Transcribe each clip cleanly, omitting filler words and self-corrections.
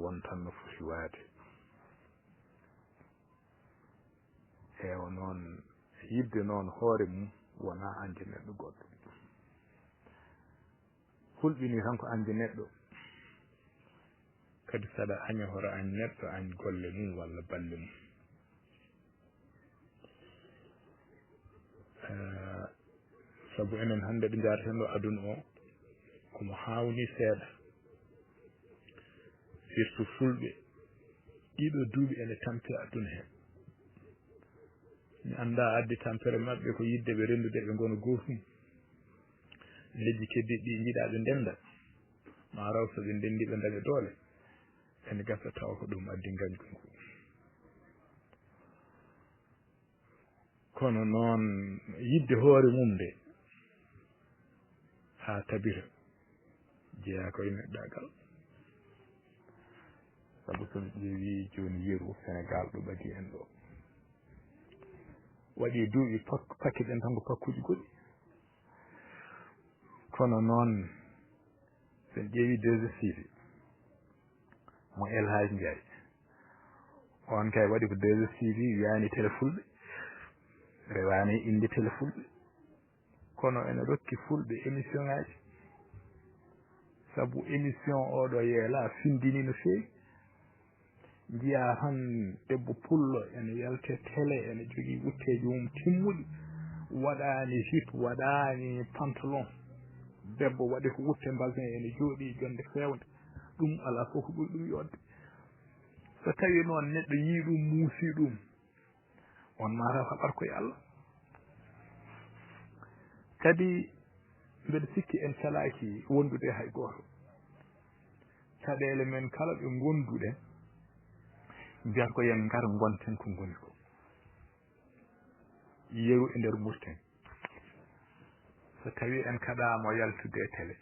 won tan no foti waade heewa noon yidde noon hoore mum wona ande neɗɗo goɗɗo hulɓini tan ko ande neɗɗo kadi saɗa aña hoto añ neɗɗo añ golle mum walla balle mum sabu enen hannde ɗo jaareten ɗo aduna o komo hawni seeɗa surtout fulɓe ɗiɗo duuɓi ene tampi aduna heen mi annda addi tampere maɓɓe ko yidde ɓe rendude ɓe ngona gootum leydi keddiɗi ɗi jiiɗa ɓe ndenda ma raw so ɓe ndendi ɓe daña doole ene gasa taw ko ɗum addi ngañgu ngu kono noon yidde hoore mum nde haa tabira jeeya koye neɗɗagal sabu so mi ƴeewi jooni yeru Sénégal ɗo ɓadi en ɗo waɗi duuɓi pakki ɗen tan ko pakkuji goɗɗi kono noon sen ƴeewi 2STV mo El Hadji Ndiaye on kay waɗi ko 2STV wiyani télé fulɓe rewani inde télé fulɓe kono ene rokki fulɓe émission ngaji sabu émission oɗo yeela findini no feewi jiya tan debbo pullo ene yalte télé ene jogii wutteji mum timmuɗi waɗani jupe waɗani pantalon debbo waɗi ko wutte mbasin ene jooɗi jonde fewnde ɗum ala fof ko ɓuri ɗum yodde so tawi noon neɗɗo yii ɗum muusi ɗum on mataw haɓat koye Allah kadi mbeɗa sikki en calaki wondude hay goto caɗele men kala ɓe gonduɗen mbiyata ko yen ngar gonten ko goni ko yeru e nder murten so tawi en kaɗama yaltude e télé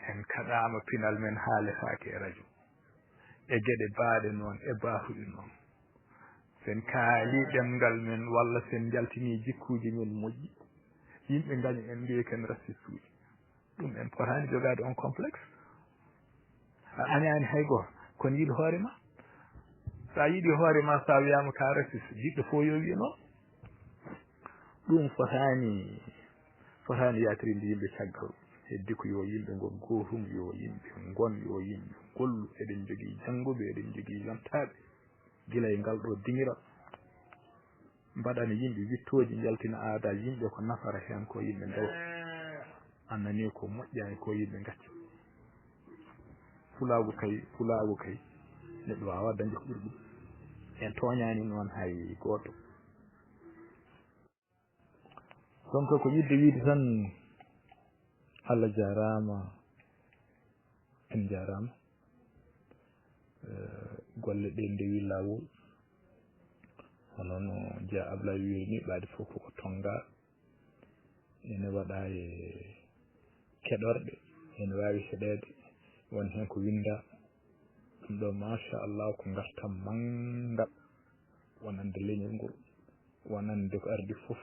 en kaɗama pinal men haaletaake e radio e geɗe baaɗe noon e baafuɗi noon sen kaali ɗemgal men walla sen jaltini jikkuji men moƴƴi yimɓe gaña en mbiye ken racistuji ɗum en potani jogade on complexe a añani hay goto kono yiɗi hoore ma sa yiɗi hoore ma sa wiyama ka raciste jiɗɗo fo yo wiye noon ɗum fotani yatirinde yimɓe caggal heddi ko yo yimɓe gon gootum yo yimɓe gon yo yimɓe gollu eɗen jogii jannguɓe eɗen jogii yontaɓe gila e ngal ɗo diŋira mbaɗana yimɓe wittoji jaltina aada yimɓe ko nafara heen ko yimɓe ndewa annani ko moƴƴani ko yimɓe gacca fulaagu kay neɗɗo wawa dañde ko ɓuri ɗum en tooñani noon hay goto donc ko yidde wiide tan Allah jarama en jarama golle ɗe ndewi lawol hono no Jeya Ablaye wiri ni ɓaade fof koko tonga ene waɗa e keɗorɗe ene wawi heɗede won hen ko winda ɗum ɗo machallah ko gartam manga wonande leñol ngol wonande ko ardi fof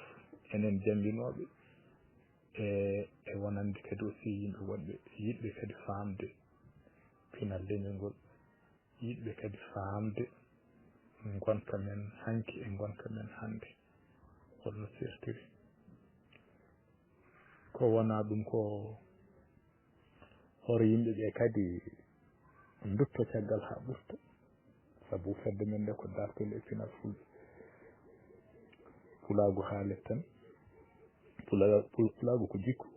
enen jambinoɓe e wonande kadi aussi yimɓe wonɓe yiɗɓe kadi famde pinal leñol ngol yiɗɓe kadi famde gonka men hanki e gonka men hande holno sertiri ko wona ɗum ko hoore yimɓe ɓe kadi dutto caggal ha ɓurta sabu fedde men nde ko dartol e pinal fulɓe pulagu haalet tan pulagu ko jikku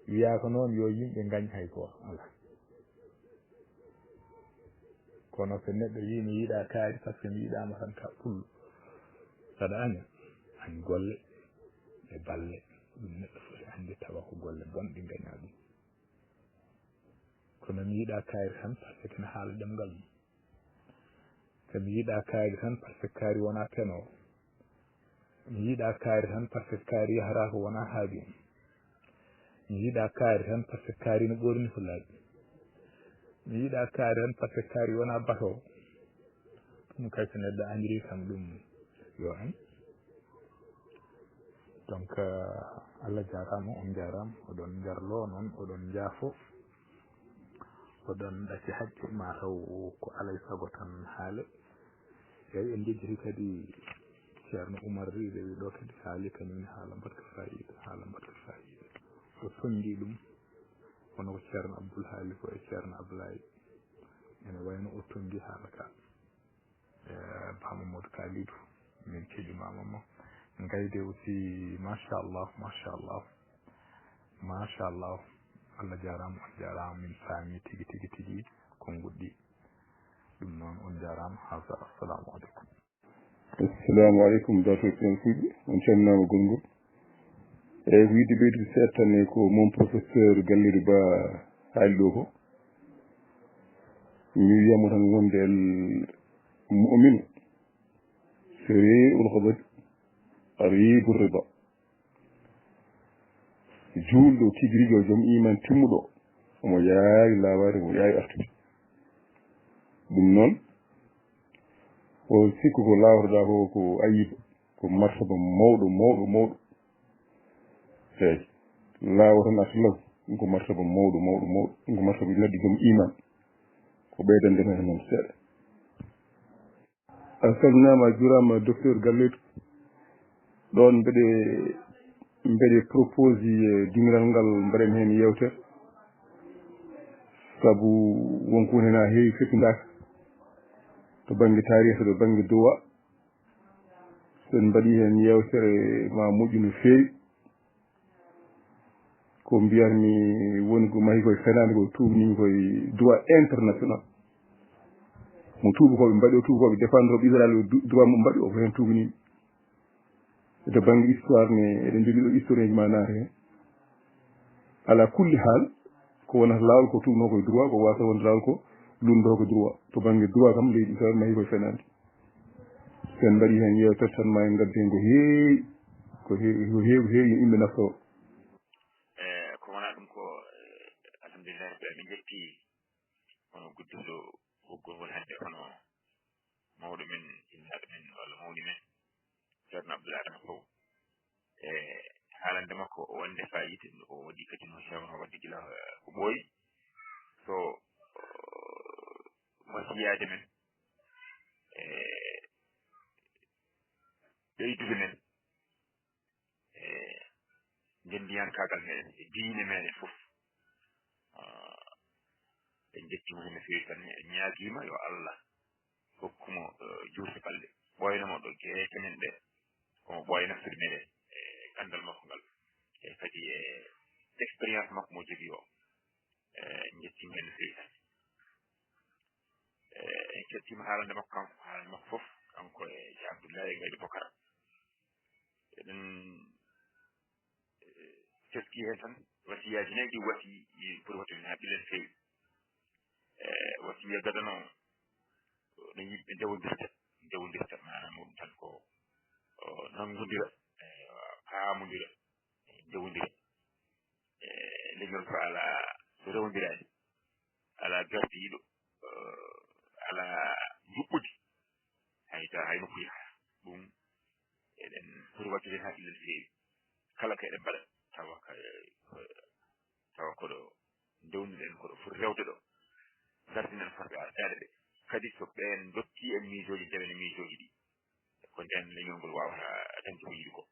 wiyaka noon yo yimɓe gañ hay goto ala kono so neɗɗo wi mi yiiɗa kaari par ce que mi yiiɗama tan ka pullo saɗa aña añ golle e balle ɗum neɗɗo foti ande tawa ko golle bonɗe gaña ɗum kono mi yiiɗa kaari tan par ce que ne haala ɗemgal mum so mi yiiɗa kaari tan par ce que kaari wona penowo mi yiiɗa kaari tan par ce que kaari yahata ko wona haabi mi yiiɗa kaari tan par ce que kaari no ɓorni ko laaɓi mi yiiɗa kaari tan par ce que kaari wona batowo ɗum kay so neɗɗo andiri kam ɗum yo añ donc Allah jarama on jarama oɗon jarlo noon oɗon jaafo oɗon ɗacci hajje mataw ko alay sago tan haale eyi en jejjiti kadi ceerno Oumar riɓe wi ɗo kadi haali kañumne haala mbaɗka fayida haala mbaɗka fayida o soñji ɗum hono ko ceerno Abdoul haali ko e ceerno Abdoulaye ene wayno o tongi haala ka Ba Mamadou Kalidou min keɗimamama gayde aussi machallah machallah machallah Allah jarama on jarama min faami tigui tigui tigui ko goɗɗi ɗum noon on jarama hasa assalamu aleykum. assalamu aleykum dato sen fuɗi on calminama gongol eyyi ko yidde ɓeydude seeɗa tan ko mon professeur Gallirou Ba haali ɗo ko mi wiyamo tan wonde el mu'minu sari'ul ghadab qaribur rida juulɗo tigi rigui o joom iman timmuɗo omo yaawi lawade omo yaawi artude ɗum noon o sikku ko lawtoɗa ko ayiba ko martaba mawɗo mawɗo mawɗo eyyi laawa tan artilaw ɗum ko martaba mawɗo mawɗo mawɗo ɗum ko martaba neɗɗo joom iman ko ɓeydande men noon seeɗa a salminama a juurama docteur Galletou ɗon mbeɗe propose dimiral ngal mbaɗen hen yewtere saabu wonko woni hen ha heewi fettidaka to banggue tarihi to banggue duwa sen mbaɗi hen yewtere ma moƴƴu no feewi ko mbiyatmi woni ko mahi koye fenade ko tubnimi koye droit international mo tubakoɓe mbaɗi o tubakoɓe défendre oɓe Israël droit mo mbaɗi o ko hen tubnimi to banggue histoire ne eɗen jogui ɗo historien ji ma naata hen ala kulli haal ko wonata lawol ko tubno koye droit ko wasa wonde lawol ko lumdo ko droit to banggue droit kam leydi Israël mahi koye fenade sen mbaɗi hen yewtere tan ma en gaddu hen ko heewi yimɓe naftoo ko wona ɗum ko alhamdulillah min jetti hono gudduɗo ɓoggol hande hono mawɗo men innaɗo men walla mawni men ceerno Abdoul Adama Sow e haalande makko o wonde fayida o waɗi kadi no hewno wadde gila ko ɓooyi so wasiyade men e ɓeydude men e ndendiyankagal meɗen e diine meɗen fof en jettimo hen no fewi tan en ñaaguima yo Allah hokkumo juuɗe balɗe ɓoynomo ɗo gueeke men ɗe komo ɓooya naftude meɗen e gandal makko ngal e kadi e expérience makko mo jogui o en jettimo hen no fewi tan en kettima haalande makko kanko haalande makko fof kanko e Abdoulaye e Gaydi Bocara eɗen teski hen tan wasiyaji nayi ɗi wasi pour watti hen ha ɓilen fewi wasiya gadano no yimɓe dewodirta manam ɗum tan ko nangudira paamodira dewodira leñol ko ala so rewodirani ala gardiɗo ala juɓɓudi hay nokku yaha ɗum eɗen foti wattude ha ɓilen fewi kala ko eɗen mbaɗa tawa koɗo dewniɗen koɗo foti rewde ɗo gardinen forɓe ardaɗe ɓe kadi so ɓen dotti en miijoji jawen miijoji ɗi ko nden leñol ngol wawata dañde ko yiɗi ko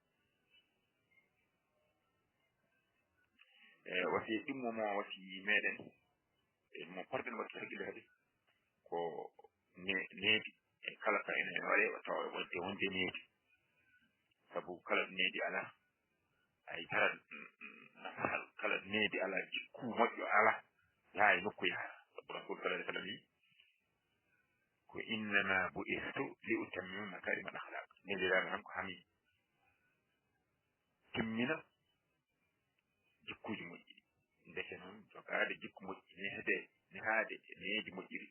wasi ɗimmomo wasi meɗen mo parɗen watta haqqille kadi ko needi e kala ka ene waɗe tawa wonde needi sabu kala ɗo needi ala ay tara nafahal kala needi ala jikku moƴƴo ala yaa e nokku yaha sabu rasul sallallahu alaihi wasallam ko innama bu'istu li utammima makarima al akhlaq neliraɓe tan ko hami timmina jikkuji moƴƴi ndeke noon jogade jikku moƴƴi nehade needi moƴƴiri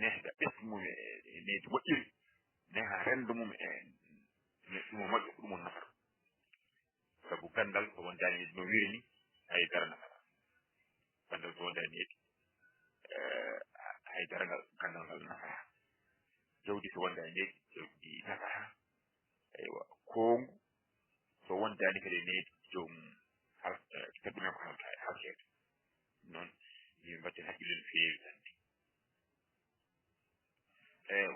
nehda ɓesgu mum e needi moƴƴiri neha rendo mum e ɗumo moƴƴo ko ɗum on nafata sabu gandal ko wondani needi no wirini haydara nafata gandal ko wondani needi haydara ngal gandal ngal nafata jawdi so wondani needi jawdi nafata eywa kongu so wondani kadi needi jomum teddumen ko halkede noon yimɓe mbatten haqqille no feewi tande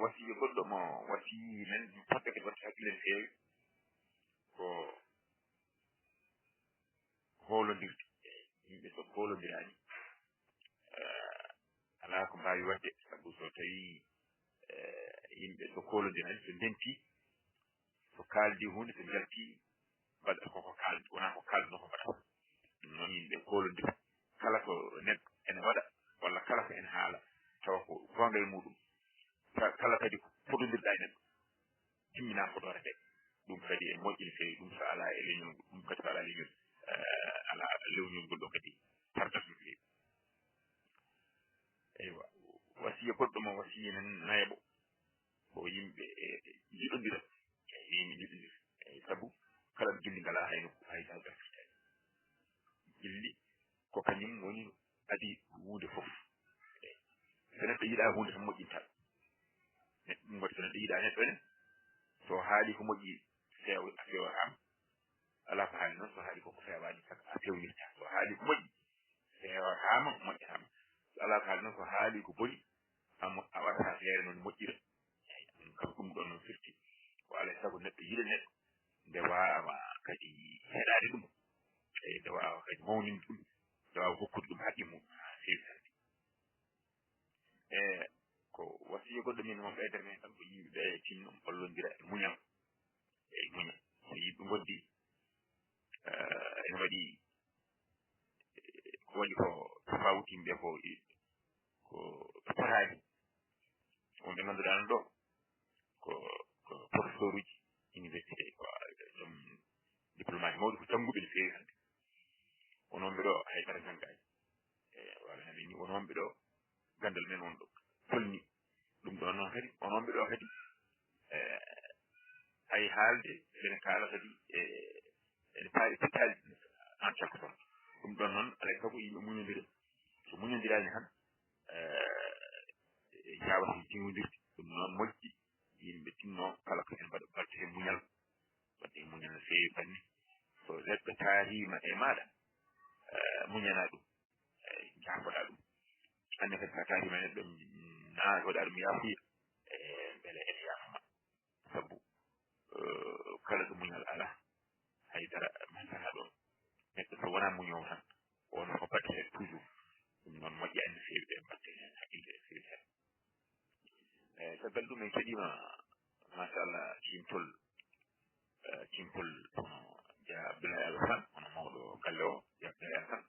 wasiya goɗɗo mo wasi men poɗɗo kadi watte haqqille no feewi ko hoolondirde yimɓe so hoolondirani ala ko mbawi wadde sabu so tawi yimɓe so koolondirani so ndenti so kaaldi hunde so jalti mbaɗata koko kaaldi wona ko kaalduno ko mbaɗata ɗum noon yimɓe koolondira kala ko neɗɗo ene waɗa walla kala ko ene haala tawa ko gonga e muɗum kala kadi ko foɗodirɗa e neɗɗo timmina foɗore nde ɗum kadi e moƴƴi no feewi ɗum so ala e leñol ɗum kadi so ala leñol ala lewnol ngol ɗo kadi tardat no feewi eywa wasiya goɗɗo mo wasiya men nayaɓo ko yimɓe jiɗodira yimɓe jiɗodira sabu kala gilli ngala hayno hayda gafirtani gilli ko kañum woni adi hunde fof so neɗɗo yiɗa hunde tan moƴƴinta neɗɗo ɗum waɗi so neɗɗo yiɗa neɗɗo ne so haali ko moƴƴi a fewatama ala ko haali noon so haali koko fewani a fewnirta so haali ko moƴƴi fewatama moƴƴatama so ala ko haali noon so haali ko boni a waɗata feere noon moƴƴira kam ɗum ɗon noon firti ko alay saago neɗɗo yiɗa neɗɗo nde wawa kadi heɗade ɗum eyi nde wawa kadi mawninde ɗum nde wawa hokkude ɗum haqqi mum ha fewi tande ko wasiya goɗɗo min on ɓeydere men tan ko yimɓeɓe tinno ballodira e muñal eyi muñal so yimɓe gondi ene waɗi ko waɗi ko fawti yimɓe ko potani wonɓe ganduɗa no ɗo ko professeur uji université ko ɗum diplomate mawɗi ko jangguɓe no feewi hande wononɓe ɗo haydara janggani wala hande ni wononɓe ɗo gandal men won ɗo tolni ɗum ɗon noon kadi wononɓe ɗo kadi hay haalde ene kaala kadi ene paari pitali en quelque sorte ɗum ɗon noon alay saago yimɓe muñodira so muñodirani han jawata jiwodirde ɗum noon moƴƴi yimɓe tinno kala ko en mbaɗa batte hen muñal wadde hen muñal no feewi banni so neɗɗo taarima e maɗa muñana ɗum jaafoɗa ɗum hande kadi sa taarima e neɗɗo naagoɗa ɗum yaafuya beele ene yaafuma sabu kala ɗo muñal ala haydara masana ɗon neɗɗo so wona muñowo tan wono ko batte hen toujours ɗum noon moƴƴani no feewi ɓe mbatte hen haqqille no feewi hen caggal ɗum en keɗima machallah timtol dia Abdoulaye Alassane hono mawɗo galle o dia Abdoulaye Alassane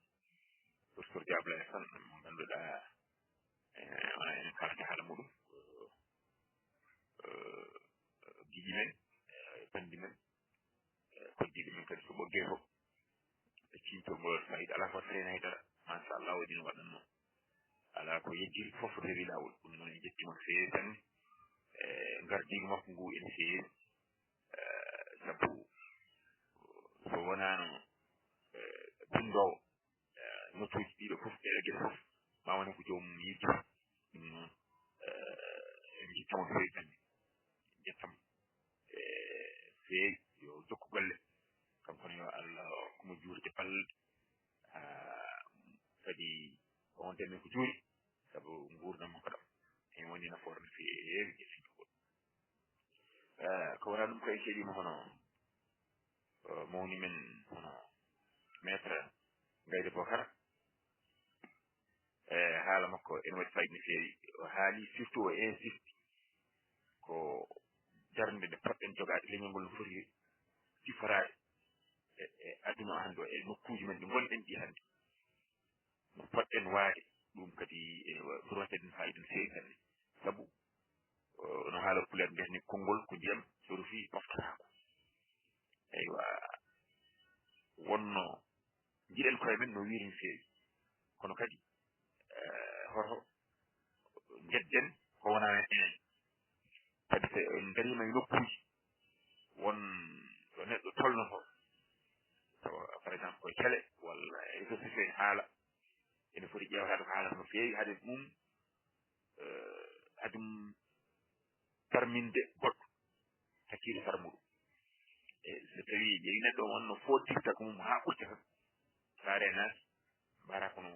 professeur dia Abdoulaye Alassane mo ganduɗa wona enen kalata haala muɗum giƴi men bandi men koddiɗo men kadi so ɓogge fof e timtolngol fayida ala ko traine haydara machallah waɗi no waɗanno ala ko yejjiri fof rewi lawol ɗum noon en jettima feewi tan gardigo makko ngu ene feewi sabu so wonano bindowo notuji ɗiɗo fof ɗeɗo gueɗe fof ma woni ko joomum yidde ɗum noon en jettamo feewi tan jettamo feewi yo jokku golle kankono yo Allah komo juurde balɗe kadi on demen ko juuri sabu gurdam makko ɗam en woni nafoore no feewi jeffitugol ko wona ɗum koye keeɗima hono mawni men hono maître Gaydé Bocara haala makko ene waɗi fayida no feewi o haali surtout o insiste ko darnde nde poɗɗen jogade leñol ngol no foti siforade e aduna o hande o e nokkuji men ɗi gonɗen ɗi hande no poɗɗen waade ɗum kadi pour watteden fayida no feewi hande sabu no haala pulet mbiyatni konngol ko ndiyam so rufi ɓoftatako eywa wonno jiɗen koye men no wiiri no feewi kono kadi hoto jedden ko wona enen kadi so en darima e nokkuji won ɗo neɗɗo tolnoto tawa par exemple koye télé walla réseau sociaux en haala ene foti ƴewtade ko haalata no feewi haade ɗum haɗum tarminde goɗɗo hakkille sara muɗum e so tawi ƴeewi neɗɗo wonno fottirta ko mum ha ɓurta tan saare naati mbara kono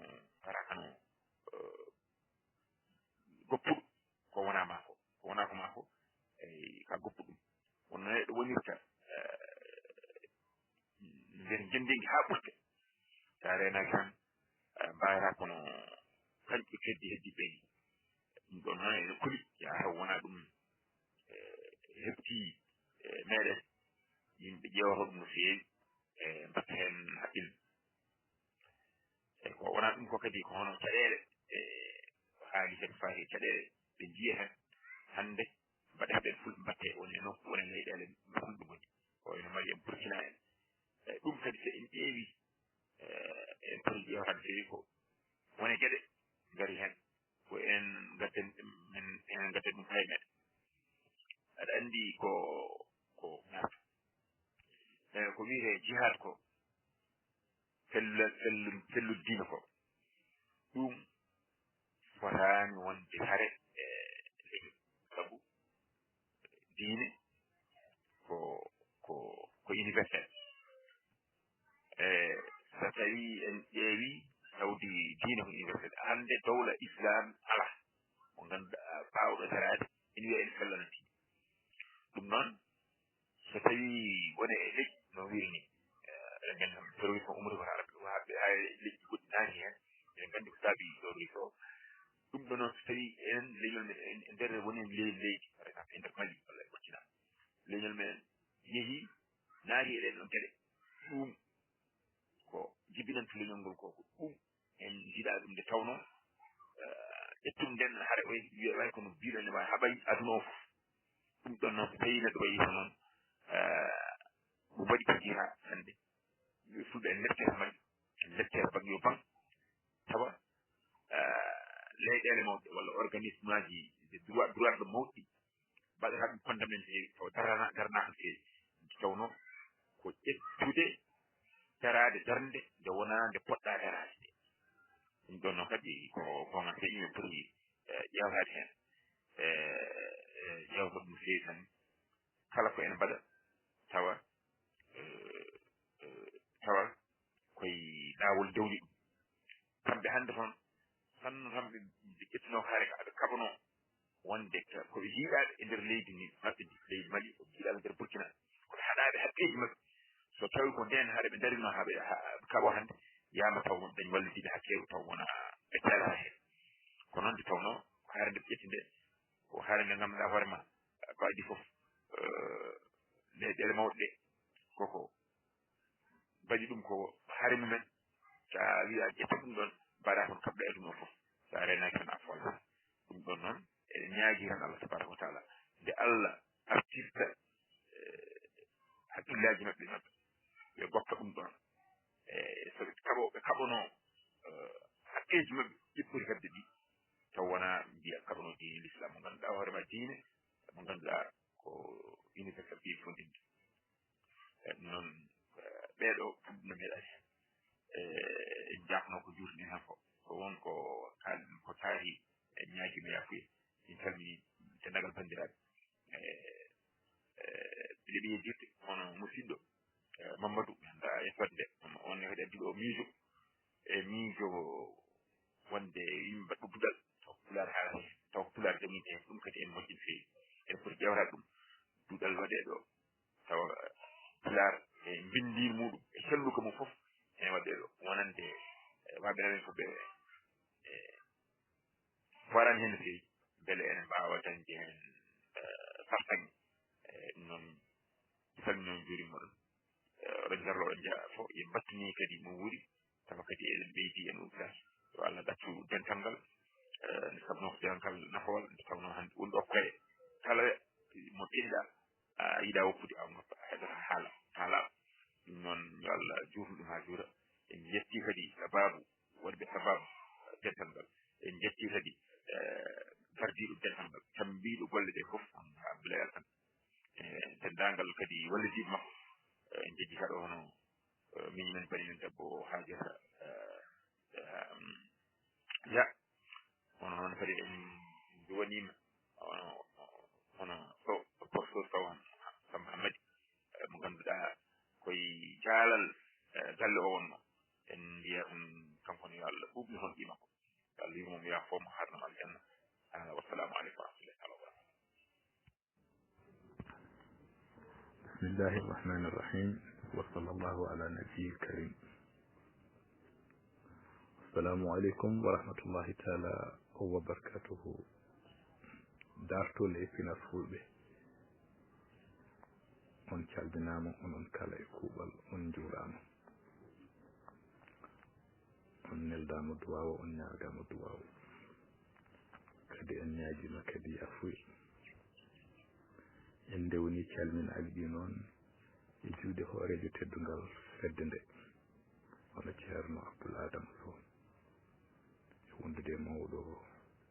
janggi ha ɓurte sa renaki tan mbayata kono kañƴe keddi heddi ɓeydi ɗum ɗon noon ene kuli ya taw wona ɗum hefti meɗen yimɓe ƴeewata ɗum no feewi mbatta hen haqqille ko wona ɗum ko kadi ko hono caɗele haali kadi faati caɗele ɓe jiya hen hande mbaɗe haɓe fulɓe mbatte woni nokku woni leyɗele fulɓe goni ko ene mari en burkina en ɗum kadi so en ƴeewi en poti ƴeewatan feewi ko wone gueɗe ngari hen ko en gadden en gadden ɗum faye meɗen aɗa andi ko ñaata ko wiyete jihad ko fellul diina ko ɗum fotani wonde hare leñol sabu diine ko universel so tawi en ƴeewi tawdi diine ko universel hande dawla islam ala mo ganduɗa bawɗo darade ene wiya ene fellana diine ɗum noon so tawi wone e leƴƴi no wirini eɗen gandi kam terrorisme umri ko haɓe ha leƴƴi goɗɗi naati hen eɗen gandi ko saabi terrorisme o ɗum ɗo noon so tawi en leñol men e nder woni leydi par exemple e nder Mali walla e Burkina leñol men yeehi naati eɗen ɗon gueɗe ɗum ko jibinanta leñol ngol ko ɗum en jiiɗa ɗum nde tawno ƴettum nden haɗa way kono mbiɗon ne wawi haɓay aduna o fof ɗum ɗon noon so tawi neɗɗo wayi ko noon mo waɗi ko jiha hande fulɓe en leptere majji en leptere bag yo ban tawa leyɗele mawɗe walla organisme aji de droit ɗo mawɗi mbaɗata ɗum condamné tawa darnaka feewi tawno ko ƴettude darade darnde nde wona nde poɗɗa darade nde ɗum ɗon noon kadi ko gan tawi min poti ƴewtade hen ƴewta ɗum feewi tan kala ko ene mbaɗa tawa koye laawol dewli ɗum kamɓe hande toon tanno tan ɓe ƴettuno haare ka aɓe kaɓano wonde koɓe jiiɗaɓe e nder leydi ni maɓɓe leydi Mali koɓe jiiɗaɓe nder Burkina koɓe haɗaɓe haqqeji maɓɓe so tawi ko nden haɗa ɓe darino haɓe kaɓo hande yama taw mon dañ wallitiɓe hakkeɓe taw wona ɓe tala hen ko noon nde tawno ko haare nde ɓe ƴetti nde ko haare nde ganduɗa hoorema ko adi foof leyɗele mawɗe ɗe koko mbaɗi ɗum ko haare mumen sa wi a ƴetta ɗum ɗon mbaɗa kon kabɗa e ɗum o foof sa renaki tan a folta ɗum ɗon noon eɗen ñaagui tan Allah tabaraka wa taala nde Allah artirta haqqillaji maɓɓe ɓe goppa ɗum ɗon soɓe kaɓano haqqeji maɓɓe ƴiɓɓuri hebde ɗi taw wona mbiya kaɓano diine l'islam mo ganduɗa hoorema diine mo ganduɗa ko universel ɓi fondinde ɗum noon ɓeeɗo ɗum no mbiɗani hen en jafno ko jurni hen ko wonko kalɗen ko taari en ñaaguima yafuya en calmini dendagal bandiraɓe ɓiɗe ɓe yejjirde hono musidɗo Mamadou anda e fodde on ne kadi addi ɗo miijo wonde yimɓe mbaɗɗo duɗal taw pular haala hen taw pular jamide hen ɗum kadi en moƴƴin feewi en poti ƴewrade ɗum duɗal waɗe ɗo tawa pular e bindir muɗum e celluka mum foof ene waɗe ɗo wonande waɓe remen fo ɓe warani hen no feewi beele ene mbawa dañde hen sartaŋe ɗum noon salminoon jurima ɗum oɗon jarlo oɗon jaa fof yo battini kadi mo wuuri tawa kadi eɗen ɓeydi en uddaki yo Allah ɗaccu dental ngal nde sabno ko dental nafowal nde tawno hande woni ɗo koye kala mo ɓeyɗa a yiiɗa woppude awnoto a heɗota haala ɗum noon yo Allah juutu ɗum ha juura en jetti kadi sababu wonɓe sababu dental ngal en jetti kadi gardiɗo dental ngal tambiɗo golle ɗe foof Abdoulaye Alkane dendagal kadi wallitiɓe makko en jetti kaɗo hono min men bani men debbo Hajata ya hono noon kadi en wonima hono professeur Sowan Samba Hamadi mo ganduɗa koye jaalal galle o wonno en mbiya ɗum kanko yo Allah ɓuɓni toon ɗi makko yo Allah yurmomo ya fof mo harnamo aljanna wassalamu aleykum wa rahmatullahi taala wa barakatuh. بسم الله الرحمن الرحيم وصلى الله على نبي الكريم. السلام عليكم ورحمة الله تعالى وبركاته. dartol e pinal fulɓe on calminama onon kala e kuuɓal on juurama on neldama duwawa on ñagama duwawa kadi en ñaguima kadi yafuya en ndewni calminaji ɗi noon e juuɗe hoorejo teddugal fedde nde hono ceerno Abdoul Adama Sow e wondude mawɗo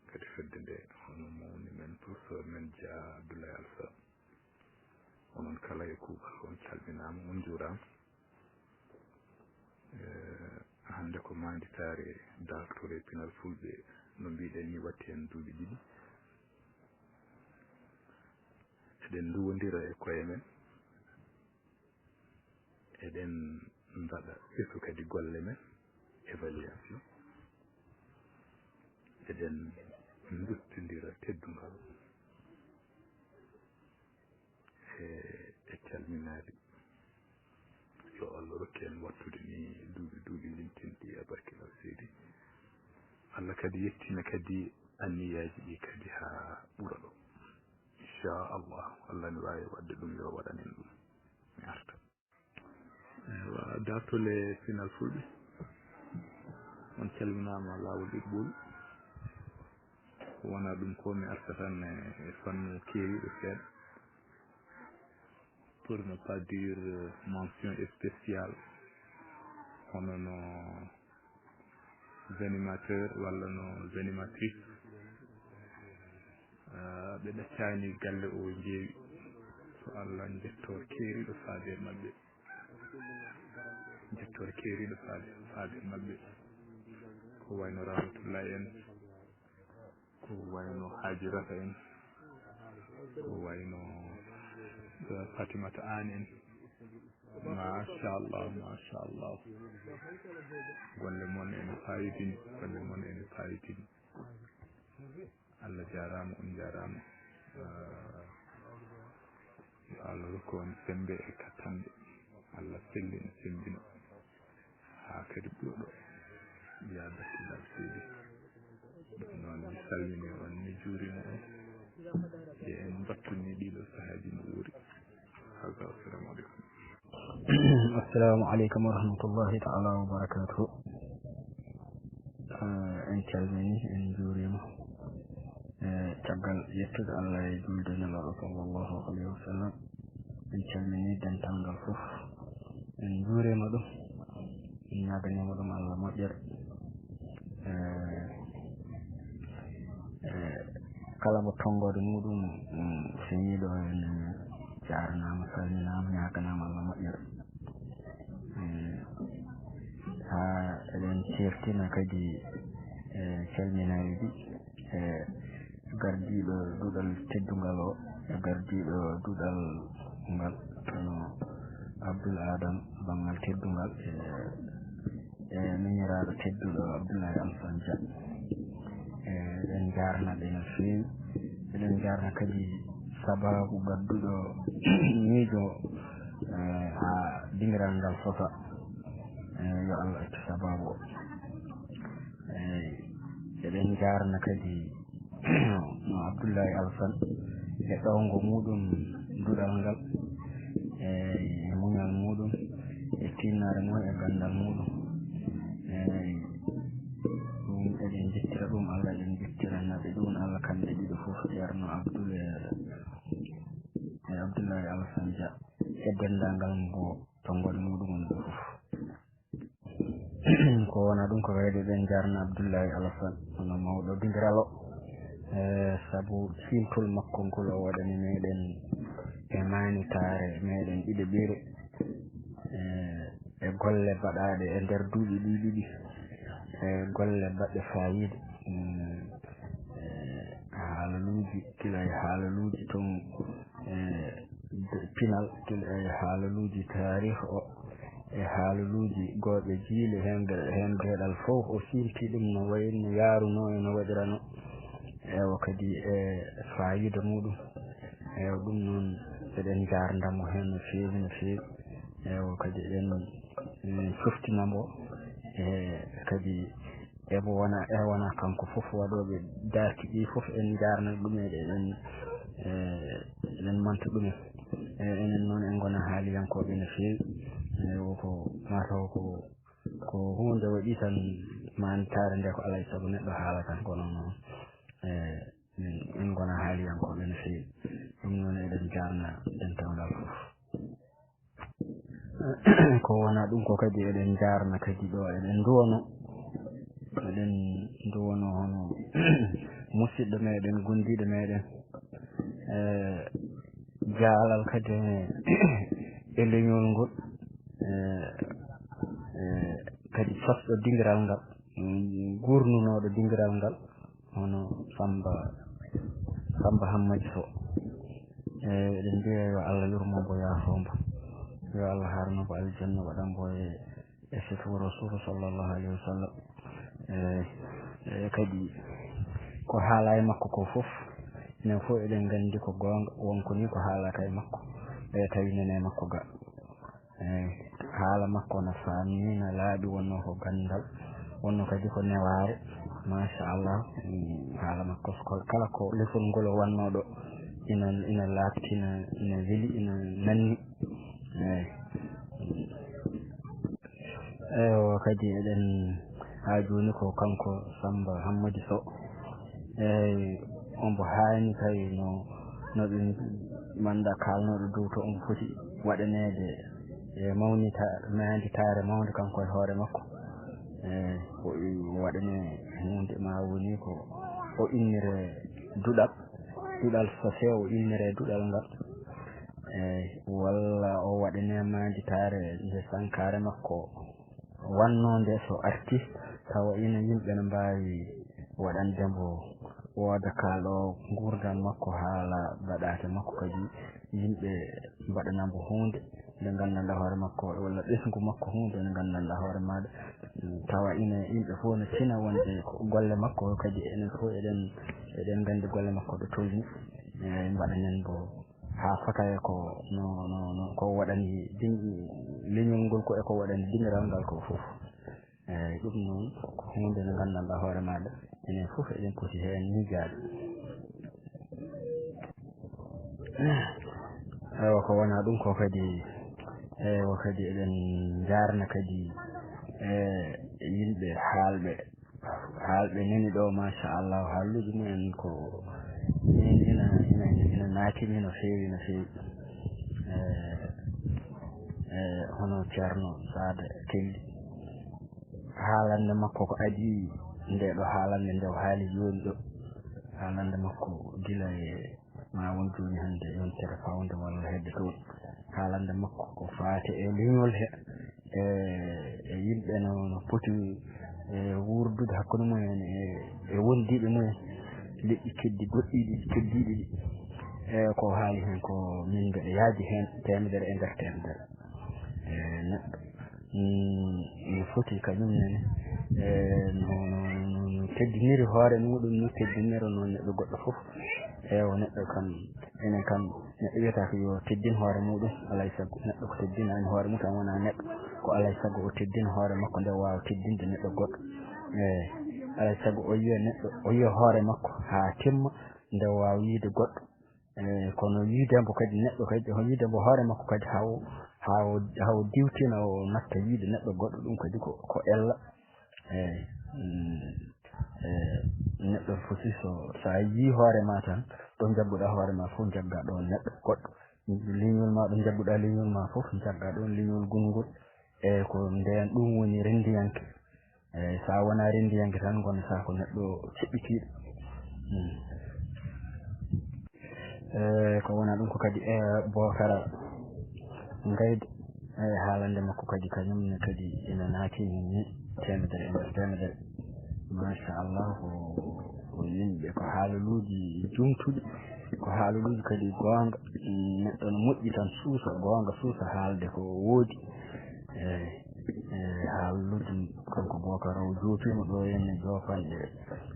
kadi fedde nde hono mawni men professeur men Dia Abdoulaye Alpha onon kala e kuuɓal on calminama on juurama hande ko manditare dartore pinal fulɓe no mbiɗen ni watti hen duuɓi ɗiɗi eɗen duwodira e koye men eɗen mbaɗa ɓesu kadi golle men évaluation eɗen duttodira teddungal e calminali yo Allah rokki en wattude ni duuɓi limtinɗi e barkilal seydi Allah kadi yettina kadi anniyaji ɗi kadi ha ɓuura ɗo inchallah Allah ne wawi wadde ɗum yo waɗanen ɗum mi arta ewa dartole pinal fulɓe on calminama lawol ɗiɓɓol wona ɗum ko mi arta tan e fannu keeriɗo seeɗa pour ne pas dire mention spéciale hono no animateur walla no animatrice ɓe ɗaccani galle o jeewi so Allah jettor keeriɗo faade mabɓe jettor keeriɗo faade mabɓe ko wayno Ramatoulaye en ko wayno Haji Rata en ko wayno Fatimata An en machallah golle moon ene fayidini Allah jarama on jarama yo Allah rokku on sembe e kattanɗe Allah sellina sembina ha kadi ɓuurɗo ya bakkilal seydi noon mi salmini on mi juurima on e en mbattuni ɗiɗo sahaji no wuuri haga assalamu aleykum. Assalamu aleykum wa rahmatullahi ta'ala wa barakatuhu. En calmini en juurima caggal yettude Allah e julde nelaɗo sallallahu alayhi wa sallam en calmini dental ngal fof en juurima ɗum en ñaganima ɗum Allah moƴƴere kala mo tongode muɗum feñiɗo en jarnama salminama ñaganama Allah moƴƴere ha eɗen certina kadi calminayi ɗi gardiɗo duɗal teddungal o gardiɗo duɗal ngal no Abdoul Adam bangal teddungal e miñiraɗo tedduɗo Abdoulaye Alassane Dia eɗen jarnaɓe no fewi eɗen jarna kadi sababu gadduɗo miijo ha dingiral ngal fosa yo Allah accu sababu o eɗen jarna kadi no Abdoulaye Alassane e ɗowgo muɗum duɗal ngal e muñal muɗum e tinnare mum e gandal muɗum ɗum eɗen jettira ɗum Allah eɗen jettira naɓe ɗum Allah kamɓe ɗiɗo fof ceerno Abdoulaye Alassane Dia e dendagal ngo tongol muɗum ɗo fof ko wona ɗum ko kadi eɗen jarna Abdoulaye Alassane hono mawɗo dingiral o sabu siltol makko ngol o waɗani meɗen e manitare meɗen ɗiɗo ɓiire e golle baɗaɗe e nder duuɓi ɗiɗi e golle baɗɗe fayida haalaluji kila e haalaluji ton pinal kila e haalaluji tarih o e haalaluji goɗe jiile hen geɗal fof o silti ɗum no wayno yaaruno e no waɗirano ewa kadi e fayida muɗum ewa ɗum noon eɗen jardamo hen no fewi ewo kadi eɗen softinamo kadi ebo wona kanko fof waɗoɓe darti ɗi fof en jarna ɗum eɗen manta ɗumen enen noon en gona haaliyankoɓe no fewi ko mataw ko hunde waɗi tan mantare nde ko alay saago neɗɗo haala tan kono noon en gona haaliyankoɓe no fewi ɗum noon eɗen jarna dental fof ko wona ɗum ko kadi eɗen jarna kadi ɗo eɗen duwono hono musidɗo meɗen gondiɗo meɗen jaalal kadi e leñol ngol kadi fasɗo dingiral ngal gurnunoɗo dingiral ngal hono Samba Hammadi Sow eɗen mbiya yo Allah yurmomo yaafombo yo Allah harnomo aljanna waɗanmo e sifo rasul sallallahu alayhi wa sallam kadi ko haala e makko ko fof enen fof eɗen gandi ko gonga wonko ni ko haalata e makko tawi nene makko ga haala makko no faamni no laaɓi wonno ko gandal wonno kadi ko neware machallah haala makko kala ko lefol ngol o wanno ɗo ina laabti ina weli ina nanni eyo kadi eɗen ha joni ko kanko Samba Hammadi Sow ombo haani tawi no ɓe manda kalnoɗo dow to omo foti waɗanede e mawnitare mawde kanko e hoore makko o waɗane hunde ma woni ko o innire duɗal so feewo o innire duɗal ngal walla o waɗane manditare nde sankare makko wannode so arti tawa ina yimɓe ne mbawi waɗandemo wooda kaalo gurdam makko haala baɗate makko kadi yimɓe mbaɗanamo hunde nde gandanɗa hoore makko walla ɓesgu makko hunde nde gandanɗa hoore maɗa tawa ina yimɓe fof no tina wonde golle makko kadi enen fof eɗen gandi golle makko ɗo tolni mbaɗanen bo ha fota e ko no ko waɗani leñol ngol ko eko waɗani dingiral ngal ko fof ɗum noon ko hunde nde gandanɗa hoore maɗa enen fof eɗen poti hen miijade ko wona ɗum ko kadi kadi eɗen jarna kadi yimɓe haalɓe nani ɗo machallah haalluji mumen ko ina naatini no fewi hono ceerno Sada Kelli haalande makko ko adi nde ɗo haalande nde o haali joni ɗo haalande makko gila e ma won joni hande yontere fawde walla hedde toon haalande makko ko faate e leñol he e yimɓe no poti wurdude hakkude mumen e wondiɓe mumen leƴƴi keddi keddiɗi ɗi ko haali hen ko min mbeɗa yaaji hen temedere e nder temedere neɗɗo no foti kañumnene no teddiniri hoore muɗum ni teddinira noon neɗɗo goɗɗo fof neɗɗo kam enen kam neɗɗo wiyata ko yo teddin hoore muɗum alay saago neɗɗo ko teddinani hoore mum tan wona neɗɗo ko alay saago o teddina hoore makko nde wawa teddinde neɗɗo goɗɗo alay saago o yiya hoore makko ha timma nde wawa yiide goɗɗo kono yiidembo kadi neɗɗo kadi yiidembo hoore makko kadi hawo diwtina o natta yiide neɗɗo goɗɗo ɗum kadi ko ella neɗɗo foti sa yii hoore ma tan ɗo jagguɗa hoore ma fof jagga ɗon neɗɗo goɗɗo leñol ma ɗo jagguɗa leñol ma fof jagga ɗon leñol gongol ko nden ɗum woni rendiyanke sa wona rendiyanke tan gonata ko neɗɗo ceɓɓitiɗo ko wona ɗum ko kadi Bocara Gaydé haalande makko kadi kañumne kadi ina naatini ni temedere e nder temedere machallah ko yimɓe ko haalaluji jumtuɗi ko haalaluji kadi gonga neɗɗo no moƴƴi tan suusa gonga suusa haalde ko woodi haalaluji kanko Bocara o joopima ɗo henne joofanɗe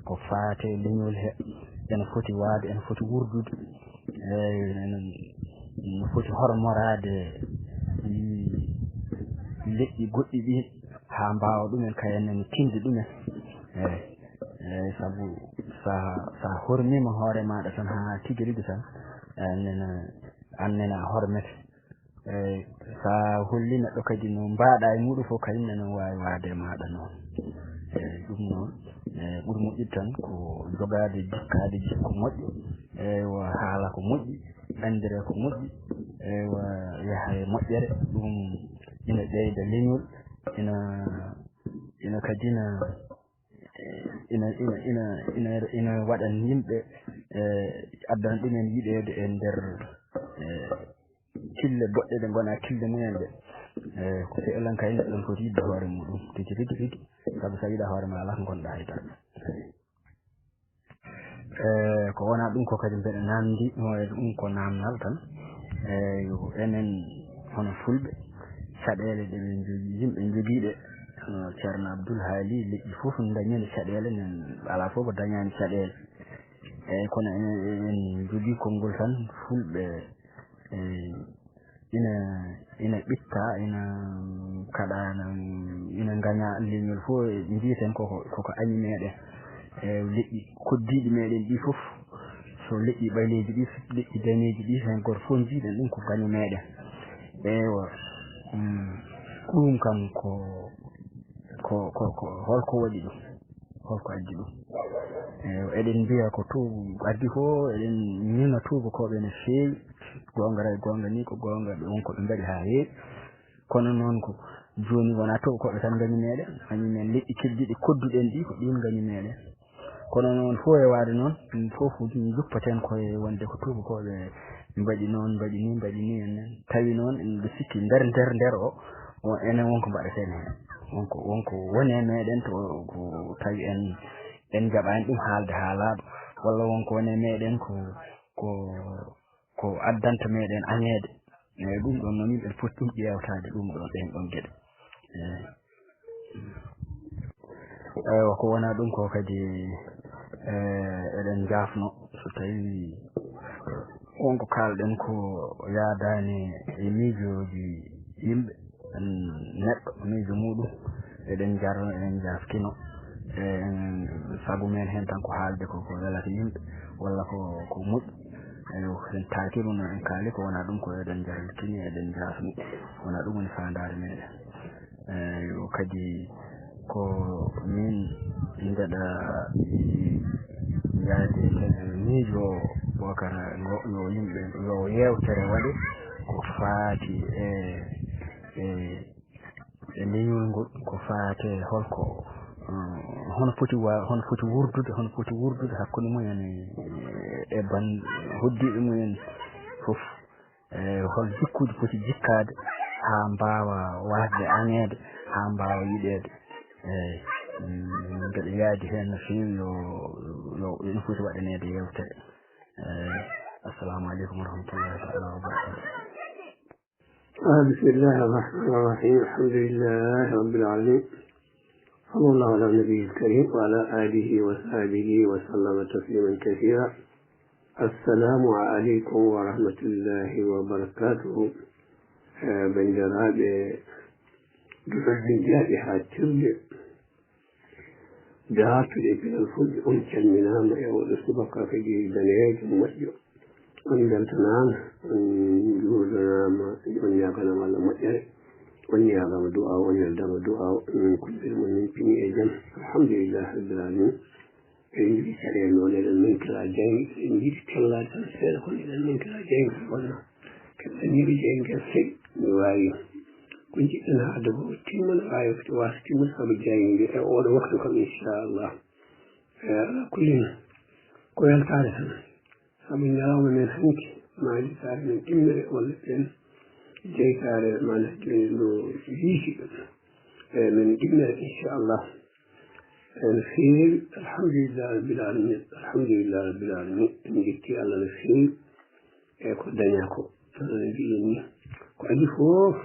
ko faate leñol he ene foti waade ene foti wurdude no foti hormorade leƴƴi goɗɗi ɗi ha mbawa ɗumen kayen tinde ɗumen eyyi saabu sa hormima hoore maɗa tan ha tigui rigui tan annene a hormete eyyi sa holli neɗɗo kadi no mbaɗa e muɗum fof kañum nene wawi waade e maɗa noon eyyi ɗum noon ɓuuri moƴƴude tan ko jogade jikkade jikku moƴƴo eywa haala ko moƴƴi andire ko moƴƴi eywa yaaha e moƴƴere ɗum ina ɓeyda leñol ina kadina ina waɗan yimɓe addana ɗumen yiɗede e nder tille boɗɗe ɗe gona tille mumen ɗe ko feelan kay neɗɗon foti yidde hoore muɗum tigi rigui saabu sa yiɗa hoore ma ala ko gonɗa hayta ko wona ɗum ko kadi mbeɗa namdi ɗum ko namnal tan enen hono fulɓe caɗele ɗe ɓe jogui yimɓe joguiɗe ceerno Abdoul haali leƴƴi foof dañede caɗele nen ala fof ko dañani caɗele eyyi kono en jogui konngol tan fulɓe ina ɓitta ina kaɗana ina gaña leñol fof mbiyeten koko añi meɗen leƴƴi koddiɗi meɗen ɗi foof so leƴƴi ɓaleji ɗi leƴƴi daneji ɗi hen goto fof jiiɗen ɗum ko gañi meɗen eywa ɗum kam ko holko waɗi ɗum holko addi ɗum eɗen mbiya ko tuuba addi fof eɗen ñina tubakoɓe no feewi gonga ni ko gonga ɓe wonko ɓe mbaɗi ha heewi kono noon ko joni wona tubakoɓe tan gañi meɗen kañumen leƴƴi keddiɗi kodduɗen ɗi ko ɗin gañi meɗen kono noon fof e waade noon ɗum fof juppaten koye wonde ko tubakoɓe mbaɗi noon mbaɗi ni en tawi noon en sikki nder o enen wonko mbaɗeten hen wonko woni e meɗen to ko tawi en jaɓani ɗum haalde haalaɗo walla wonko woni e meɗen ko addanta meɗen añede eyyi ɗum ɗon noon yimɓe foti ɗum ƴewtade ɗum ɗon ɗen ɗon gueɗe eywa ko wona ɗum ko kadi eɗen jafno so tawi wonko kalɗen ko yaadani e miijoji yimɓe neɗɗo miijo muɗum eɗen jaskino sabu men hen tan ko haalde ko welata yimɓe walla ko moƴƴi en takiru no en kaali ko wona ɗum ko eɗen jarlitini eɗen jasni wona ɗum woni fandare meɗen eyyi kadi ko min mbeɗa yaade miijo Bocara yo yimɓe yo yewtere waɗe ko faati e leñol ngol ko faate holko hono foti wurdude hakkude mumen e ban hoddiɓe mumen fof hol jikkuji foti jikkade ha mbawa wasde añede ha mbawa yiɗede mbeɗa yaadi hen no feewi yo ina foti waɗanede yewtere assalamu aleykum wa rahmatullahi taala wa barakatuh بسم الله الرحمن الرحيم الحمد لله رب العالمين صلى الله على النبي الكريم وعلى آله وصحبه وسلم تسليما كثيرا السلام عليكم ورحمة الله وبركاته بندراب بفرد حاتر دهات الإبن الفل أنشل منام يقول سبق في بنيج مجيو أنجلتنام يقولنا من يقنا ولا مجري من يقنا دعاء ومن يقنا دعاء من كل من بني أجل الحمد لله رب العالمين إنجلي سريع نولي من كلا جين إنجلي كلا تنسير كل من كلا جين فقلنا كما نيري جين كسي نوايو كنت أنا أدعو تيمن آية في واسطة مصاب جين أول وقتكم إن شاء الله على كل تعرفنا من يوم من حنك ما جسار من إمر ولا من جيسار ما نحجل له يجيش من إمر إن شاء الله الخير الحمد لله رب العالمين الحمد لله رب العالمين إن جبتي الله الخير يكون دنياكو بإني كألفوف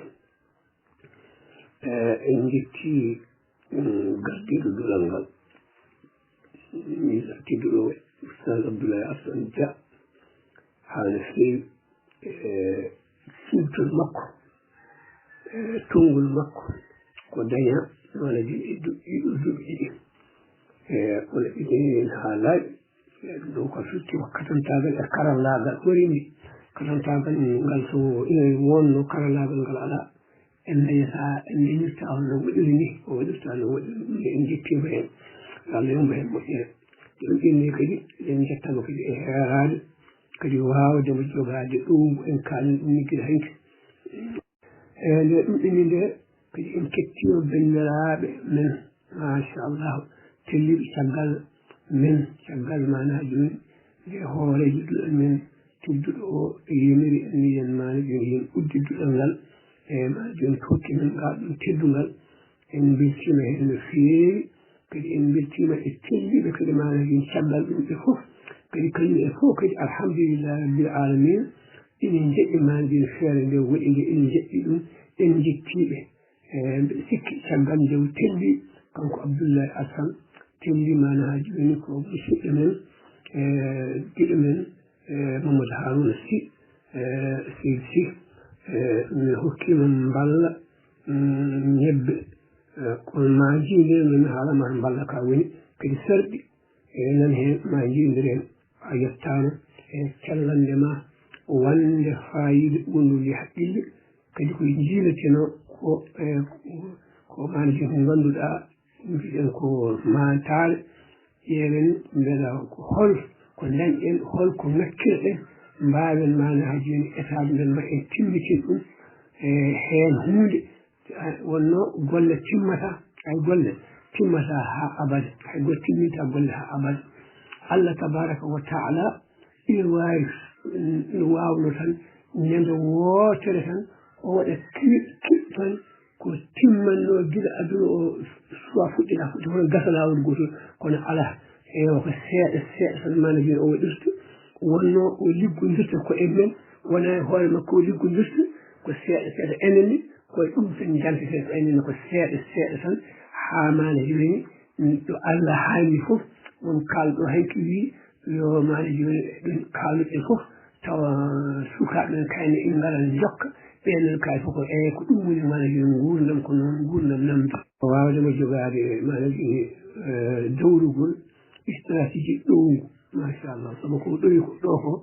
إن جبتي قردي دولانغال ميزاتي دولو أستاذ عبد الله أصلا جاء هذا الشيء سلطة مكة tongol makko ko daña wala ɗiɗo duuɓi ɗiɗi wala ɗiɗi ha laaɓi ɗum ko firti katantagal e karallagal ɓorindi katantagal ngal so ina wonno karallagal ngal ala en dañata en dañirta no waɗiri ni o waɗirta no waɗiri ɗum en jettima hen Allah yomba hen moƴƴere ɗum inni kadi en jettama kadi e heerade kadi wawde mo jogade ɗum en kalin ɗum ni guila hanki nde ɗum inni nde kadi en kettino bandiraɓe men machallahu telliɓe caggal men caggal manaji men nde hooreji duɗal men tedduɗo o yimiri en yiyen mana joni yen uddidduɗal ngal e mana joni tokki men ngal ɗum teddungal en beltima hen no feewi kadi en beltima e telliɓe kadi mana joni caggal ɗum ɓe fof kadi kañum e fof kadi alhamdulillahi rabbil alamina ina jeeƴi mana joni feere nde waɗi nde ina jeeƴi ɗum en jettiɓe mbeɗa sikki caggal nde telli kanko Abdoullahi Assane telli mana ha joni ko musidɗo men giɗo men Mamadou Harouna Sy Seydi Sy mi hokkima mballa ñebbe kono ma jiide min haalama mballa ka woni kadi sarɗi nan hen ma jiidiren a yettama e cellande ma wande fayida ɓonduli haqqille kadi ko jiileteno ko manajin ko ganduɗa mbiɗen ko mantare ƴeewen mbeɗa ko hol ko dañƴen holko ngakkirɗen mbawen mana ha joni état men ma en timmitin ɗum hen hunde wonno golle timmata hay golle timmata ha abada hay golle timminta golle ha abada Allah tabaraka wa taala ina wawi ina wawno tan ñande wootere tan o waɗa tan ko timmanno gila aduna o suwa fuɗɗiɗa fuɗɗi hono gasa lawol gotol kono ala ewa ko seeɗa seeɗa tan mana joni o waɗirta wonno o liggodirta ko e men wona e hoore makko o liggodirta ko seeɗa seeɗa enenne koye ɗum tan janteten enenne ko seeɗa seeɗa tan ha mana joni ɗo Allah haali fof won kalɗo hanki wi yo mana joni ɗum kalluɗen fof tawa sukaɓe men kayne in ngaran jokka ɓenen kay fof ko ɗum woni mana joni gurdam ko noon gurdam namde wawdemo jogade mana joni dawrugol stratégie ɗowngu machallah sabu ko ɗoyi ko ɗo ko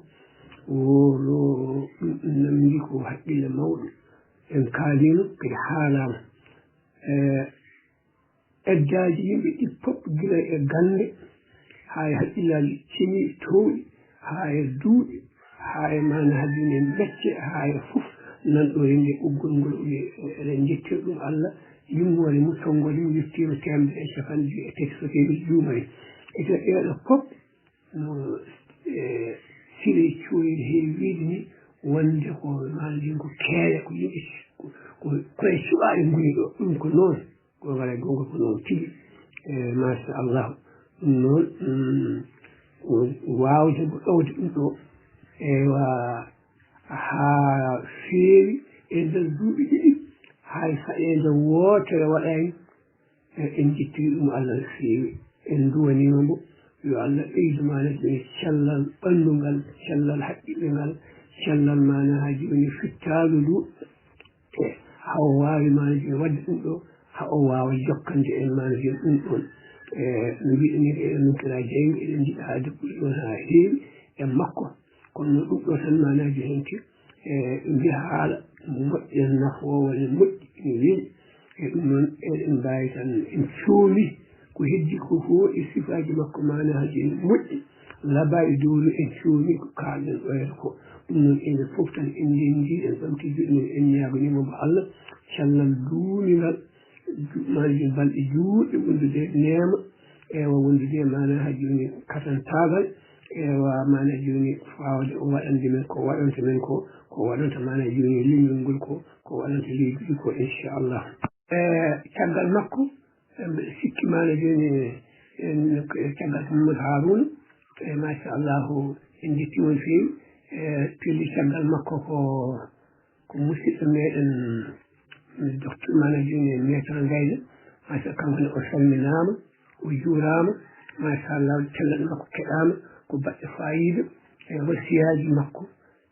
wolo ɗum namdi ko haqqille mawɗo en kaalino kadi haalama eddaji yimɓe ɗi fof gila e gande ha e haqqillaji ceni towɗi ha e duuɗi ha e mana haddine becce ha e fof nanɗo rende ɓoggol ngol eɗen jettir ɗum Allah yimmore muttolngol yim yettima temedde e capanɗe joyi e tati so tawi juumani ete ɗeɗo fof no sile coyde heewi wiide ni wonde ko manajin ko keeya ko yimɓe koye cuɓaɗe ngoni ɗo ɗum ko noon ko wala gonga ko noon tigi machallahu ɗum noon wawde mo ɗowde ɗum ɗo ewa ha feewi e nder duuɓi ɗiɗi hay saɗede wootere waɗani en jettiri ɗum Allah no feewi en duwanima mbo yo Allah ɓeydu mana joni cellal ɓandu ngal cellal haqqille ngal cellal mana ha joni fittalu ndu e haw wawi mana joni wadde ɗum ɗo ha o wawa jokkande en mana joni ɗum ɗon no mbiɗeni eɗen nukkira jeymi eɗen jiɗa ha debbuɗe ɗon ha heewi e makko kono ɗum ɗo tan manaji henke mbiya haala moƴƴen nafowo ne moƴƴi ne weeli e ɗum noon eɗen mbawi tan en coomi ko heddi ko fo e sifaji makko manaji ne moƴƴi labaɗi dowlu en coomi ko kalɗen ɗoyata ko ɗum noon enen fof tan en ndendi en ɓamti juɗe men en ñagonima mo Allah cellal duuningal manaji balɗe juutɗe wondude neema ewa wondude mana ha joni katantagal ewa mana joni fawde o waɗande men ko waɗanta men ko waɗanta mana joni leñol ngol ko waɗanta leydi ko inchallah caggal makko mbeɗa sikki mana joni caggal ko Mamadou Harouna machallahu en jettimo no feewi pelli caggal makko ko musidɗo meɗen docteur mana joni maître Gayna machallah kankone o salminama o juurama machallah cellal makko keɗama ko baɗɗo fayida e wasiyaji makko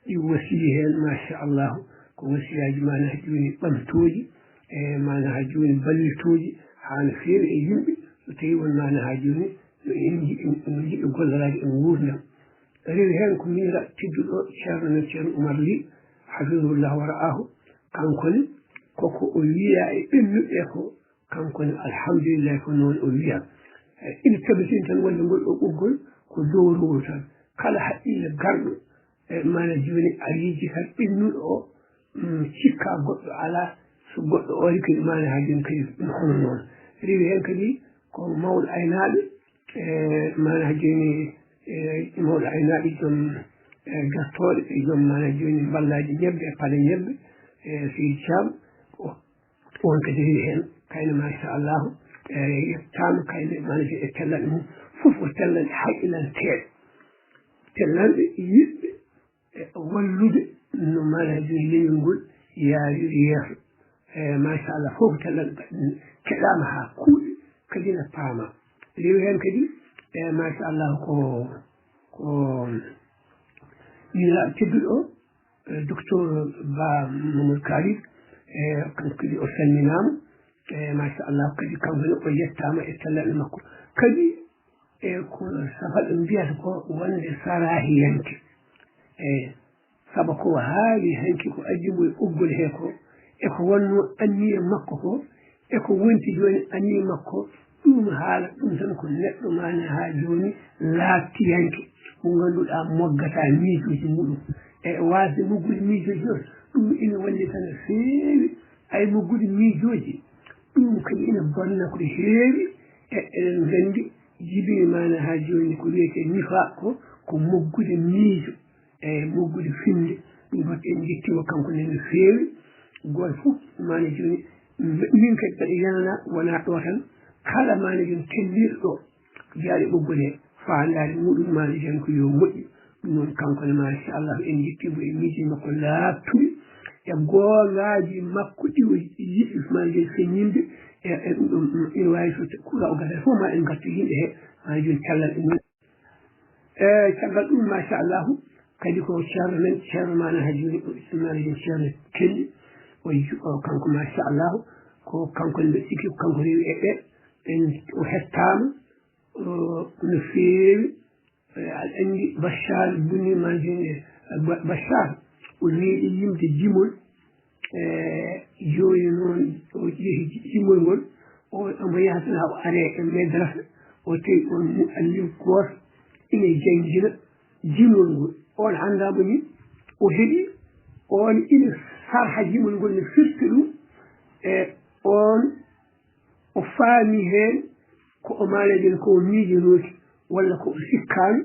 ɗi wasiyi hen machallahu ko wasiyaji mana ha joni ɓamtoji e mana ha joni ballitoji hano feewi e yimɓe so tawi won mana ha joni no jiɗɗo gollorade en wurdam rewi hen ko miira tedduɗo ceerno Oumar Ly hafidahullah wa ra'ahu kankone koko o wiya e ɓennuɓe ko kankone alhamdulillahi ko noon o wiya ina tabitin tan wonde ngol ɗo ɓoggol ko dowrowol tan kala haqqille garɗo e mana joni ariji tan ɓennuɗo o cikka goɗɗo ala so goɗɗo ori kadi mana ha joni kadi ɗum hono noon rewi hen kadi ko mawɗo aynaɓe mana ha joni mawɗo aynaɓe joom gartoɗe e joom mana joni ballaji ñebbe e paale ñebbe Seydi Thiam on kadi rewi hen kayne machallahu yettama kayne mana e tellanɗe mum fof o tellanɗe haqqilanteɗe tellanɗe yiɗɓe e wallude no mana joni leñol ngol yaari yeeso machallah fof tellanɗe keɗama ha kuuɗe kadi ne paama rewi hen kadi machallah ko miilaɗo tedduɗo o docteur Ba Mamadou Karid kanko kadi o salminama machallah kadi kankone o yettama e tellanɗe makko kadi ko safaɗo mbiyata ko wonde sarahiyanke saabu ko haali hanki ko addimo e ɓoggol he ko eko wonno anniye makko ko eko wonti joni anniye makko ɗum haala ɗum tan ko neɗɗo mane ha joni laatiyanke mo ganduɗa moggata miijoji muɗum e wasde moggude miijoji noon ɗum ina walli tan no feewi ay moggude miijoji ɗum kadi ina bonna ko heewi e eɗen gandi jibini mana ha joni ko wiyete nifa ko moggude miijo e moggude finde ɗum wat en jettimo kanko ne no feewi goto fof mana joni min kadi mbaɗa yanana wona ɗo tan kala mana joni telliɗo ɗo jaaɗe ɓoggol he fandade muɗum mana joni ko yo moƴƴi ɗum noon kankone machallah en jettimo e miiji makko laabtuɗi e goongaji makko ɗi o yiɗi mana joni feññinde e ɗum ɗon ina wawi so kura o gasa fof ma en gartu yimɓe he mana joni cellal e mum caggal ɗum machallahu kadi ko ceerno mana ha joni mana joni ceerno kelli o kanko machallahu ko kanko mbe sikki ko kanko rewi e ɓe en o hettama no feewi aɗa andi Bachar buni mana joni Bachar o neeɗi yimde jimol joni noon o yeehi jimol ngol omo yaha tan ha o are e madrasa o tawi on alliw goto ina jangguina jimol ngol on andamo ni o heeɗi on ina sarha jimol ngol no firti ɗum e on o faami hen ko o maalajen ko o miijonoti walla ko o sikkani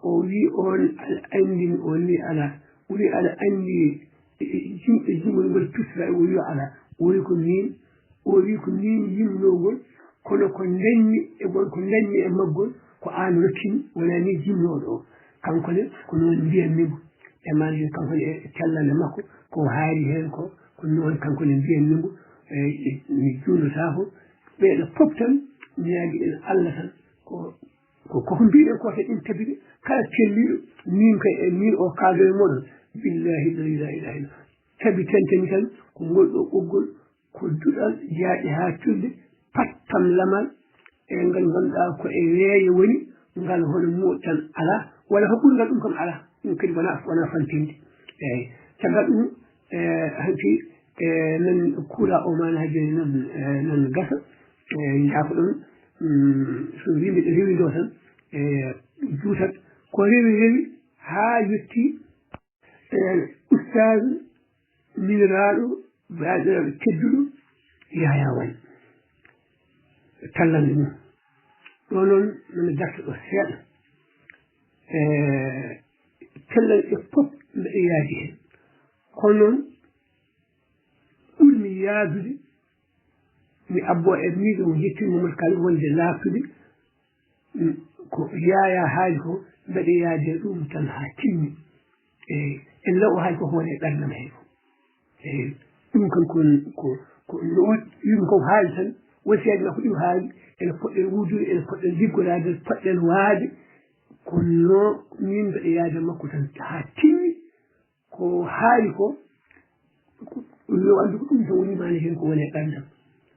o wi on aɗa andi o wi ala o wi aɗa andi jimɗe jimol ngol pistata o wi ala o wi ko min yimnogol kono ko dañmi e maggol ko an rokkimi wona ni jimnoɗo o kankone ko noon mbiyannimo e manjum kankone e tellande makko ko haali hen ko noon kankone mbiyannimo mi juulotako ɓeeɗo fof tan ñaagui en Allah tan koko mbiɗen ko tan in tabiri kala telliɗo min kay e min o kaldo e moɗon billahi la ilaha illa tabi tenteni tan ko ngol ɗo ɓoggol ko duɗal jaaɗi ha tulde pattam lamal e ngal ganduɗa ko e weeyo woni ngal hono muuɗ tan ala walla ko ɓurgal ɗum kam ala ɗum kadi wona fantinde eyyi caggal ɗum hanki nan kuula o mana ha joni nan gasa jaako ɗon so yimɓe ɗo rewi ɗo tan juutat ko rewi ha yetti ustad miniraɗo baɗiraɗo tedduɗo Yaya Wane tallande mum ɗo noon nomi darta ɗo seeɗa tellanɗe fof mbeɗa yaadi hen kono noon ɓurmi yaadude mi abbo e miijo mo jettin Mamadou Kali wonde laabtude ko Yaya haali ko mbeɗa yaade ɗum tan ha timmi e law o haali ko wone ɓerdam he ko eyi ɗum kam ko yimɓe ko haali tan wasiyaji makko ɗi haali ene poɗɗen wuudude ene poɗɗen liggorade poɗɗen waade kono min mbeɗa yaade makko tan ha timmi ko haali ko yo andu ko ɗum so woni mani hen ko woni e ɓerdam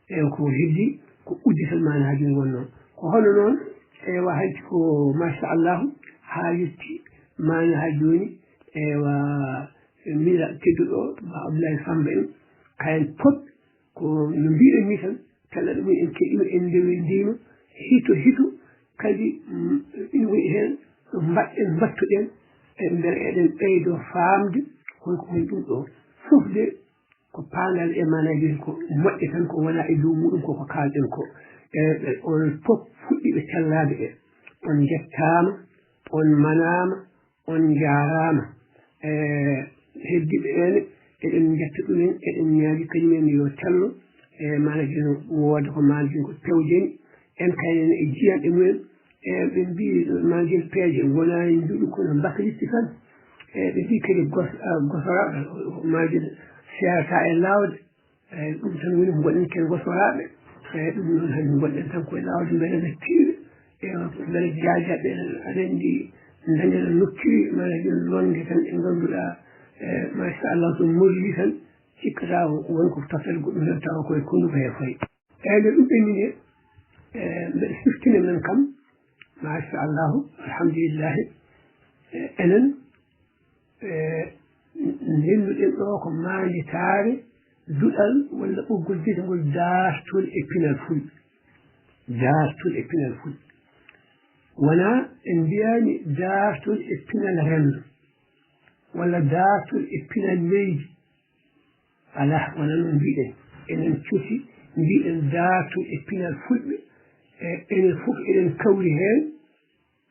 eyi ko heddi ko uddital manaji wonnoon ko hono noon ewa hanti ko machallahu ha yetti mani ha joni ewa mbiɗa tedduɗo ba Abdoulaye Samba en kayen pop ko no mbiɗen ni tan kala ɗum en keɗima en ndewi ndima hito kadi ina wayi hen mbaɗɗen mbattuɗen beele eɗen ɓeydo famde holko woni ɗum ɗo fof de ko paangal e manaji ko moƴƴe tan ko wona e dow muɗum koko kalɗen ko on fof fuɗɗiɓe tellade ɓe on jettama on manama on jarama heddiɓe ene eɗen jetta ɗumen eɗen ñaaji kañumen yo tello e manaji no wooda ko manaji ko pewjeni en kaynen e jiyanɗe mumen ɓe mbi manaji peeje wonani nduɗu kono mbakalitti tan ɓe mbi kadi gosoraɓe manaji serata e lawde ɗum tan woni ko gonɗen ken gosoraɓe ɗum noon hande gonɗen tan koye lawde beele ne tiiɗe beele jajaɓe aɗa andi dañana nokkiri manaji londe tan e ganduɗa machallah so molli tan cikkata wonko tafel goɗɗum tan tawa koye konduko he fayi eyyi nde ɗum ɓenni nde mbeɗa siftine men kam machallahu alhamdulillahi enen ndennuɗen ɗo ko manditare duɗal walla ɓoggol biyetengol dartol e pinal fulɓe dartol e pinal fulɓe wona en mbiyani dartol e pinal rendo walla dartol e pinal leydi ala wona noon mbiɗen enen cuusi mbiɗen dartol e pinal fulɓe enen fof eɗen kawri hen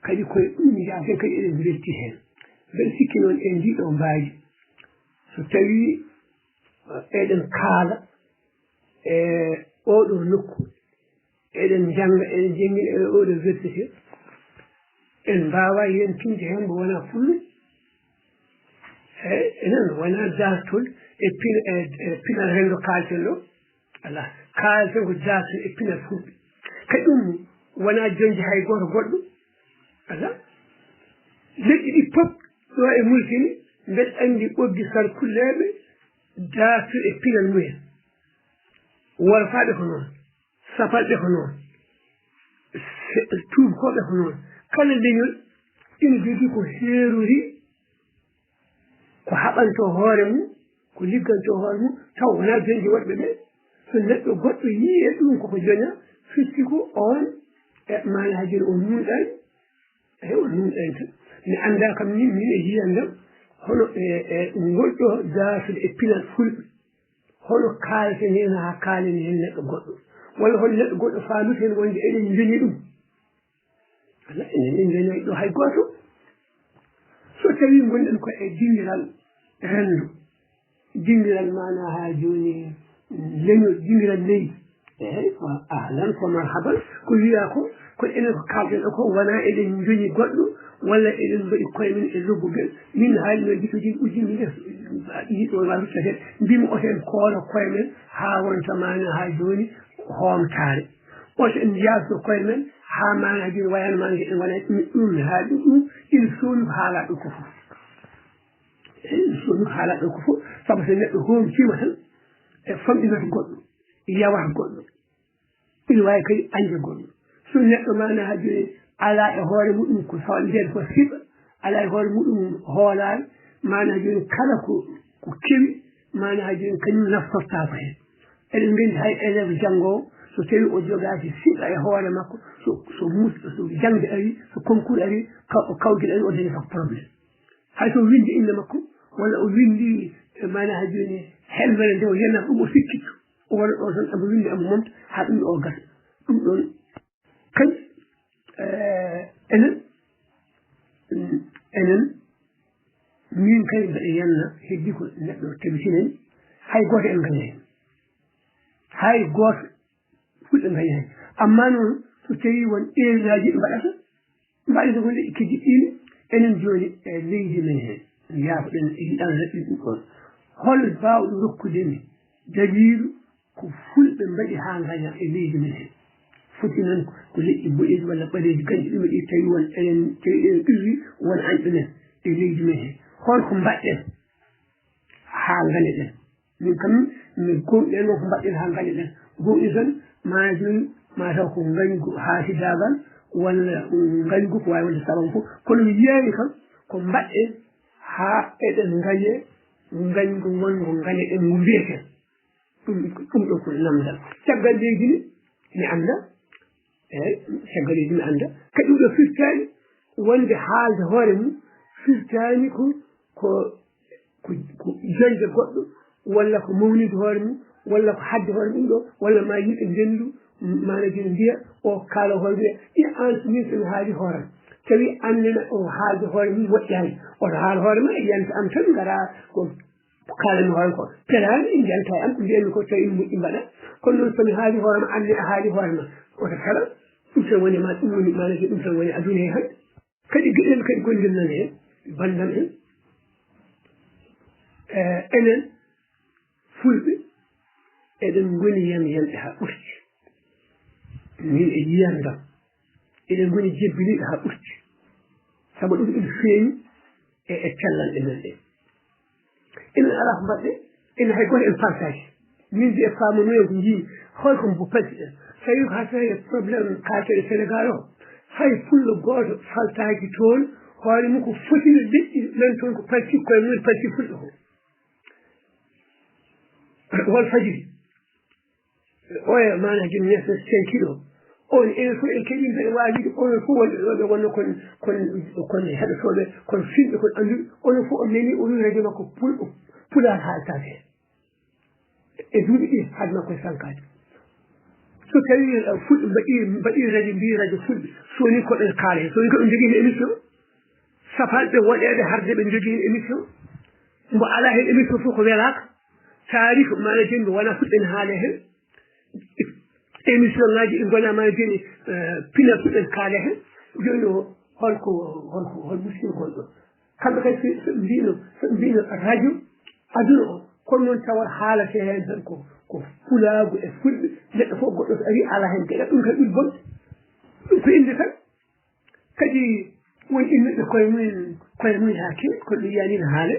kadi koye ɗum jaaten kadi eɗen welti hen mbeɗa sikki noon en ndiɗo mbaaji so tawi eɗen kaala e oɗo nokku eɗen janga eɗen jangguina e oɗo wertete en mbawa yentinde hen mbo wona fulɓe enen wona dartol e pinal rendo kalten ɗo ala kalten ko dartol e pinal fulɓe kadi ɗum wona jonde hay goto goɗɗo ala leƴƴi ɗi pop ɗo e multini mbeɗa andi ɓoggi sarkulleɓe dartol e pinal mumen wolfaɓe ko noon sapalɓe ko noon tubakoɓe ko noon kala leñol ina jogui ko heerori ko haɓanto hoore mum ko ligganto hoore mum taw wona jonji woɗɓe ɓe so neɗɗo goɗɗo yii e ɗum koko joña fitti ko on e manajino o nunɗani eyi o nunɗani tan mi anda kam ni min e yiyandam hono ngol ɗo dartude e pinal fulɓe hono kalten hen ha kaalen hen neɗɗo goɗɗo walla hono neɗɗo goɗɗo famiten wonde eɗen joñi ɗum ala enen joñani ɗo hay goto so tawi gonɗen ko e dingiral rendo dingiral mana ha joni leñol dingiral leydi eyi ahlan ko marhaban ko wiya ko kono enen ko kalten ɗo ko wona eɗen joñi goɗɗo walla eɗen mbaɗi koye men e lobbuɓe min haalino jitoji ujunni nde yiɗo warutate mbimi oten koola koye men ha wonta mana ha joni hoomtare oto en jasno koye men ha manaji wayano manaji en wona ɗum haali ɗum ina sowni ko haala ɗo ko fof ina sowni ko haala ɗo ko fof saabu so neɗɗo homtima tan e famɗinata goɗɗo yawata goɗɗo ina wawi kadi ande goɗɗo so neɗɗo mana ha joni ala e hoore muɗum ko nden ko siɓa ala e hoore muɗum hoolare mana joni kala ko kewi mana joni kañum naftorta ko hen eɗen gandi hay élève janggowo so tawi o jogaki siɓa e hoore makko so jangde ari so concours ari kawguel ari o dañata ko probléme hay so windi inde makko walla o windi mana ha joni helmere nde o yenata ɗum o sikkitto o waɗa ɗo tan amo windi amo momta ha ɗum ɗo o gasa ɗum ɗon kañ enen min kadi mbeɗa yenna heddi ko neɗɗo tabitinen hay goto en gaña hen hay goto fulɓe gaña hen amma noon so tawi won erreur-aji ɗi mbaɗata mbaɗata ko leƴƴi keddiɗɗine enen joni e leydi men hen yaafoɗen yiɗan raɓɓi ɗum ɗon hol mbawɗo rokkudemi dalilu ko fulɓe mbaɗi ha gaña e leydi men hen foti noon ko leƴƴi boɗeji walla ɓaleji ganji ɗume ɗi tawi won enen tawi eɗen ɗirri won anɗumen e leydi men hen holko mbaɗɗen ha gañeɗen min kam mi gonɗen ko mbaɗɗen ha gaña ɗen gonɗi tan ma joni ma taw ko gañgu haasidagal walla gañgu ko wawi wonde saban fof kono mi yiyani kam ko mbaɗɗen ha eɗen gañe gañgu wongo gaña ɗen ngu mbiyeten ɗum ɗo ko namdal caggal leydi ni mi anda eyyi caggal leydi mi anda kadi ɗum ɗo firtani wonde haalde hoore mum firtani ko jonde goɗɗo walla ko mawnide hoore mum walla ko hadde hoore mum ɗo walla ma yimɓe ndendu mana joni mbiya o kaala hoore mbiya ɗi an min somi haali hooram tawi annene o haalde hoore mum moƴƴani oto haala hoore ma yiyanta am tan gara ko kalami hoore ko pelani yiyanta am ko mbiyanmi ko tawi moƴƴi mbaɗa kono noon somi haali hoorema anne a haali hoorema oto kala ɗum tan woni ma ɗum woni mana ɗum tan woni aduna he hande kadi gueɗel kadi gonɗinnan hen bandam en enen fulɓe eɗen goni yamyamɓe ha ɓurti min e yiyandam eɗen goni jebbiniɗe ha ɓurti saabu ɗum ina feeñi e tellanɗe men ɗe enen ala ko mbaɗɗe ene hay goto en partage min de e famunoyo ko jii holko mbo paltiɗen tawi ko ha tawi probléme kalteɗe sénégal o hay fullo goto faltaki toon hoore mum ko fotino leƴƴi nan toon ko palti koye mumen palti fulɗo ko wol fajiri oya mana joni nesso 5 kilos on enen fof en keeɗi mbeɗa waawide onon fof wonɓe ɗo ɓe wonno kon heɗotoɓe kon filɓe kon annduɓe onon fof o nani o wi radio makko pulaar haaltade heen e duuɓi ɗi haade makko e sankade so tawi fulɓe mbaɗi radio mbi radio fulɓe sowoni koɓen kaala heen sowoni koɓe jogii hen émission safanɓe woɗeɓe harde ɓe jogii hen émission mbo ala hen émission fof ko welaka taariko mana joni mbo wona fulɓe ne haale heen émission ngaji ɗi gonama joni pina fuɗɗen kaale hen joni o hol musidɗo gonɗo kamɓe kadi so mbino radio aduna o kono noon tawa haalate hen tan ko fulaagu e fulɓe neɗɗo fof goɗɗo so ari ala hen geɗa ɗum kadi ɓuri bonde ɗum ko inde tan kadi woni innuɓe koye mumen ha kewi kono ɗum yiyani no haale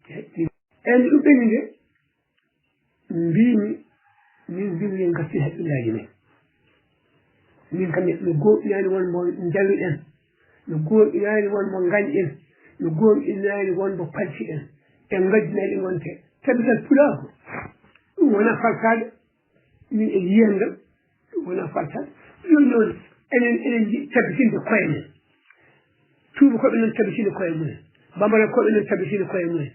eyyi ɗum ɓeni nde mbimi min mbimi en garti haqqillaji men min kam mi gooƴinani wonmo jawiɗen mi gooƴinani wonmo gañɗen mi gooƴinani wonmo palciɗen en gaddinaɗi gonte tabital pulaaku ɗum wona faltade min e yiyandam ɗum wona faltade joni noon enen jiɗi tabitinde koye men tubakoɓe noon tabitinde koye mumen bambara koɓe noon tabitinde koye mumen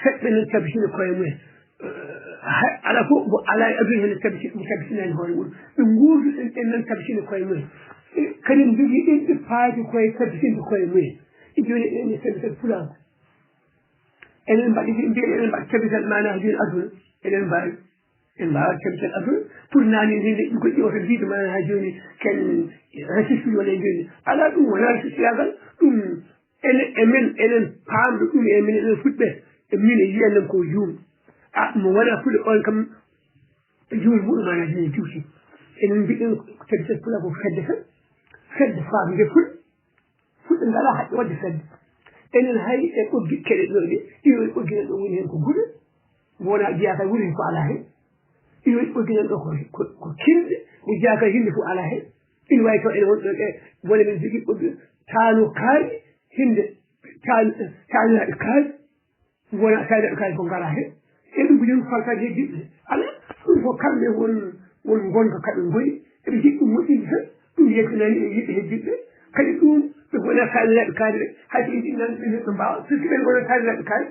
seɓɓe noon tabitinde koye mumen ala fof mo ala e aduna hen tabitinani hoore muɗum ɓe guurduɗen en noon tabitinde koye mumen kadi jogui ɗen ɓe paadi koye tabitinde koye mumen joni ene tabital pulaku enen mbaɗi mbiyen enen mbaɗa tabital mana joni aduna eɗen mbawi en mbawa tabital aduna pour nani hende goɗɗi oto mbiɗo mana ha joni ken rasistude wona joni ala ɗum wona rasistiyagal ɗum enen paamɗo ɗum e min enen fuɗɓe e min e yiyanɗen ko juum mo wona fulɓe on kam juul muɗum mana joni juuti enen mbiɗen tabital pula ko fedde tan fedde famde fulɓe ngala haqqe wadde fedde enen hay e ɓoggi keɗe ɗo ɗe iwoy ɓogginen ɗo woni hen ko guure wona jeeya kay wuri hen ko ala hen iwoy ɓogginen ɗo ko kilɗe mo jeeya kay hinde fof ala hen ina wawi taw ene wonɗo e wona men jogui ɓoggi taano kaari hinde taaniraɓe kaari wona taaniraɓe kaari ko ngala hen e ɗum ko joni faltade heddiɓe ala ɗum ko kamɓe won gonka kaɓe goyi eɓe jiɗi ɗum moƴƴinde tan ɗum yettinani e yiɓɓe heddiɓe kadi ɗum ɓe gona taaniraɓe kaari ɓe hayso yiɗi nan ɓe neɗɗo mbawa puisque ɓen gona taaniraɓe kaari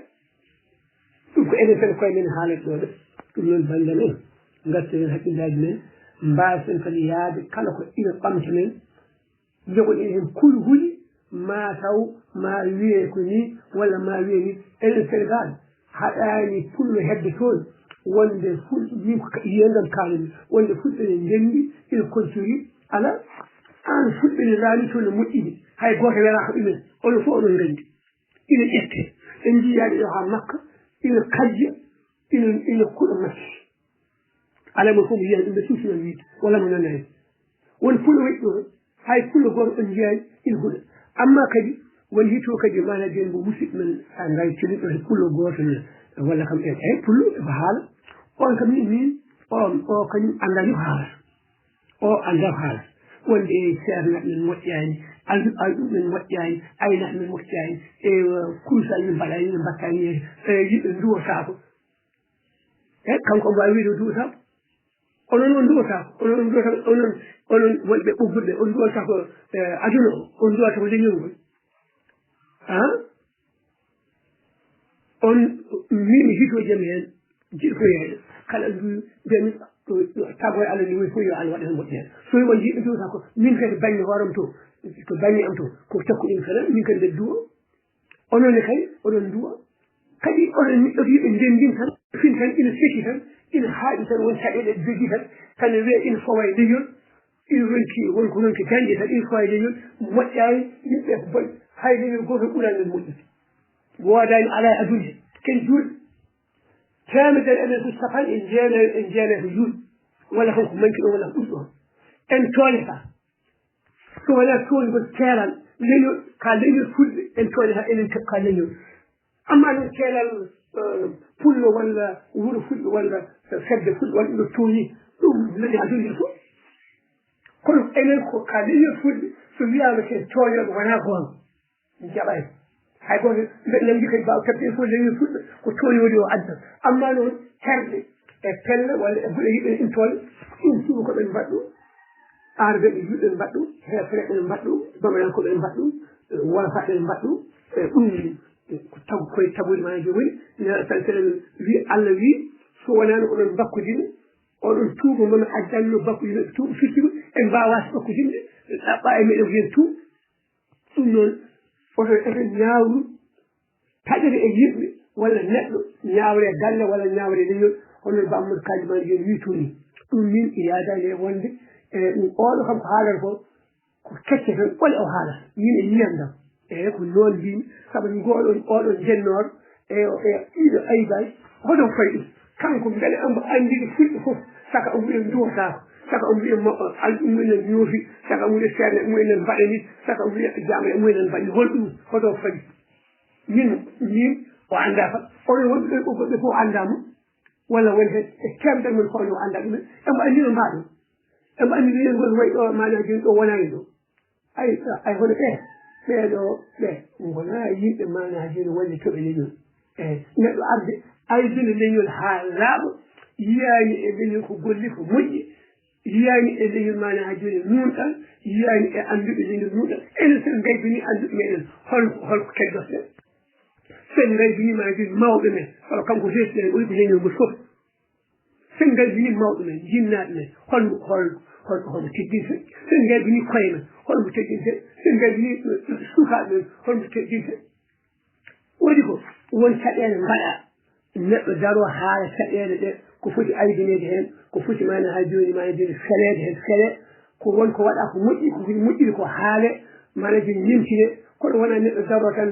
ɗum ko enen tan koye men haalata ɗo ɗe ɗum noon bandam en gartiren haqqillaji men mbasen kadi yaade kala ko ina ɓamta men jogoɗen hen kulhuli ma taw ma wiye ko ni walla ma wiye ni enen sénégal haɗani pullo hedde toon wonde min ko yiyandam kalami wonde fulɓe ne ndendi ina continue ala an fulɓe ne laami toon ne moƴƴini hay goto welaka ɗumen onon fof onon gandi ina ƴette en jiyaɗe ɗo ha makka ina kajja ina kuɗa makki ala mo fof mo yiyani ɗum ɓe suusunon wiide walla mo nonani won fullo waɗi ɗo hay fullo goto ɗon jiyani ina huuɗa amma kadi won hito kadi mana joni mbo musidɓe men sa gari celliɗo he fullo goto ne walla kam e pullo e haala on kam min o kañum andani ko haalata o anda ko haalata wonde ceernaɓe men moƴƴani alɗuɓe men moƴƴani aynaɓe men moƴƴani e kursal min mbaɗani min mbattani yimɓe duwotako e kanko mbawi wiide duwotako onon on duwotako onon wonɓe ɓuggurɓe on duwotako aduna o on duwata ko leñol ngol on min hitoji am hen jiɗi ko yeeɗo kala ndu mbiyami tago e Allah ni woni fof yo Allah waɗa hen moƴƴere so wi won jiɗɓe duwata ko min kadi baŋnge hooram to ko baŋnge am to ko takkuɗen fenen min kadi mbeɗa duwo onone kay oɗon duwa kadi oɗon yiɓe ndendin tan fin tan ina seki tan ina haaɗi tan won caɗeɗe jogui tan kane wiye ina fawa e leñol ina ronki wonko ronki dañƴe tan ina fawa e leñol moƴƴani yimɓe ko boy hay leñol goto ɓurani men moƴƴude woodani ala e aduna he ken juuɗe temedere eɗen ko capanɗe jeenayi ko juuɗe walla tan ko manki ɗo walla ko ɓurɗo en tooleta so wona toolgol keelal leñol ka leñol fulɓe en tooleta enen ka leñol amma noon keelal pullo walla wuro fulɓe walla fedde fulɓe walla ɗo tooñi ɗum leñi aduna ndi fof kono enen ko ka leñol fulɓe so wiyama ken tooñoɓe wona goonga jaɓani hay goto mbeɗa nandi kadi mbawa kebde fof leñol fulɓe ko tooñoɗi o adda amma noon herɗe e pelle walla e buɗe yiɓe in toole ɗum suuɓa koɓen mbaɗɗum arɓeɓe juɗɗen mbaɗɗum hefreɓe ne mbaɗɗum bamayankoɓe ne mbaɗɗum wolfaɓe ne mbaɗɗum ɗum ko tagu koye taguji ma jomoni seɗen wi Allah wi so wonano oɗon bakkudine oɗon tuuba mono addanno bakkudine tuuba firtigo en mbawata bakkudinde ɗaɓɓa e meɗen ko yen tuuba ɗum noon oto eɗen ñawru taƴere e yimɓe walla neɗɗo ñawre galle walla ñawre leñol hono Ba Amadou Kandji ma joni wi toni ɗum min yadani e wonde ɗum oɗo kam ko haalata ko kecce tan ɓole o haalata min e yiyam dam eyi ko noon mbimi saabu oɗon jennoɗo ɗiɗo ayibay hoɗon fayi ɗum kanko beele omo andiri fulɓe fof saka o wiyen duwotako saka o wiya alɗumumen ñoofi saka o wiya ceerno e mumen mbaɗani saka o wiya jama e mumen mbaɗani holɗum hoto fayi min o anda kam oɗon wonɓe ɓe fof andamo walla woni hen e temdere men fawno o anda ɗumen emo andino mbaɗo emo andi wiyen ngol wayi ɗo mana joni ɗo wonani ɗo ay hono ɓeeɗo ɓe gona yimɓe mana joni wonde toɓe leñol eyi neɗɗo arde aydino leñol ha laaɓa yiyani e leñol ko golli ko moƴƴi yiyani e leñol mana ha joni nunɗal yiyani e anduɓe leñol nunɗal enen sen gaybini anduɓe meɗen holko keddoten sen gaybini ma joni mawɓe men sabu kanko resɗen o yiɓi leñol ngol fof sen gaybini mawɓe men jinnaɓe men holmo teddinte sen gaybini koye men holmo teddinte sen gaybini sukaɓe men holmo teddinte waɗi ko won caɗele mbaɗa neɗɗo daro haala caɗele ɗe ko foti aydinede hen ko foti mana ha joni felede hen fele ko wonko waɗa ko moƴƴi ko foti moƴƴiri ko haale mana joni nimtine kono wona neɗɗo daro tan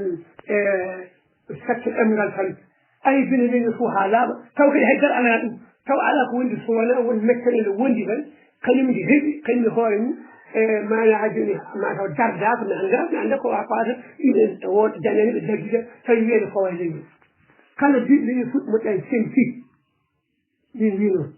sacce ɗemgal tan aydine leñol fof ha laaɓa taw kadi haydara ala ɗum taw ala ko wondi so wona won mekkere nde wondi tan kañumde heeɓi kañumde hoore mum mana ha joni mataw dardaka mi anda ko fata yimɓe won dañani ɓe daggita tawi wiyede fawa leñol kala biɗo leñol fuɗɗi moƴƴani senti min wi noon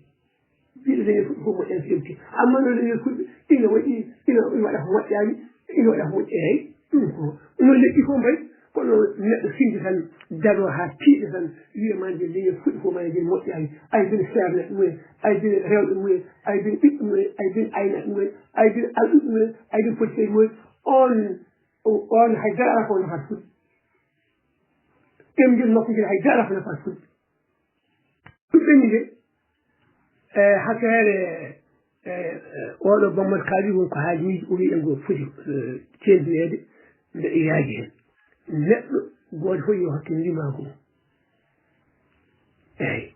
biɗo leñol fuɗɗi fof moƴƴani senti amma noon leñol fuɗɗi ina waɗa ko moƴƴani ina waɗa ko moƴƴi eyyi ɗum ko noon leƴƴi fof mbayi kono neɗɗo finde tan daro ha tiiɗe tan wiyamande leñol fuɗɗi fof mana joni moƴƴani aydini feerneɗe mumen aydini rewɓe mumen aydini ɓiɓɓe mumen aydini aynaɓe mumen aydini alɗuɓe mumen aydini pocceji mumen on haydara ala ko nafata fuɗɗi ƴemjol makko joni haydara ala ko nafata fuɗɗi ɗum ɓenni nde hakkeere oɗo Ba Amadou Kandji wonko haaliji o wi en go foti tendineede mbeɗa yaaji hen neɗɗo goto fof yo hakke ndimago eyyi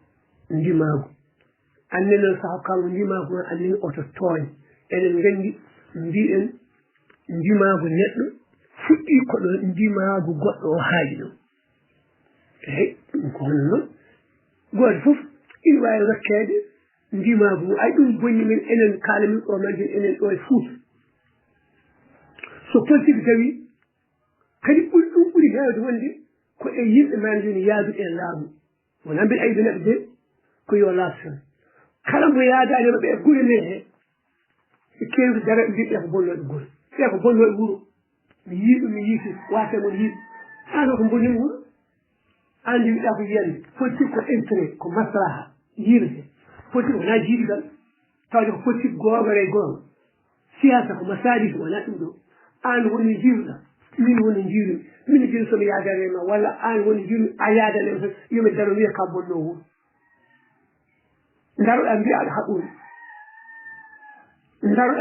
ndimago anne noon so hokkama ndimago noon annene oto tooñ eɗen gandi mbiɗen ndimago neɗɗo fuɗɗi koɗo ndimago goɗɗo o haali ɗum eyyi ɗum ko hono noon goto fof ina wawi rokkede ndimago mum ay ɗum bonni men enen kaalamin ɗo man enen ɗo e Fouta so politique tawi kadi ɓuri ɗum ɓuri hewde wonde ko e yimɓe man joni yaadude e laamu ونعمل أي بنقدر كي يولاسن كلام ويادا أنا بقول ليه كيف درا يجي يقبل يقول يقبل يقول ميجي واسع ميجي أنا أقول له عندي أبو يلي فوتيكو إنتري كمسرها يلي فوتيكو ناجيدا تاجو فوتيكو غوري سياسة كمساجد ولا تدو أنا ونجيلا من ونجيل من جيل سمي عدالنا ولا أنا ونجيل عيادنا يوم الدنيا كابونو نارو أنبياء الحقول نارو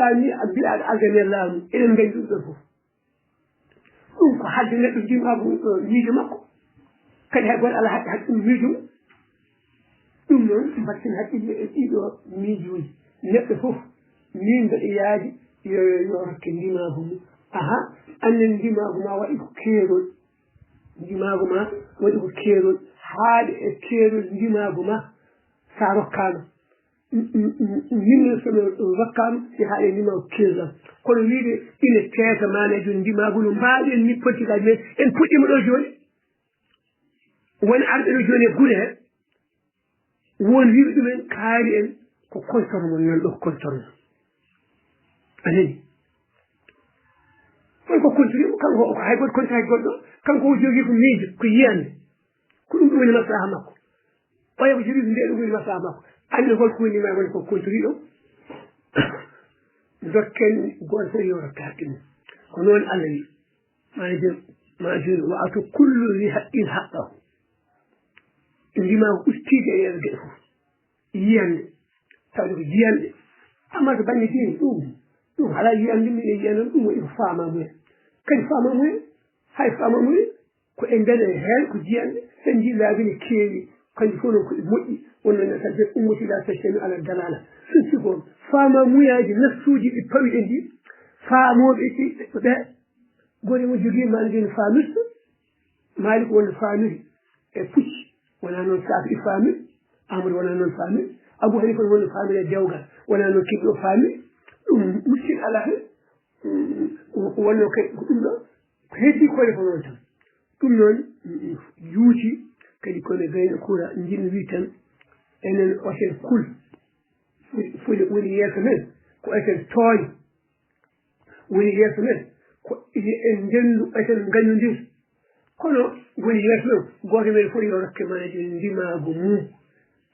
أنبياء الأجمع الله إلى من يدرسه حد نقول جيم أبو يجي ماكو كان يقول على حد يجوا ثم بس حد يجوا يجوا نقفوا مين بالإياد يركن دماغهم أن دماغهم ويكيرون دماغهم ويكيرون حال كيرون دماغهم صاروا كانوا يمسون الرقم في حال دماغ كيرون كل ويد إن كيس ما نجون دماغهم بعد إن يبتدي كذا إن بتي مرجون وين عرض رجون يقوله وين يبدو من كارين كونتر من الله كونتر أني ko kontri kan ko hay god kontri goddo kan ko jogi ko meji ko yiyande ko dum woni maslaha makko o yabo jogi nde dum woni maslaha makko andi hol ko ni ma woni ko kontri do dokken gon so yoro tatin ko non Allah yi majid wa atu kullu li haqqin haqqahu indima ustide yerge fu yiyande tawde ko yiyande amma to banni tin dum ala yiyande mi yiyande dum o faama mo كان فامامي هاي فامامي كأندنا هل كجيان سنجي لابن كيري كان يفونو كمودي وننا سجل أمتي لا تشتمل على الدلالة سنسيبون فامامي هذه نفسوجي بيبوي عندي فامو بيتي ده قولي وجوجي مالجين فامس مالك ولا فامي فوش ولا نون سافي فامي أمر ولا نون فامي أبو حنيفة ولا فامي الجوجا ولا نون كيبلو فامي مشكل على هذا wonno kay dum do heddi ko defo non tan dum non yuuti kadi ko ne gayna kura njin wi tan enen o sen kul fu woni yeso men ko eten toy woni yeso men ko en jendu eten ganyundir kono woni yeso men goto men fu yo rakke manaji ndimago mu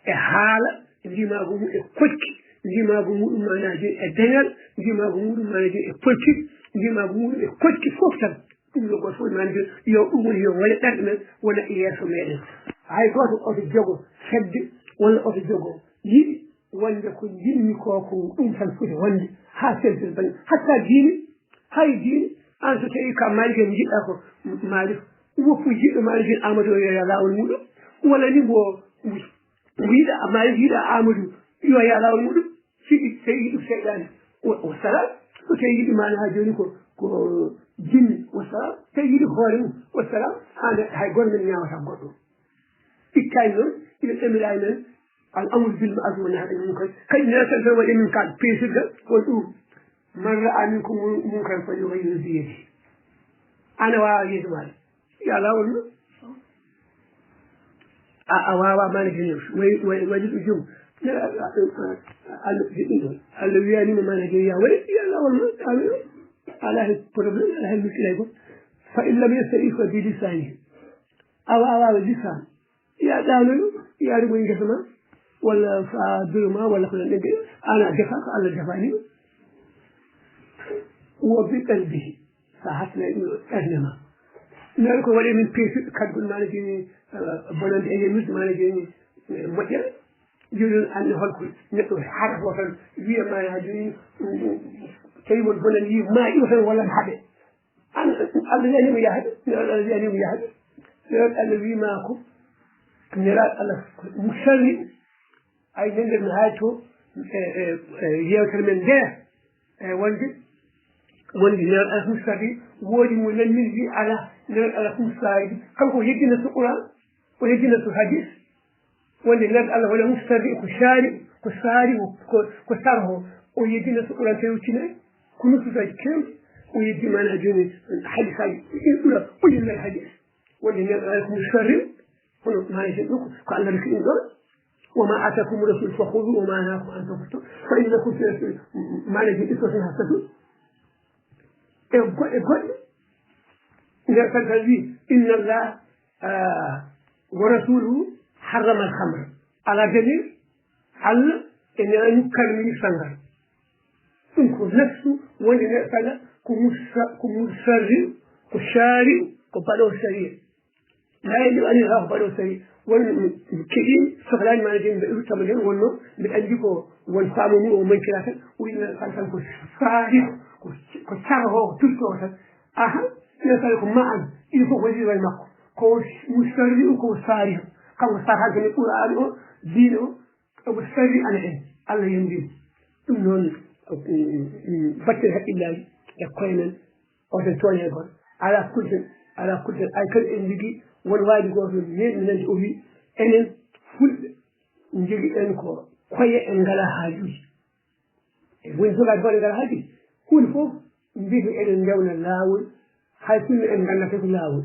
e haala ndimago mu e kokki ndimago mudum manaji e dengal ndimago mudum manaji e politique ndimago mudum e kokki fof tan dum lo goto manaji yo dum yo wala darde men wala yeso meden hay goto o jogo sedde wala o jogo yidi wonde ko jinni ko dum tan futi wonde ha sedde ban hatta dini hay dini an so tawi ka malike jidda ko malik wofu jiddo malike amadou ya lawol mudum wala ni bo wiida amalik wiida amadou yo ya lawol mudum سيد الشيطان والسلام وسيد ما لها جونيكو جن والسلام سيد خالم والسلام هذا هيقول من يا وشام إكاينون إلى الأمر أيمن الأمر بالمعروف والنهي عن المنكر كي الناس تزوج من كان بيسد وتقول من رأى منكم منكرا فليغيره بيده أنا واجد مالي يا لا والله أواوا ما نجيش وجد أجوم الذي ما نجي يا ولد يا لا والله على البروبلم على المشكلة فإن لم يستطيع بلسانه أو لسان يا دانو يا ربي جسمه ولا فادرما ولا كل نجي أنا جفاك على جفاني وبقلبه فحسنا أجنما نركو ولي من بيس كتب ما نجي بلند أيامس ما نجي مجال يقولون أن هالكل نقول حرف وصل ويا ما يهجون كيف البلد ما يوصل ولا حد أنا الذي وياهد الذي وياهد الذي معكم نرى الله مشرع أيضا نهايته يوصل من ده وندي نرى الله مشرع ودي ملمي على نرى الله مشرع كم هو يجينا القرآن ويجينا الحديث wanda nan Allah wala mustari ku sari ku sarho o yidina su Qur'an sai wuci ne kunu su da kin o yidi mana jini hadisi ula kullu hadis wanda nan Allah mustari hono maayeten ɗo ko Allah reki ɗum ɗon وما آتاكم الرسول فخذوه وما نهاكم عنه فانتهوا فإن لكم في ما نجد إسوة حسنة إن الله ورسوله حرم الخمر على جميع على إن ينكر من السنغر إنكو نفسه وإن يأتنا كمسرر كشارع كبالو سريع لا يجب أن يغاف بالو سريع والكريم سغلان ما نجم بإرتمجن ونو بأنجيكو والفامو ومن كلاتا وإن الفانسان كشارع كشارع تلك وسط أها نسألكم معا إلفو وزير المقو كمسرر كشارع كما سارع جميع القرآن دينه ومسرر أنا الله ينبيه نون بكر حق الله يقينا وتنتوني يقول على كل أي كل إنجي والوالد يقول من الأبي أن فل نجي أنكو خويا إنجلا هاجي وين زوجة قال إنجلا هاجي كل فوق نجي إلى الجولة اللاول هاي كل إنجلا في اللاول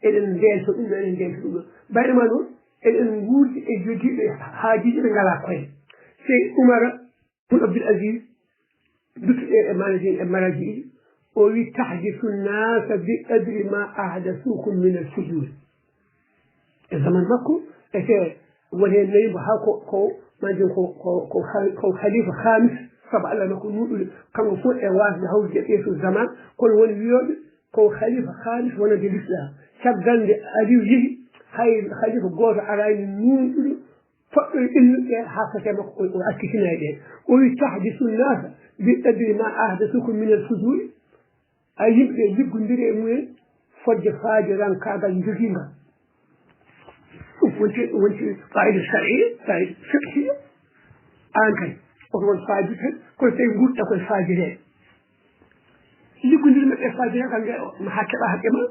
إلى الجيل سو إلى الجيل سو بينما نقول النقول يجي هاجي إنجلا خويا سي عمر بن عبد العزيز مراجعي ويتحدث الناس بقدر ما أحدثوكم من السجود الزمن مكو وهي النيب هاكو ما جن كو خليفة خامس سبع لنا كنود كانوا فوق واحد هو جيسو الزمان كل وليود كو خليفة خامس وانا دي الإسلام شغال أديو يجي هاي خليفة جوز على النور فإن حاسة مكو وأكتنا يدين ويتحدث الناس بقدر ما أحدثوكم من الفجور أيب يجيب ندير إموي فج فاجران كذا يجينا وانت قاعد الشرعي قاعد فقهي أنك وهو الفاجر كل شيء يقول تقول فاجرين يجيب ندير من الفاجرين كان محاكمة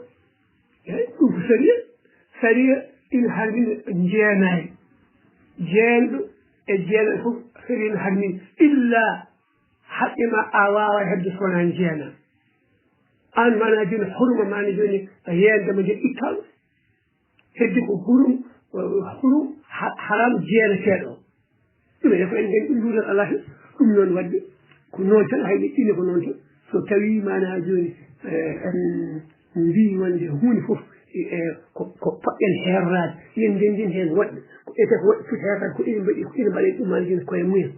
سريع إن هذين جيناي جين فوق سريع هذين إلا حتى ما أواوا يحدثون عن جينا أن ما نجين حرم ما نجين هي عندما جاء إيطال هديك حرم حرام جينا كذا إذا يفعل عندنا يقول الله كنون ود كنون تلا هاي إني كنون سو توي ما نجين نبي وندي هون فوق الحيرات يندين هين ود إذا هو في الحيرات كل بدي ما نجين كويمين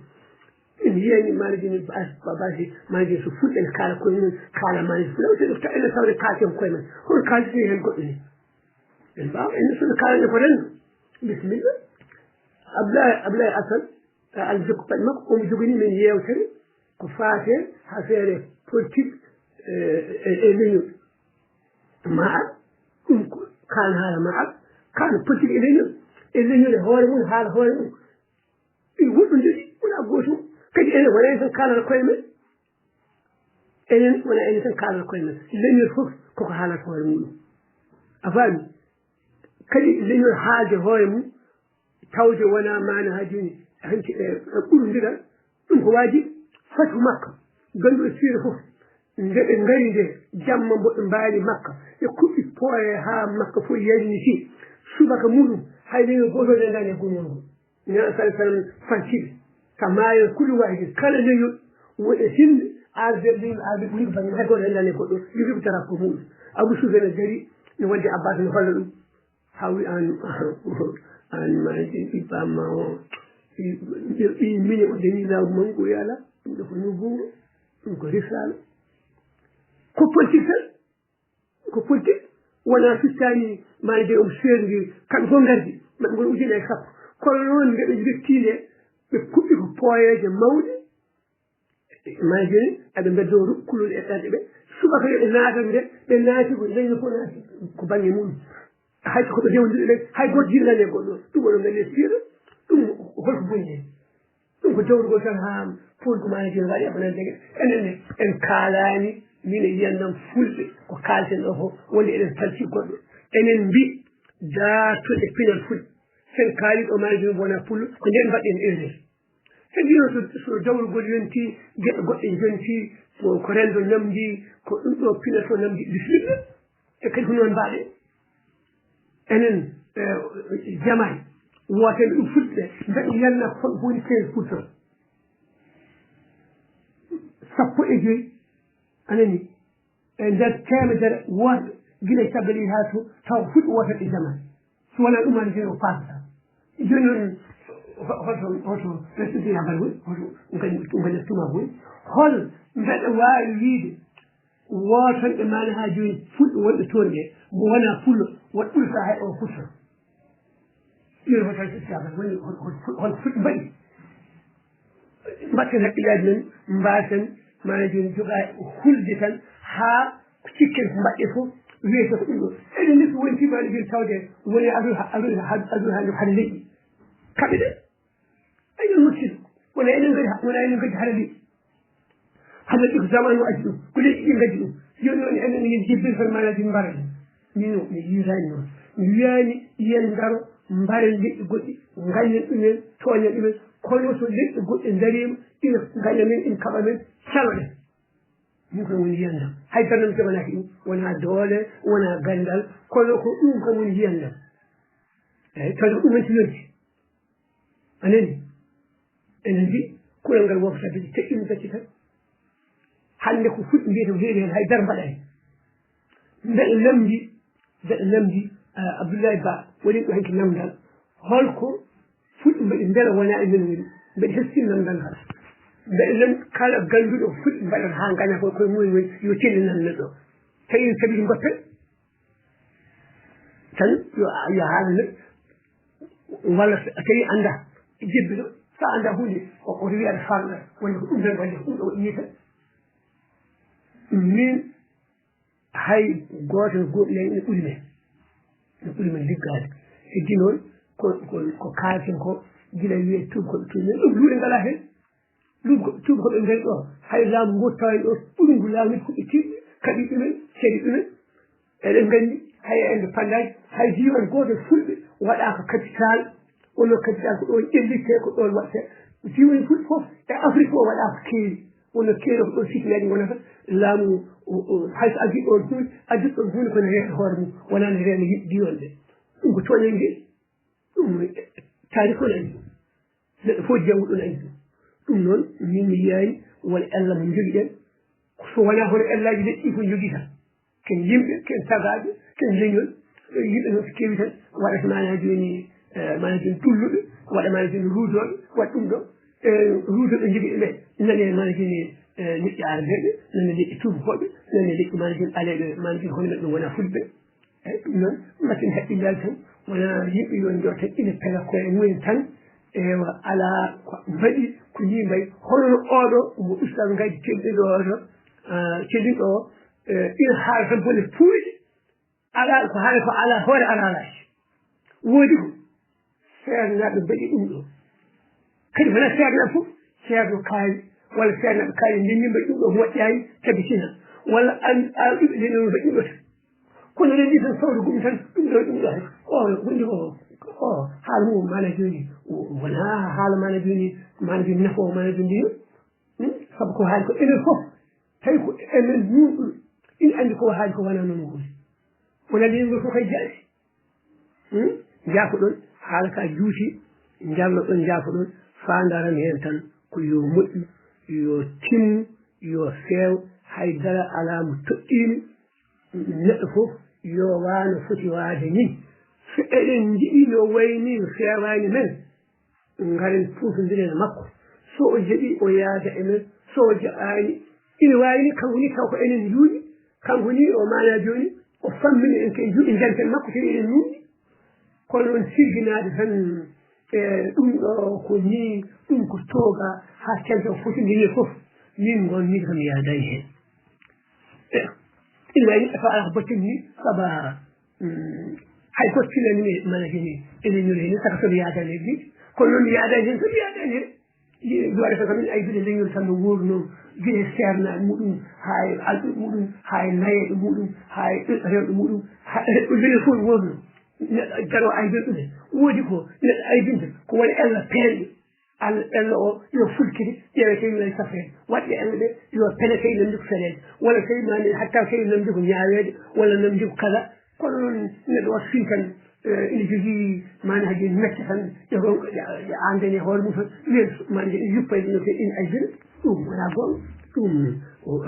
يعني ما نجي نبأس باباسي ما نجي سفود الكارا كويمن كارا ما نجي لو تقول إن صار كاتم كويمن هو الكارا فيه هالقطني الباب إن صار كارا نفرن بسم الله أبلا أصل الزق بالمق ومجوني من يوتر كفاته حسيره بولتيك إلينو مع كان هذا مع كان بولتيك إلينو هورمون هذا هورمون يقول من جدي ولا أقوله كذي أنا ولا إنسان كان القيمة أنا ولا إنسان كان القيمة لين يفوق كوك حالة هورمون أفهم كذي لين الحاجة هورمون توجه وانا معنا هاجيني أنت أقول لك إنك واجب فتح مكة قالوا يصير فوق ngari de jamma bo mbaali makka e kubbi poye ha makka fu yari ci subaka mudum hayde go do ndane ko non ya sallallahu fanci kamayo kullu wahid kala leyo wo e hin azabin azabin ban ha go ndane ko do yubi tara ko mudum abu sufena gari ni wadi abbas ni hollu hawi an ma ci pamma o i mini o deni la mango yala ko nubu ko risala ko politique wona fittani maade sirgi kan fo gardi man ngol ujine sappo kono noon nde ɓe jettile ɓe kuɓɓi ko poyeje mawɗe maade aɓe mbeddo rukkulude e ɗarɗe ɓe subaka yoɓe naatan nde ɓe naati ko leyno fof naati ko bange mum hay koɓe dewdiri ɗe hay goto jillani e goɗɗo ɗum oɗo ngandi siira ɗum holko bonni hen ɗum ko jawrugo tan ha fulko maade waɗi aɓanandege enen en kaalani min yiyannam fulɓe ko kalten ɗo fof woni eɗen talti goɗɗo enen mbi daatoɗe pinal fulɓe sen kaaliɗo maji wona pullo ko nden mbaɗɗen erreur hedino so jawrugol yonti geɗe goɗɗe jonti ko rendo namdi ko ɗum ɗo pinal to namdi bisimilla e kadi ko noon mbaɗe enen jamaay woote ɗum fulɓe mbeɗa yanna kon woni 15% sappo e joyi anani e nder temedere woote gila caggal yi haa to taw fuɗi wootede jamaay so wona ɗum ani ten o fasata joni noon hoto restude yagal woni hoto gaña tuma woni hol mbeɗa waawi wiide wootonɓe maani haa jooni fulɓe wonɓe toon ɓe mo wona pullo won ɓurta hay o futto ɗin hoto restude yagal woni hol fulɓe mbaɗi mbatten haqqillaji men mbasen mana joni jogaa hulde tan haa cikken ko mbaɗɗe fof wiyete ko ɗum ɗo eɗen ni so woni timaɗe joni tawde woni adu hande haɗa leƴƴi kamɓe ɗe eɗen musidɗo wona enen gadi haɗa leƴƴi haɗa leƴƴi ko zamanu addi ɗum ko leƴƴi ɗi gadi ɗum joni noon enen min jibbin tan manaji mbara ɗen min o mi yirani noon mi wiyani yen daro mbaren leƴƴi goɗɗi gañen ɗumen tooñen ɗumen kono so leƴƴi goɗɗi darima ina gaña men ina kaɓa men calo ɗen min koye woni yiyandam haydara mi jaɓanaki ɗum wona doole wona gandal kono ko ɗum kam woni yiyandam eyyi tawde ko ɗumen tinoddi anani enen mbi kulal ngal wofatade teƴƴini gacci tan hande ko fuɗɗi mbiyete ko heewi hen haydara mbaɗani mbeɗa namdi Abdoulaye Ba woni ɗo hanki namdal holko fuɗɗi mbaɗi beela wona e men woni mbeɗa hestin namdal ngal mbeɗa nan kala ganduɗo fuɗɗi mbaɗata ha gaña koye mumen woni yo tellinan neɗɗo tawi sabi goppe tan yo haala neɗɗo walla tawi anda jebbi ɗo sa anda hunde oto wiyata famɗa wonde ko ɗum tan wonde ko ɗum ɗo yiyata min hay goto goɓilen ene ɓuri men liggade heddi noon ko kalten ko gila wiye tubakoɓe tumen ɗum luuɗe ngala hen tubakoɓe ngari ɗo hay laamu ngu tawen ɗo ɓuri ngu laamu ko ɓe tiɗɗi kaɓi ɗumen seeɗi ɗumen eɗen gandi hay ende pandaji hay diwan goto fulɓe waɗaka capital wonno capital ko ɗon ƴellitte ko ɗon waɗete diwan fulɓe foof e Afrique o waɗaka keeri wonno keeri ko ɗon sitilaji gonata laamu hayso addi ɗon hunde addi ɗon hunde kono reeɗe hoore mum wonano reeno yimɓe diwan ɓe ɗum ko tooñen ngel ɗum taarih on andi neɗɗo fof jawgu ɗon andi ɗum noon min mi yiyani won Allah mo jogui ɗen so wona hono ellaji leƴƴi ko jogui tan ken yimɓe ken tagaɓe ken leñol yimɓe noon so kewi tan waɗata mana joni dulluɓe waɗa mana joni ruudoɓe waɗa ɗum ɗo ruudoɓe jogui ɓe nane mana joni leƴƴi arabeɓe nane leƴƴi tubakoɓe nane leƴƴi mana joni aleɓe mana joni hono neɗɗo wona fulɓe eyyi ɗum noon mbatten haqqillade tan wona yimɓe yo jooten ina pela koye mumen tan ewa ala ko mbaɗi ko ni mbayi hono oɗo mo ustad gadi kelɗiɗo oɗo kelliɗo o ina haala tan bolle puuɗi ala ko haala ko ala hoore alalaji woodi ko seernaɓe mbaɗi ɗum ɗo kadi wona seernaɓe fof seerno kaari walla seernaɓe kaari ndinni mbaɗi ɗum ɗo moƴƴani tabitina walla ɗuɓe leno mbaɗi ɗum ɗo tan kono rendi tan sawdo gum tan ɗum ɗo o wonde o haala mum mana joni wona haala mana joni nafo mana joni saabu ko haali ko enen fof tawi ko enen nunɗo ina andi ko haali ko wona noon woni wona nden ngo fof kay jaasi jaafoɗon haala ka juuti jalloɗon jaafoɗon fandaran hen tan ko yo moƴƴu yo timmu yo feew haydara ala mo toɗɗini neɗɗo fof yo wano foti waade ni so eɗen jiɗi no wayni no fewani men garen pufodiren makko so o jaɓi o yaada e men so o jaɓani ina wayni kanko ni taw ko enen juuɗi kanko ni o mana joni o fammini en ken juuɗe janten makko tawi eɗen nuuɗi kono noon sirginade tan e ɗum ɗo ko ni ɗum ko tooga ha kente o foti ndini foof min gonmi kam yaadani hen ina wayni ɗafa ala ko batten ni saabu hay goto tinanimi mana joni enen ñuri hen saka somi yaadani hen ni kono noon mi yaadani hen somi yaadani hen waɗata kam min aydude leñol tan no wurno guine sernaɗe muɗum hay alɗuɗe muɗum hay nayeɗe muɗum hay rewɗe muɗum leñol fof no wurno neɗɗo jaro aydude ɗumen woodi ko neɗɗo aydunta ko woni ella peelɗe ella o yo fulkide ƴeewe tawi wona safrede waɗɓe ella ɓe yo pele tawi namdi ko feleede walla tawi mani hatta tawi namdi ko ñaawede walla namdi ko kaza kono noon neɗɗo wat fin tan ina jogii manhaji mecce tan e andene hoore mum tan leeso manaji yuppayde no feewi ina ajjira ɗum wona gonga ɗum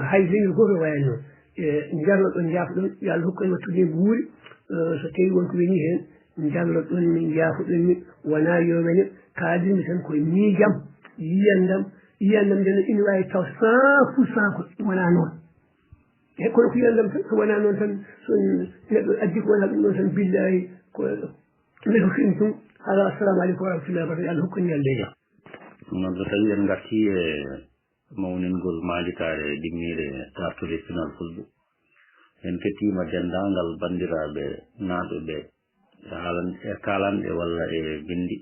hay leñol goto wayani noon jallo ɗon jaafoɗon yo Allah hokku en wattude guuri so tawi wonko weñi heen jallo ɗon min jaafoɗon min wona yo weñe kaalirmi tan koye miijam yiyandam ndeno ina wawi taw 100% ko wona noon e kono ko yiyandam tan so wona noon tan son neɗɗo addi ko wona ɗum ɗon tan billahi ko mbiɗa hokkiɗum tum ala assalamu aleykum wa rahmatullahi wa barakatuh Allah hokkani Allah jam noon so tawi en garti e mawningol maalitare ɗimmire dartude final fulɓe en kettima dendagal bandiraɓe naaɓe ɓe e kalanɗe walla e bindi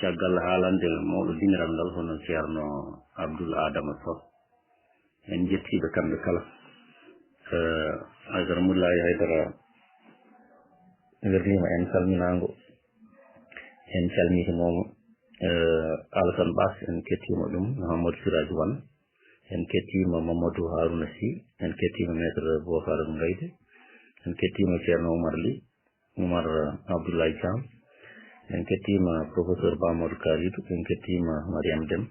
caggal haalande mawɗo diniral ngal hono ceerno Abdoul Adama Sow en jettiɓe kamɓe kala Aidara Moulaye Haydara wirnima en salminago en calmitimomo Alassane Bass en kettima ɗum Mouhamadou Siraji Wane en kettima Mamadou Harouna Sy en kettima maître Bocar Gaydé en kettima ceerno Oumar Ly Oumar Abdoulaye Thiam en kettima professeur Bamadou Kalidou en kettima Mariam Deme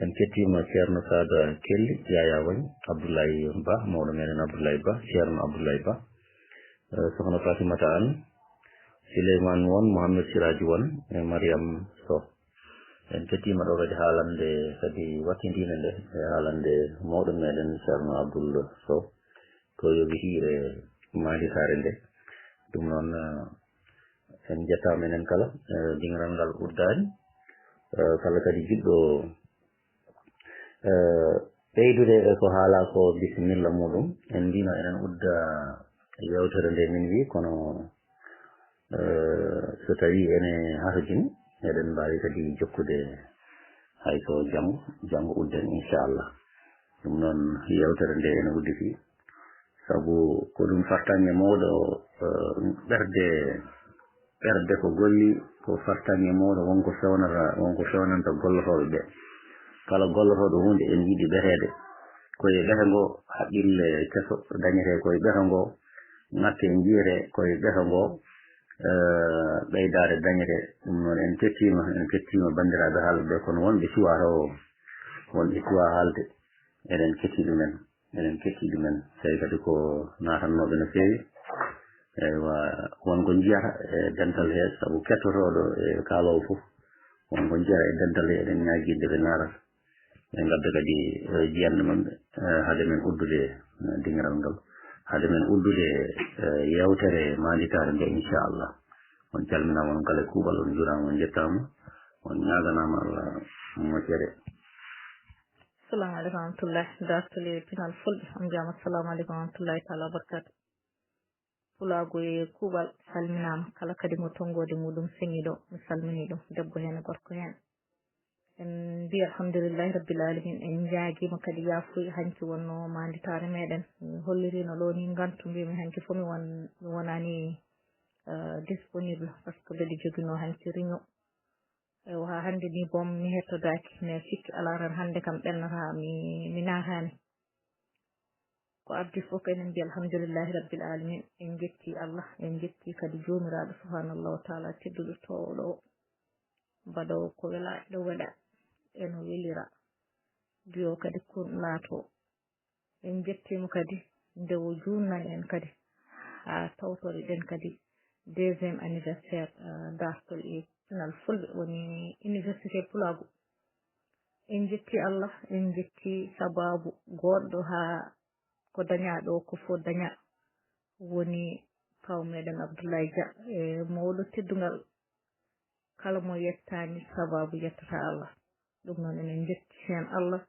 en kettima ceerno Sada Kelly Yaya Wagne Abdoulaye Ba mawɗo meɗen Abdoulaye Ba ceerno Abdoulaye Ba sohna Fatimata Anne Souleymane Won Mouhamed Siraji Won e Mariam Sow en kettima ɗo kadi haalande kadi wattindine nde e haalande mawɗo meɗen ceerno Abdoul Sow ko yogi hiire maalitare nde ɗum noon en jettama enen kala dingiral ngal uddani kala kadi jiɗɗo ɓeydude e ko haala ko bisimilla muɗum en mbino enen udda yewtere nde min wi kono so tawi ene harjini eɗen mbawi kadi jokkude hay so janggo udden inchallah ɗum noon yewtere nde ene udditi sabu ko ɗum fartange mawɗo ɓerde ko golli ko fartange mawɗo wonko fewnanta gollotoɓe ɓe kala gollotoɗo hunde en yiɗi ɓereede koye ɓehe ngo haqqille keso dañete koye ɓehe ngo ŋakke jiyete koye ɓehe ngo ɓeydare dañete ɗum noon en kettima bandiraɓe haalɓe ɓe kono wonɓe cuwa haalde eɗen ketti ɗumen tawi kadi ko natannoɓe no feewi eywa wonko jiyata e dental he saabu kettotoɗo e kaalowo fof wonko jiyata e dental he eɗen ñaguide ɓe narata e gadda kadi jiyande mabɓe haade men uddude dingiral ngal haade men uddude yewtere manditare nde inchallah on calminama on kala e kuuɓal on jurama on jettama on ñaganama Allah moƴƴere assalamu aleykum warahmatullah dartole pinal fulɓe on jama assalamu aleykum warahmatullahi taala wabarakatu pulago e kuuɓal salminama kala kadi mo tongode muɗum seŋiɗo mi salmini ɗum debbo hen e gorko hen en mbi alhamdulillahi rabbil alamin en jaaguima kadi yaafuya hanki wonno manditare meɗen mi hollirino ɗo ni gantu mbimi hanki fo mi wonani disponible par ce que mbeɗa joguino hanki réunion ewa ha hande ni bom mi hettodaki mais sikki ala tan hande kam ɓennata mi natani ko abdi fof ko enen mbiya alhamdulillahi rabbil alamin en jetti Allah en jetti kadi jomiraɗo subhanallahu taala tedduɗo towɗo o mbaɗowo ko welaɗo waɗa eno welira biyo kadi kon laato en jettimo kadi ndewo junnan en kadi ha tawtore ɗen kadi deuxiéme anniversaire dartol e pinal fulɓe woni université Pulago en jetti Allah en jetti sababu goɗɗo ha ko dañaɗo ko fo daña woni kaw meɗen Abdoulaye Dia e mawɗo teddugal kala mo yettani sababu yettata Allah ɗum noon enen jetti hen Allah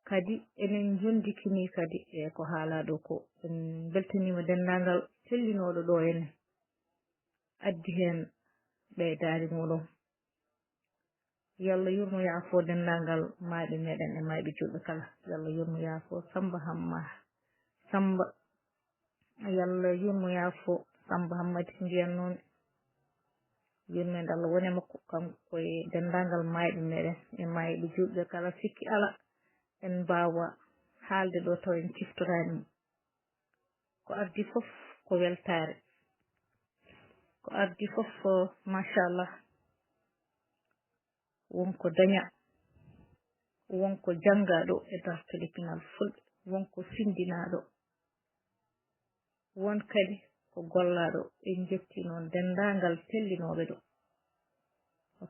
kadi enen jondikini kadi e ko haalaɗo ko en beltanima dendagal tellinoɗo ɗo ene addi hen ɓeydari muɗum yallah yurmo yaafo dendagal maaɓe meɗen e maaɓe julɓe kala yallah yurmo yaafo Samba Hamma Samba yallah yurmo yaafo Samba Hammadi mbiyan noon yurmede Allah woni makko kanko e dendagal maaɓe meɗen e maaɓe julɓe kala sikki ala en mbawa haalde ɗo taw en ciftorani ko ardi foof ko weltare ko ardi fof machallah wonko daña wonko jangaɗo e dartele pinal fulɓe wonko findinaɗo won kadi ko gollaɗo en jetti noon dendagal tellinoɓe ɗo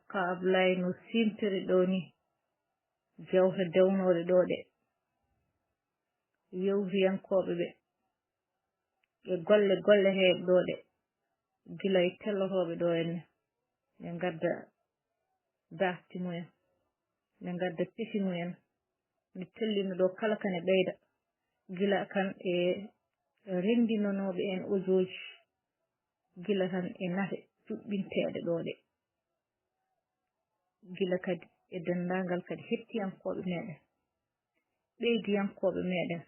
ka Ablaye no simtiri ɗo ni jewte dewnoɗe ɗo ɗe yewriyankoɓe ɓe e golle heɓe ɗo ɗe gila e tellotoɓe ɗo henne ɓe gadda darti mumen ɓe gadda pesi mumen nde tellino ɗo kala kane ɓeyda gila kan e rendinonoɓe en ojoji gila tan e nafe juɓɓinteɗe ɗo ɗe gila kadi e dendagal kadi hettiyankoɓe meɗen ɓeydiyankoɓe meɗen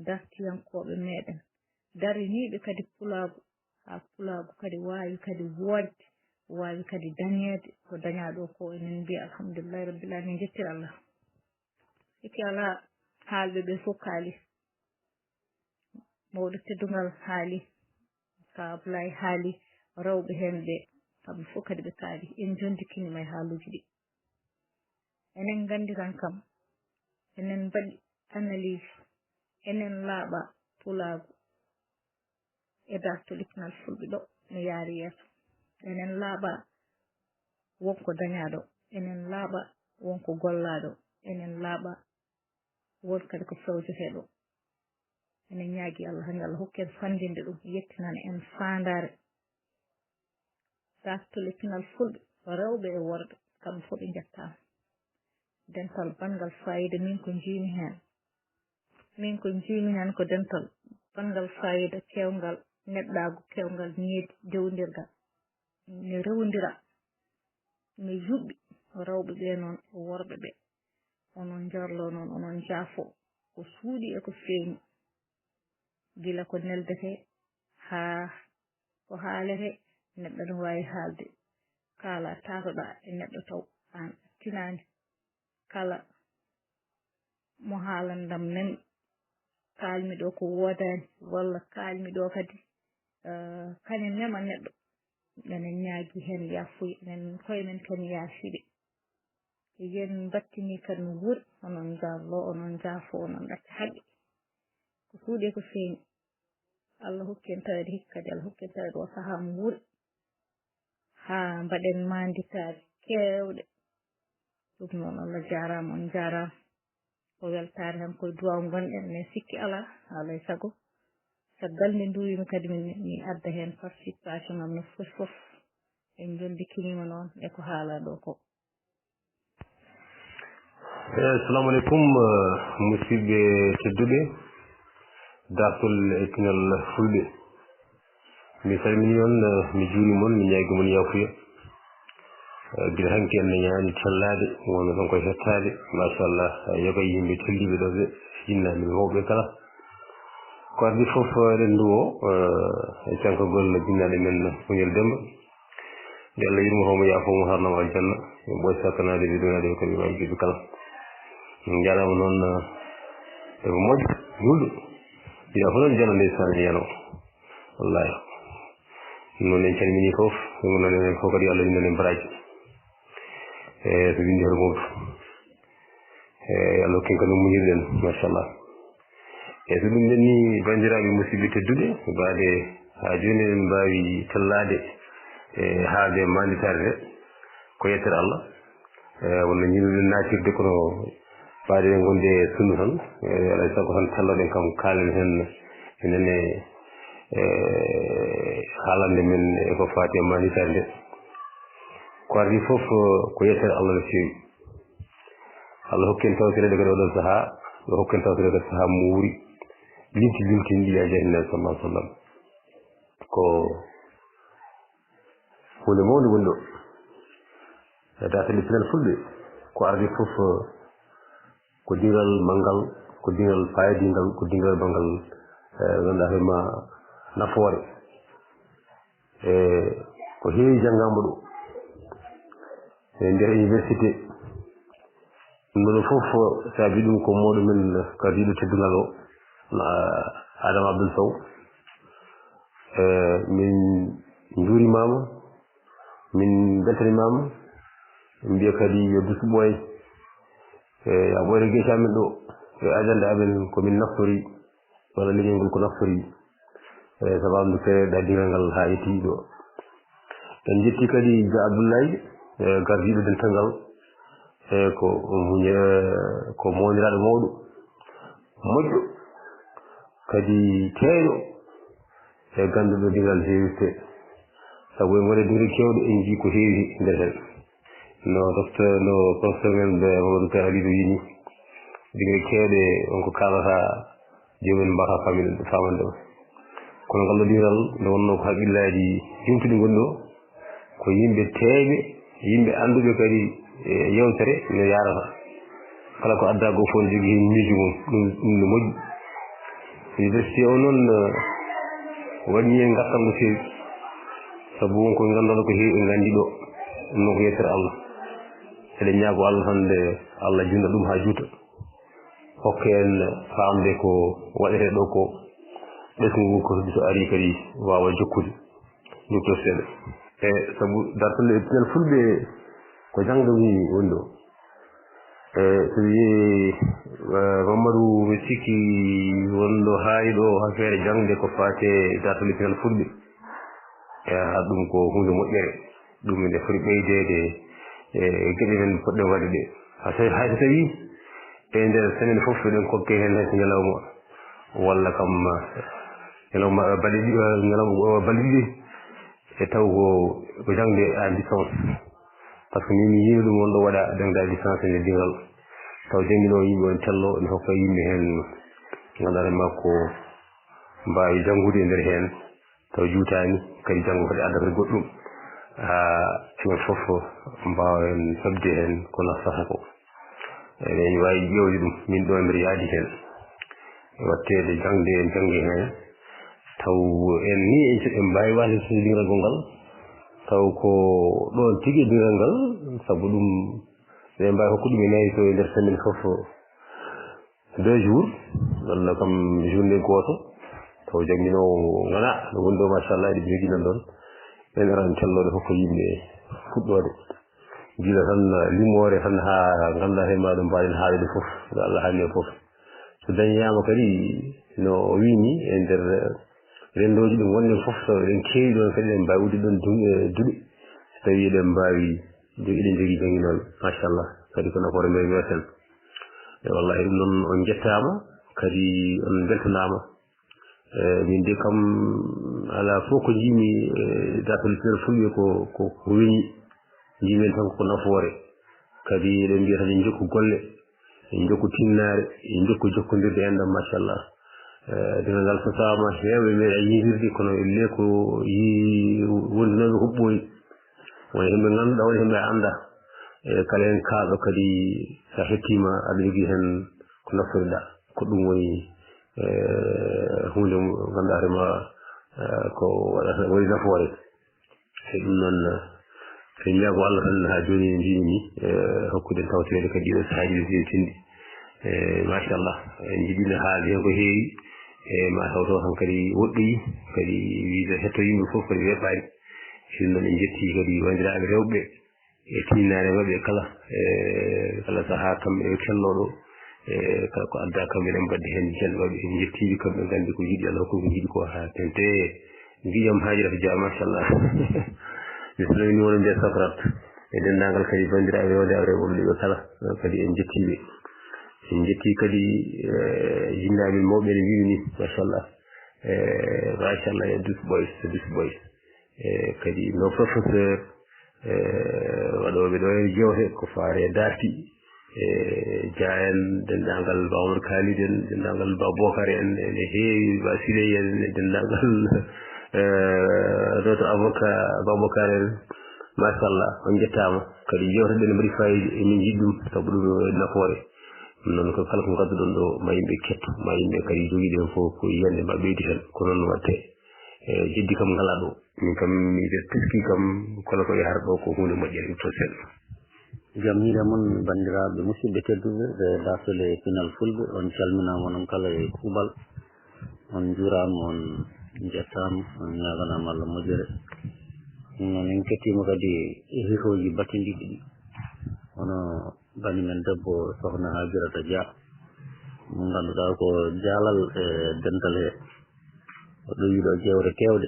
dartiyankoɓe meɗen dariniɓe kadi pulagu ha pulagu kadi wawi kadi woorde wawi kadi dañede ko dañaɗo ko enen mbiya alhamdulillahi rabbil alamin jettira Allah sikki ala haalɓe ɓe fof kaali mawɗo teddugal haali ka Ablaye haali rewɓe hen ɓe kamɓe fof kadi ɓe kaali en jondikinima e haaluji ɗi enen gandiran kam enen mbaɗi analyse enen laaɓa pulagu e dartol pinal fulɓe ɗo no yaari yeeso enen laaɓa wonko dañaɗo enen laaɓa wonko gollaɗo enen laaɓa won kadi ko fewjeteɗo enen ñaagui Allah hanki Allah hokken fandinde ɗum yettinana en fandare dartol pinal fulɓe rewɓe e worɓe kamɓe fof ɓe jettama dental bangal fayida min ko jiimi hen ko dental bangal fayida kewgal neɗɗagu kewgal needi dewdirgal ne rewdira ne juɓɓi rewɓe ɓe noon e worɓe ɓe onon jarlo noon onon jaafo ko suuɗi e ko feeñi gila ko neldete haa ko haalete neɗɗo no wawi haalde kaala tatoɗa e neɗɗo taw an tinani kala mo haalandam nan kalmi ɗo ko wodani walla kalmi ɗo kadi kañum mema neɗɗo enen ñaagui hen yafuya enen koye men ken yaafiɓe yen battini kadi no wuuri onon jarlo onon jaafo onon ɗacca haqqe ko suuɗe ko feeñi Allah hokki en tawede hikka kadi Allah hokki en tawede o saaha mo wuuri ha mbaɗen manditade kewɗe ɗum noon Allah jarama on jarama ko weltare tan koye duwaw gonɗen mais sikki ala alay saago caggal nde duwimi kadi mi adda hen participation am no fof en jondikinima noon e ko haala ɗo ko assalamu aleykum musidɓe tedduɓe dartol e pinal fulɓe mi salmini on mi juurimon mi ñaagui mon yafuya gila hanki en ñaani tellade wonno ɗon koye hettade machallah yoga yimɓe telliɓe ɗo ɓe jinnaɓe mawɓe kala ko ardi fof eɗen nduwo e cankagol jinnaɗe men muñel demba nde Allah yurmotomo yaafomo harnamo aljanna e ɓoy sakanade ɓe ɗonade ko ɓe wawi juɓe kala jarama noon eko moƴƴo julɗo ina ko noon jano ndeysan yano wallahi noon en calmini fof noon enen fof kadi Allah windanen baraji to windi hoto mawɗo Allah hokken kadi muñirɗen machallah e so ɗum ɗenni bandiraɓe musidɓe tedduɓe baade ha joni eɗen mbawi tellade e haalde manditare nde ko yettere Allah wonno ñinuɗen natirde kono faade en gonde sunnu tan alay saago tan telloɗen kam kaalen hen enenne haalande men eko faati e manditare nde ko ardi fof ko yettere Allah no fewi Allah hokken tawtirede kadi oɗon saaha o hokken tawtirede kadi saaha mo wuuri limti mbiya jahilnabi sallallahu alih w sallam ko hunde mawde woni ɗo e datale pinal fulɓe ko ardi fof ko dingal mangal ko dingal fayidingal ko dingal bangal ganduɗa hoorema nafoore e ko heewi janggama ɗo e nder université ɗum ɗo fof saabi ɗum ko mawɗo men kadiɗo teddugal o Adama Abdoul Sow min juurimama min beltanimama mbiya kadi yo dusu ɓooy a ɓoyre geeci amen ɗo e agenda amen komin naftori walla leñol ngol ko naftori sababu seeɗa dingal ngal ha yetti ɗo en jetti kadi Dia Abdoulaye gardiɗo dental ngal ko mowniraɗo mawɗo moƴƴo kadi teeƴo e ganduɗo dingal GWT sabu en waɗi dingal kewɗo en jii ko heewi nder hen no professeur men Mamadou Kay Alido wini dingal kewɗe wonko kalata jomumen mbata famande o kono ngal ɗo dingal nde wonno ko haqqillaji jumtuɗi gonɗo ko yimɓe teeɓe yimɓe anduɓe kadi yewtere no yarata kala ko adda goo fof ne jogui hen miijo mum ɗum no moƴƴi université o noon waɗi hen gartam no fewi saabu wonko ganduɗa ko heewi ɓe gandi ɗo ɗum noon ko yettere Allah eɗen ñaago Allah hande Allah junna ɗum ha juuta hokke en famde ko waɗete ɗo ko ɓesgu ngu ko so ari kadi wawa jokkude ɗum to seeɗa e saabu dartol e pinal fulɓe ko jangde woni woni ɗo e so wiye Mamadou mi sikki wonɗo haayi ɗo ha feere jangde ko fate dartol e pinal fulɓe e ha ɗum ko hunde moƴƴere ɗum ene foti ɓeydede e geɗe men poɗɗen waɗde ɗe hay so tawi e nder semaine fof eɗen kokke hen hay so ñalawma walla kam ñalawma balɗe ɗiɗi e taw ko jangde à distance par ce que min mi yii ɗum wonɗo waɗa jangde à distance e nder dingal taw jangguino yimɓe on tello ne hokka yimɓe hen ganduɗa makko mbawi janggude e nder hen taw juutani kadi janggo kadi adda kadi goɗɗum ha enen fof mbawen hebde hen ko nafata ko eɗen wawi ƴewde ɗum min ɗo mbiɗa yaadi hen wattede jangde en jangi hen taw en ni en mbawi wasde so dingal gongal taw ko ɗon tigui dingal ngal saabu ɗum eɗen mbawi hokkude ɗum e nayi so e nder semaine fof 2 jours walla kam journée goto taw jangguinowo gona no woni ɗo machallah eɗe jogui nan ɗon en aran tellode hokka yimɓe fuɗɗode gila tan limore tan ha ganduɗa he maɗum mbaɗen haalede foof so Allah haalni foof so dañiyama kadi no wini e nder rendoji ɗum wonde foof so eɗen keewi ɗon kadi eɗen mbawi udde ɗon duuɗe so tawi eɗen mbawi eɗen jogui jangguinoɓe machallah kadi ko nafoore nder weten e wallahi ɗum noon on jettama kadi on beltanama min de kam ala fof ko jimi dartol feere fulɓe ko weñi jimen tan ko nafoore kadi eɗen mbiya tan en jokku golle en jokku tinnare en jokku jokkodirde enɗam machallah dina ngal so tawama hewɓe meeɗa yiidirde kono elle ko wondinoɓe huɓɓoyi wona hemɓe ganduɗa wona hemɓe anda e kala hen kaaɗo kadi sa hettima aɗa jogui hen ko naftoriɗa ko ɗum woni hunde ganduɗa rema ko waɗata woni nafoore e ɗum noon en ñaago Allah tan ha joni en mbimi ni hokkude tawtede kadi ɗo saahaji tindi machallah en jiɗino haalde hen ko heewi e ma tawto tan kadi woɗɗoyi kadi wiide hetto yimɓe fof kadi weɓɓani sin noon en jetti kadi wandiraɓe rewɓe e tinnare mabɓe kala saaha kamɓe e kelloɗo e kala ko adda kamɓe en mbadde hen jelɓaɓe en jettiɓe kamɓe gandi ko yiiɗi Allah hokku ko yiiɗi ko ha tente guiƴam haajirata dia machallah mi salmini woni nde safrat e dendagal kadi bandiraɓe rewɓe rewɓe ɓe kala kadi en jettiɓe en jetti kadi jinnaɓe mawɓe ne wiwi ni machallah e dus boys kadi no professeur waɗoɓe ɗo e jewte ko faare darti Dia en dendagal Mamadou Khalid en dendagal Ba Bocar en ene heewi Ba Siley en dendagal d'autres avocat Babacar en machallah on jettama kadi jewteɗe ne mbaɗi fayida emin jiɗi ɗum saabu ɗum nafoore noon ko kala ko gadduɗon ɗo ma yimɓe ketto ma yimɓe kadi joguiɗi hen fof ko yiyande ma ɓeydi hen ko noon watte jeddi kam ngala ɗo min kam miɗe teski kam kala ko yahata ɗo ko hunde moƴƴere to seeɗa jam hiire moon bandiraɓe musidɓe tedduɓe ɓe dartole pinal fulɓe on calminama noon kala e kuuɓal on juurama on jettama on ñaganama Allah moƴƴere non en kettima kadi hikoji battindiɗi ɗi hono banimen debbo sohna Hajirata Dia mo ganduɗa ko jaalal e dental he oɗo yiiɗo jewre kewɗe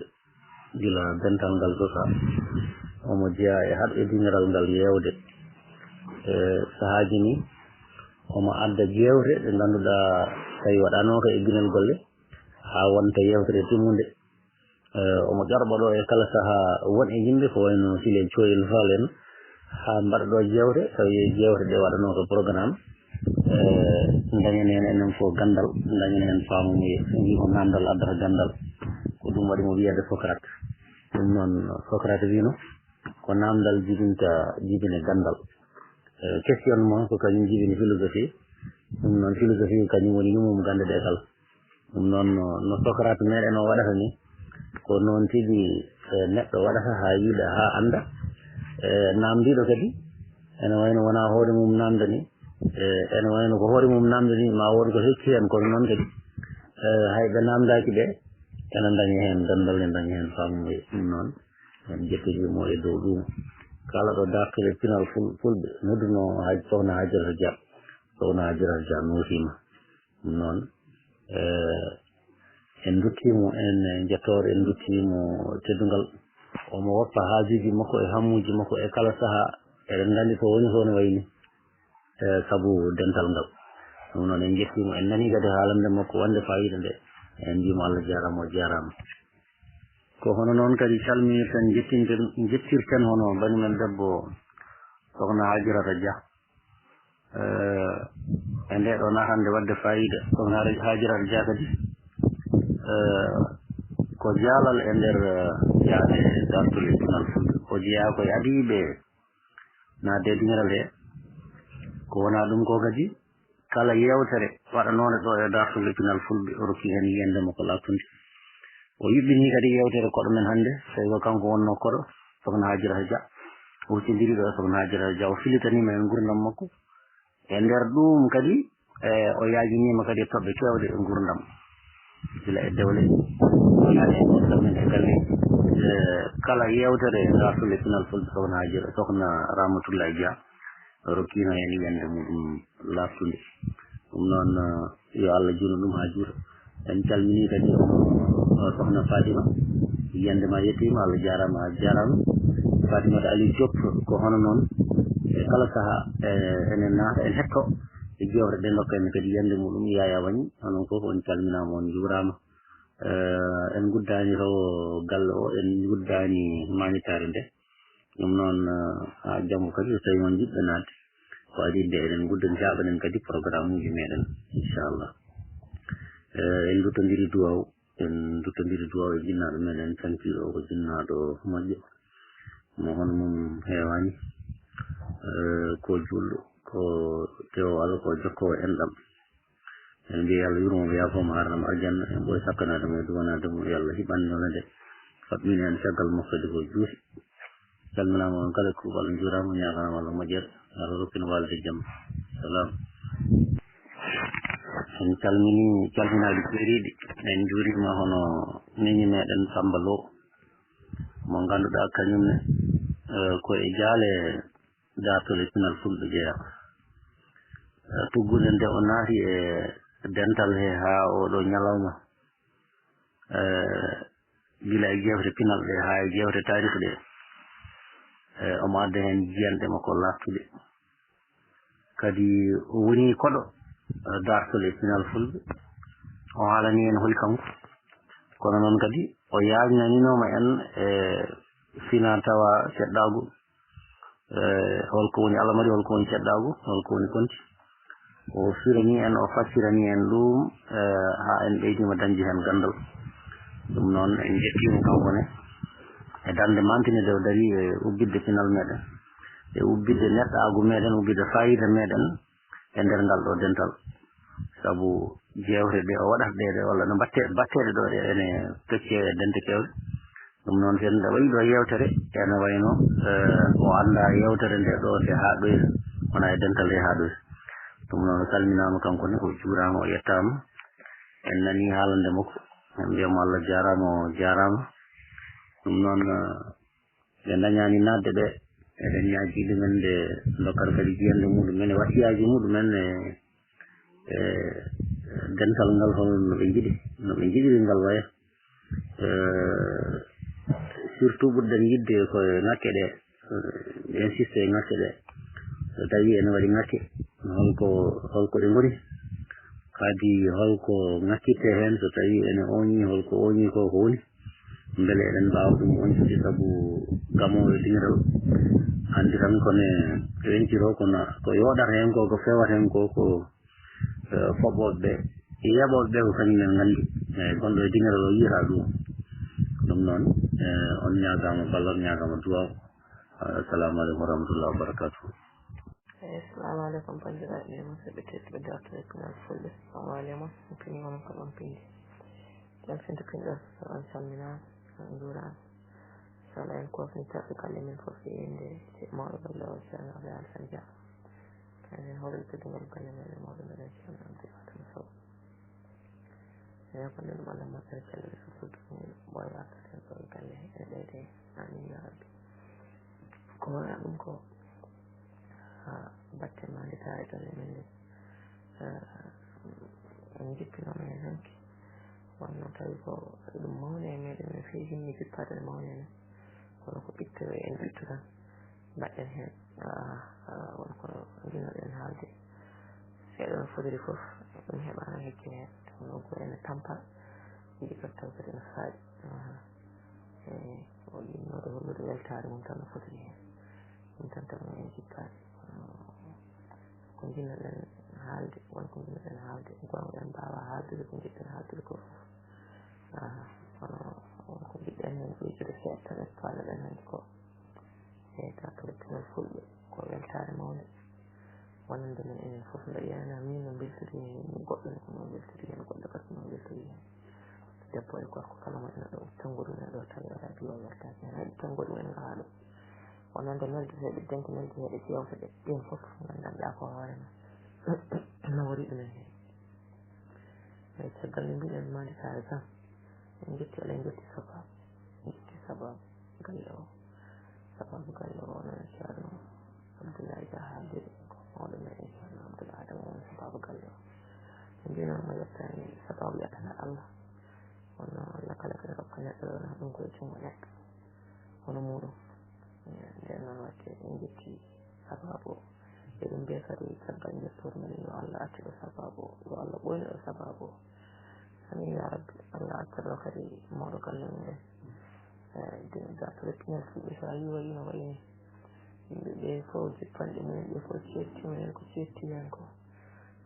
gila dental ngal ɗosa omo jeeya e haɗɗodiniral ngal yewde e sahaaji ni omo adda jewte ɗe ganduɗa tawi waɗanoko e guinel golle ha wonta yewtere timmude omo ƴarɓa ɗo e kala saaha won e yimɓe ko wayno Silel Coyel Fall en ha mbaɗa ɗo jewte tawi jewte ɗe waɗano ko programme dañen hen enen fof gandal dañen hen faamuye wimo namdal addata gandal ko ɗum waɗi mo wiyede Socrate ɗum noon Socrate wino ko namdal jibine gandal question mo ko kañum jibini philosophie ɗum noon philosophie kañum woni yumum gande ɗe kala ɗum noon no Socrate meɗen o waɗata ni ko noon tigi neɗɗo waɗata ha yiiɗa ha anda namdiɗo kadi ene wayno wona hoore mum namda ni ene wayno ko hoore mum namda ni ma woon ko hecci hen kono noon kadi hayɓe namdaki ɓe ene dañi hen dandal ne dañi hen famuye ɗum noon en jettojimo e dow ɗum kala ɗo dartire pinal fulɓe nodduno sohna Hajirata Dia notima ɗum noon en duttimo en jettore en duttimo teddugal omo woppa haajuji makko e hammuji makko e kala saaha eɗen gandi ko woni toon wayni sabu dental ngal ɗum noon en jettimo en nani kadi haalande makko wonde fayida nde en mbimo Allah jarama o jarama ko hono noon kadi calminirten jettirten hono banimen debbo sohna Hajirata Dia e nde ɗo natande wadde fayida sohna Hajirata Dia kadi ko jaalal e nder yaade dartule pinal fulɓe o jeeya koye adiɓe naade diniral he ko wona ɗum ko kadi kala yewtere waɗanode ɗo e dartule pinal fulɓe o rokki hen yiyande makko lattude o yuɓɓini kadi yewtere koɗo men hannde tawi ko kanko wonno koɗo sohna Hajirata Dia o huccindiri ɗo e sohna Hajirata Dia o filitanima e gurdam makko e nder ɗum kadi o yaajinima kadi e toɓɓe kewɗe e gurdam gila e dewle o yaade e gurdam men e galle kala yewtere dartule pinal fulɓe sohna Ramatoulaye Dia rokkino hen yiyande muɗum laftude ɗum noon yo Allah juuno ɗum ha juuta en calmini kadi sohna Fatima yiyande ma yettima Allah jarama ha jarama Fatimata Aliou Diop ko hono noon e kala saaha enen naata en hetto e jewte ɗe dokka en kadi yiyande muɗum Yaya Wagne onon foof on calminama on juurama en guddani to galle o en guddani mañitare nde ɗum noon ha janggo kadi so tawi on jiɗɓe nadde ko adi nde eɗen gudda jaɓanen kadi programme uji meɗen inchallah en duttodiri duwaw e jinnaɗo men en cantiɗo ko jinnaɗo moƴƴo mo hono mum heewani ko julɗo ko tewo Allah ko jokkowo enɗam en mbiya Allah yurmo yaafoma harnamo aljanna en ɓooy sakkanademo e duwanade mo yo Allah hiɓannolede faɓɓini en caggal moftode ko juuti calminama on kala kuuɓal juurama ñaganama Allah moƴƴere Allah rokkino walde jaam salam en calminaɗi keeriɗi en juurima hono neñi meɗen Samba Lo mo ganduɗa kañumne ko e jaale dartole pinal fulɓe jeeya tuggude nde o naati e dental he ha oɗo ñalawma gila e jewte pinal ɗe ha e jewte tarihi ɗe omo adda hen jiyanɗe makko lattuɗe kadi o woni koɗo dartole pinal fulɓe o haalani en holi kanko kono noon kadi o yajnaninoma en e fina tawa seɗɗagu holko woni alamari holko woni seɗɗagu holko woni konti o firani en o fassirani en ɗum ha en ɓeydima dañde hen gandal ɗum noon en jettimo kanko ne e darde mantine nde o dari e ubbidde pinal meɗen e ubbidde neɗɗagu meɗen ubbidde fayida meɗen e nder ngal ɗo dental saabu jewte ɗe o waɗata ɗeɗe walla no batteɗe ɗo ɗe ene tocce e dente kewɗe ɗum noon sen nde wayi ɗo yewtere ene wayno o anda yewtere nde ɗo te haɗoyta wona e dental he haɗoyta ɗum noon salminama kanko ne o juurama o yettama en nani haalande makko en mbiyamo Allah jarama o jarama ɗum noon ɓe dañani nadde ɓe eɗen ñaagiɗe men nde dokkata kadi jiyande muɗumen e wasiyaji muɗumen e dental ngal holno ɓe jiɗiri ngal waya surtout ɓurɗen yidde koye ŋakke ɗe insiste e ŋakke ɗe so tawi ene waɗi ŋakke holko ɗe ngoni kadi holko ŋakkirte hen so tawi ene oñi holko oñi ko woni beele eɗen mbawa ɗum oñtude saabu gamowo dingiral andi tan kone wenciro ko yoɗata hen ko fewata hen ko foɓɓoɓe ɓe yeɓoɓe ɓe ko kañumen gandi eyi gonɗo e dingiral o yiyata ɗum noon on ñagama ballon ñagama duwaw assalamu aleykum wa rahmatullah wa barakatuhu assalamu aleykum bandiraɓe musidɓe tedduɓe dartore pinal fulɓe awalema pini onon ko ɗon pindi jan finto pinɗon so on salminama on juurama so ala en kofni tarɗe kalle men fof yinde mawɗo galle o ceerno abdou alassane dia kañen hoɗol teddugol galle meɗen mawɗo meɗen ceerno abdou fatama sow eyi ko nden ɗum allah moƴƴere cellere so fuɗɗumi ɓooy wartaten ɗo e galle ene ɓeyde amin ya rabbi ko wona ɗum ko batte mande tawi ɗon e men nde en jippinoma hen hanki wonno tawi ko ɗum mawni e meɗen min fewi hinni jippade e mawni men kono ko ɓittowe en ɓittu tan mbaɗɗen hen wonko jinoɗen haalde seeɗa no fodiri foof ɗum heɓano hecce hen ɗum ko ene tampa yiɗi kadi taw kadi no faaɗi e o yinnode hollude weltare mum tan no fotiri hen ɗum tan tan en jippade ko jinnoɗen haalde wonko jinnoɗen haalde gonɗen mbawa haaldude ko jiɗɗen haaldude ko fof kono wonko jiɗɗen hen ɓeydude seeɗa tan e faalaɗen hande ko e dartore pinal fulɓe ko weltare mawde wonande men enen fof mbeɗa yiyana min no beltori hen goɗɗo ne ko noon beltori hen goɗɗo kadi noon beltori hen debbo e gorko kala mo ene ɗo tanngoɗum ene ɗo tawi ala biwa weltaki hen hayɗo tanngoɗum en ngaha ɗo wonande meldeteɗe denki meldeteɗe jewteɗe ɗin fof gandanɗa ko hoorema no wari ɗumen hen eyi caggal nde mbiɗen mande saare tan en jetti ala en jetti sababu en jetti sababu galle o sababu galle o noon ceerno abdoullahi dia haaldiri ko mawɗo meɗen ceerno abdoul adama woni sababu galle o en mbinoon mo yettani sababu yettata allah wonno allah kala kene rokka neɗɗo ɗona ɗum koye jungo neɗɗo hono muɗum nden noon watte en jetti sababu o eɗen mbiya kadi caggal jettoɗo men yo allah accuɗo sababu o yo allah ɓoynoɗo sababu o amin ya rabbi allah accaɗo kadi mawɗo galle mumen dartore pinal fulɓe so a yi wayi no wayni yimɓeɓe fof jippanɗe mumen ɓe fof cettima hen ko cetti hen ko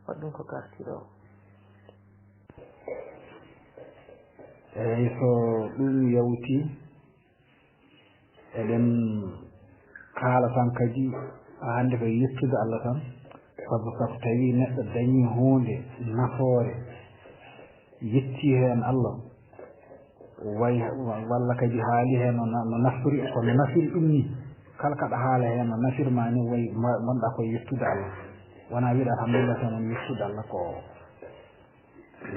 waɗ ɗum ko gartiɗo o eyi so ɗum yawti eɗen kaala tan kadi hande ko yettude allah tan sabu so tawi neɗɗo dañi hunde nafoore yetti hen allah way walla kadi haali hen no naftori kono nafiri ɗum ni kala kaɗa haala hen no nafirma ni way gonɗa koye yettude allah wona wiɗa alhamdulillah tan on yettude allah ko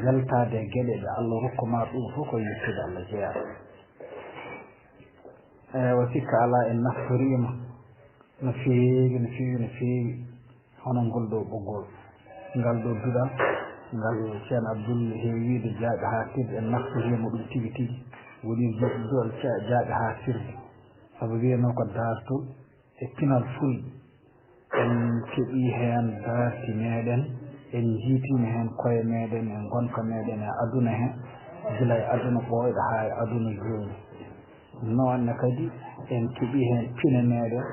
weltade e gueɗe ɗe allah hokkuma ɗum fof koye yettude allah jeeya o sikka ala en naftorima no feewi no feewi no feewi hono ngol ɗo ɓoggol ngal ɗo duɗal ngal ceerno abdoul heewi wiide jaaɓe ha tirde en naftorima ɗum tigui tigui woni duɗal jaaɓe ha tirde saabu wiyano ko dartol e pinal fulɓe en keeɓi hen darti meɗen en jiitima hen koye meɗen e gonka meɗen e aduna he gila e aduna ɓooyɗo ha e aduna joni noonne kadi en keeɓi hen pine meɗen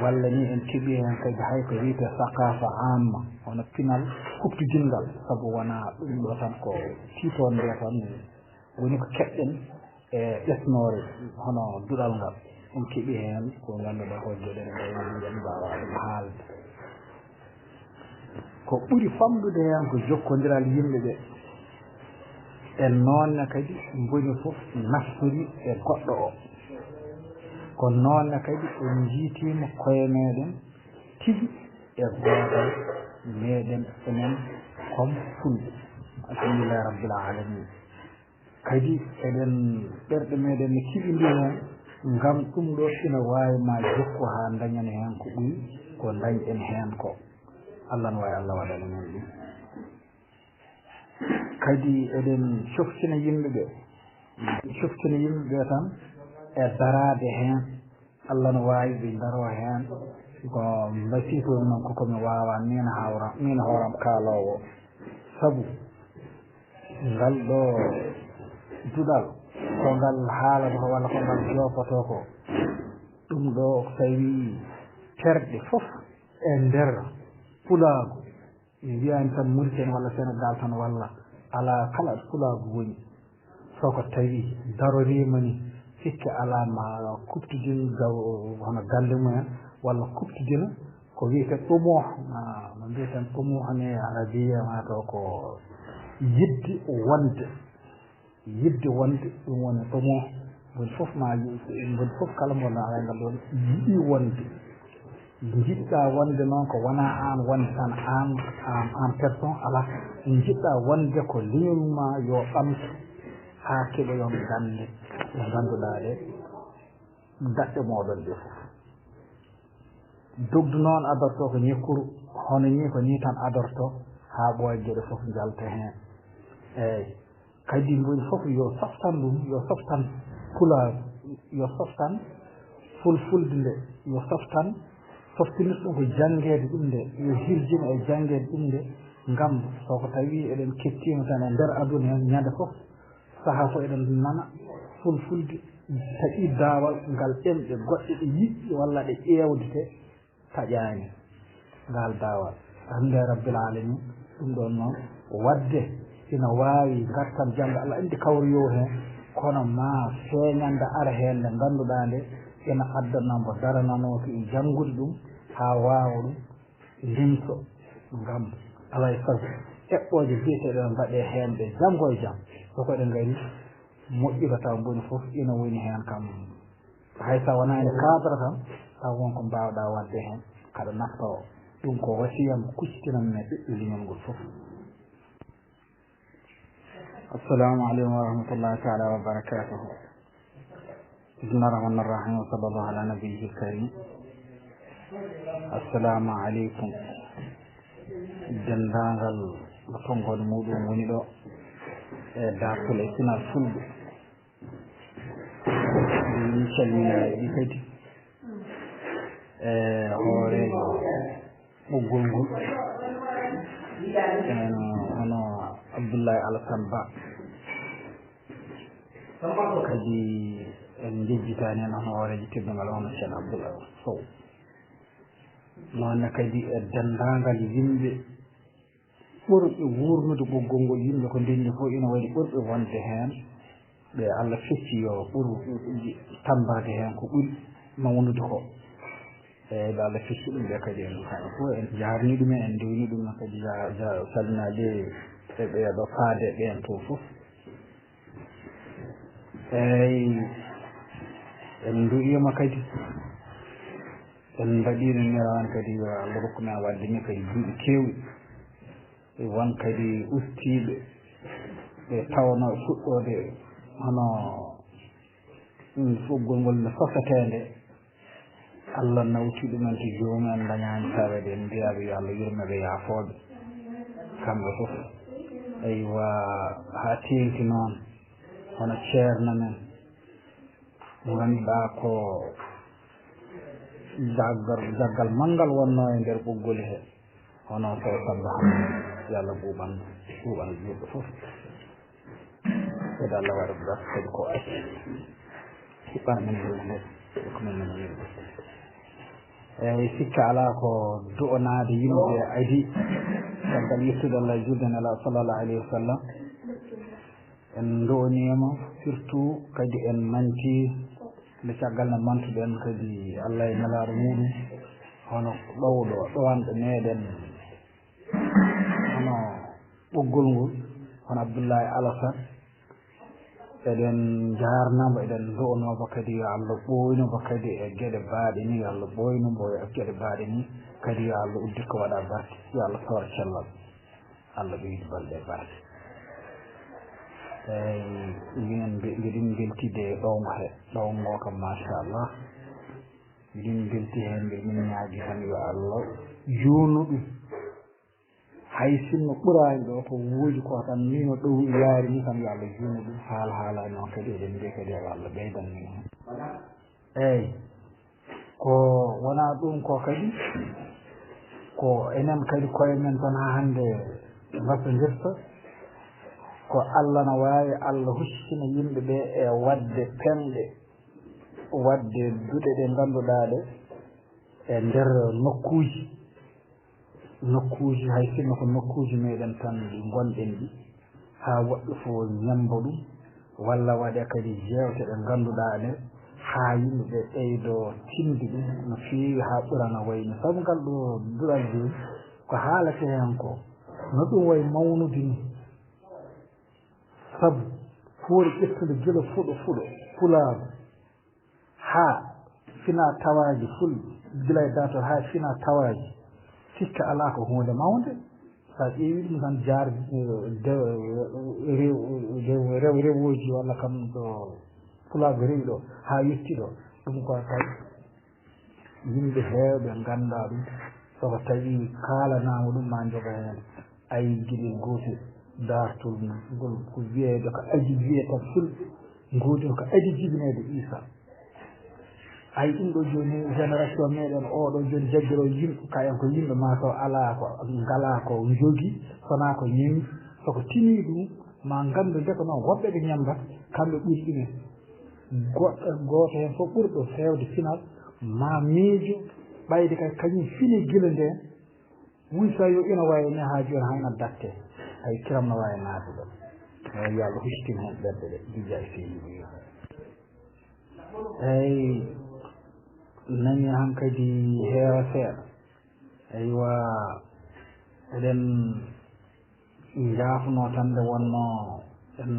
walla ni en keeɓi hen kadi hay ko wiyete sakafa amma hono pinal huftidingal saabu wona ɗum ɗo tan ko titonde tan woni ko keɓɗen e ƴesnore hono duɗal ngal ɗum keeɓi hen ko ganduɗa ko gueɗen en mbawa ɗum haalde ko ɓuuri famɗude hen ko jokkodiral yimɓeɓe en noonne kadi boni foof naftori e goɗɗo o ko noonne kadi en jiitima koye meɗen tigi e gotal meɗen enen comme fulɓe alhamdulillahi rabbil alamin kadi eɗen ɓerɗe meɗen ne kiɓidi hen ngam ɗum ɗo ina wawi ma jokku ha dañan hen ko ɓuuri ko dañɗen hen ko Allah ne wawi Allah waɗana men ɗum kadi eɗen coftina yimɓeɓe tan e darade hen Allah ne wawi ɓe daro hen ko mbasiko noon kokomi wawa min hooram kaalowo sabu ngal ɗo duɗal ko ngal haalata ko walla ko ngal jopoto ko ɗum ɗo tawi terɗe fof e nder pulaagu mi wiyani tan Mauritanie walla Sénégal tan walla ala kala pulaagu woni soko tawi darorima ni sikke ala ma kuptidin hono gande mumen walla kuptidina ko wiyete ɗumo no mbiyeten ɗumohane arabiya mato ko yidde wonde ɗum woni ɗumo woni fof ma woni fof kala mo nawengal ɗon yiɗi wonde jiɗɗa wonde noon ko wona an wonde tan an personne ala jiɗɗa wonde ko leñolma yo ɓamtu ha keɓoyon gande ɗe ganduɗa ɗe daɗɗe moɗon ɗe fof dogdu noon adorto ko ñekkuru hono ni ko ni tan adorto ha ɓooya gueɗe fof jalta hen eyyi kadi mboni fof yo softan ɗum yo softan pulaagu yo softan fulfulde nde yo softan softinir ɗum ko janggede ɗum nde yo hirjina e janggede ɗum nde ngam soko tawi eɗen kettima tan e nder aduna hen ñande fof saaha fo eɗen nana fulfulde taƴi daawal ngal ɗemɗe goɗɗe ɗe yiɗɗi walla ɗe ƴewdete taƴani ngal daawal hande rabbil alamin ɗum ɗon noon wadde ina wawi gartam janggo Allah andi kawriyo hen kono ma feeñande ara hen nde ganduɗa nde ina addanambo daranano to e janggude ɗum ha wawa ɗum limto ngam alay sago eɓɓoje biyeteɗen mbaɗe hen ɓe janggo e jaam soko ɗe gari moƴƴuka taw boni foof ina woni hen kam hay sa wona ene kadra tan taw wonko mbawɗa wadde hen kaɗa nafto ɗum ko wasiyam kuccitinanne ɓiɓɓe liñol ngol foof. Assalamu alaikum wa rahmatullahi ta'ala wa barakatuhu. Bismillahir rahmanir rahim wa sallallahu ala nabiyyil karim. Assalamu alaikum. Dendangal tongol muɗum woni ɗo e dartule sinal fulɓe min calmina ɗi kadi e hoorejo ɓoggol ngol en hono Abdoullahi Alassane Ba kadi en jejjitani en hono hoorejo teddugal hono ceerno Abdoulaye Sow noonne kadi e dendagal yimɓe ɓurɓe wurnude ɓoggol ngol yimɓe ko ndenni fof ina waɗi ɓurɓe wonde hen ɓe Allah fecci yo ɓuuru tambade hen ko ɓuri mawnude ko eyyi ɓe Allah fecci ɗum ɓe kadi en kamɓe fof en jarni ɗumen en dewni ɗumen kadi salminaɓe e ɓeɗo faade ɓen to fof eyyi en duƴima kadi en mbaɗino nirawan kadi yo Allah rokkumen wadde ni kadi duuɓi kewɗi won kadi ustiɓe ɓe tawno fuɗɗode hono ɓoggol ngol no sosatede Allah nawti ɗumen to joomumen dañani tawede en mbiyaɓe yo Allah yurmeɓe yaafoɓe kamɓe fof aywa ha tengti noon hono ceerno men mo ganduɗa ko jaggal manggal wonno e nder ɓoggol he hono Sow Samba Hammadou yo Allah ɓuuɓan juuɗe fof kadi Allah waɗa gas kadi ko acci hiɓɓan men juuɗe ko men men yimɓe eyyi sikka ala ko du'onade yimɓe adi caggal yettude Allah e julde Nelaɗo sallallahu alayhi wa sallam en du'onima surtout kadi en manti nde caggal nde mantuɗen kadi Allah e Nelaɗo muɗum hono ɗowɗo ɗowanɗo meɗen hono ɓoggol ngol hono Abdoullahi Alassane eɗen jarnamo eɗen du'onomo kadi yo Allah ɓoynomo kadi e gueɗe baaɗe ni yo Allah ɓoynomo e gueɗe baaɗe ni kadi yo Allah uddi ko waɗa barke yo Allah sawra cellal Allah ɓeydi balɗe barke mbiɗin beltide ɗowgo he ɗowgo kam machallah mbiɗin belti hen mbiɗin ñaaji tan yo Allah juutnu ɗum hay sinno ɓurani ɗo ko wuuji ko tan mino ɗow yaari ni kam yo Allah juutnu ɗum haala noon kadi eɗen mbiya kadi yo Allah ɓeydan min hen eyyi ko wona ɗum ko kadi ko enen kadi koye men tan ha hande mbasodirta ko Allah no wawi Allah huccina yimɓe ɓe e wadde penɗe wadde duɗe ɗe ganduɗa ɗe e nder nokkuji hay sinno ko nokkuji meɗen tan ɗi gonɗen ɗi ha woɓɓe fo ñamba ɗum walla waɗe kadi jewte ɗe ganduɗa ɗe ha yimɓeɓe ɓeydo tindi ɗum no feewi ha ɓurana wayni saabu ngal ɗo duɗal joni ko haalate hen ko no ɗum way mawnude ni saabu foori ƴettude gila fuɗo fulaago ha fina tawaji fulɓe gila e dator ha fina tawaji sikka ala ko hunde mawde sa ƴeewi ɗum tan jaar rewoji walla kam ɗo fulaago rewi ɗo ha yetti ɗo ɗum ko taw yimɓe heewɓe ganda ɗum soko tawi kaalanama ɗum ma joga hen ay guiɗel gotel dartol ngol ko wiyeede ko aji wiyata fulɓe ngoodin ko aji jibinede Isa ay ɗum ɗo joni génération meɗen oɗo joni jaggiro yimɓe kayen ko yimɓe mataw ala ko ngala ko jogi sona ko ñemi soko tini ɗum ma gandu nde ko noon woɓɓe ɓe ñambata kamɓe ɓuri ɗumen goto hen fof ɓurɗo fewde final ma miijo ɓayde kay kañum fini gila nden wuysa yo ina wawi ne ha joni hayna datte hay kiram no wawi naade ɗo eyi yo Allah huccitin hen ɓerɗe ɗe jija e seyiɗi eyyi nani han kadi heewa seeɗa eywa eɗen jaafuno tan nde wonno en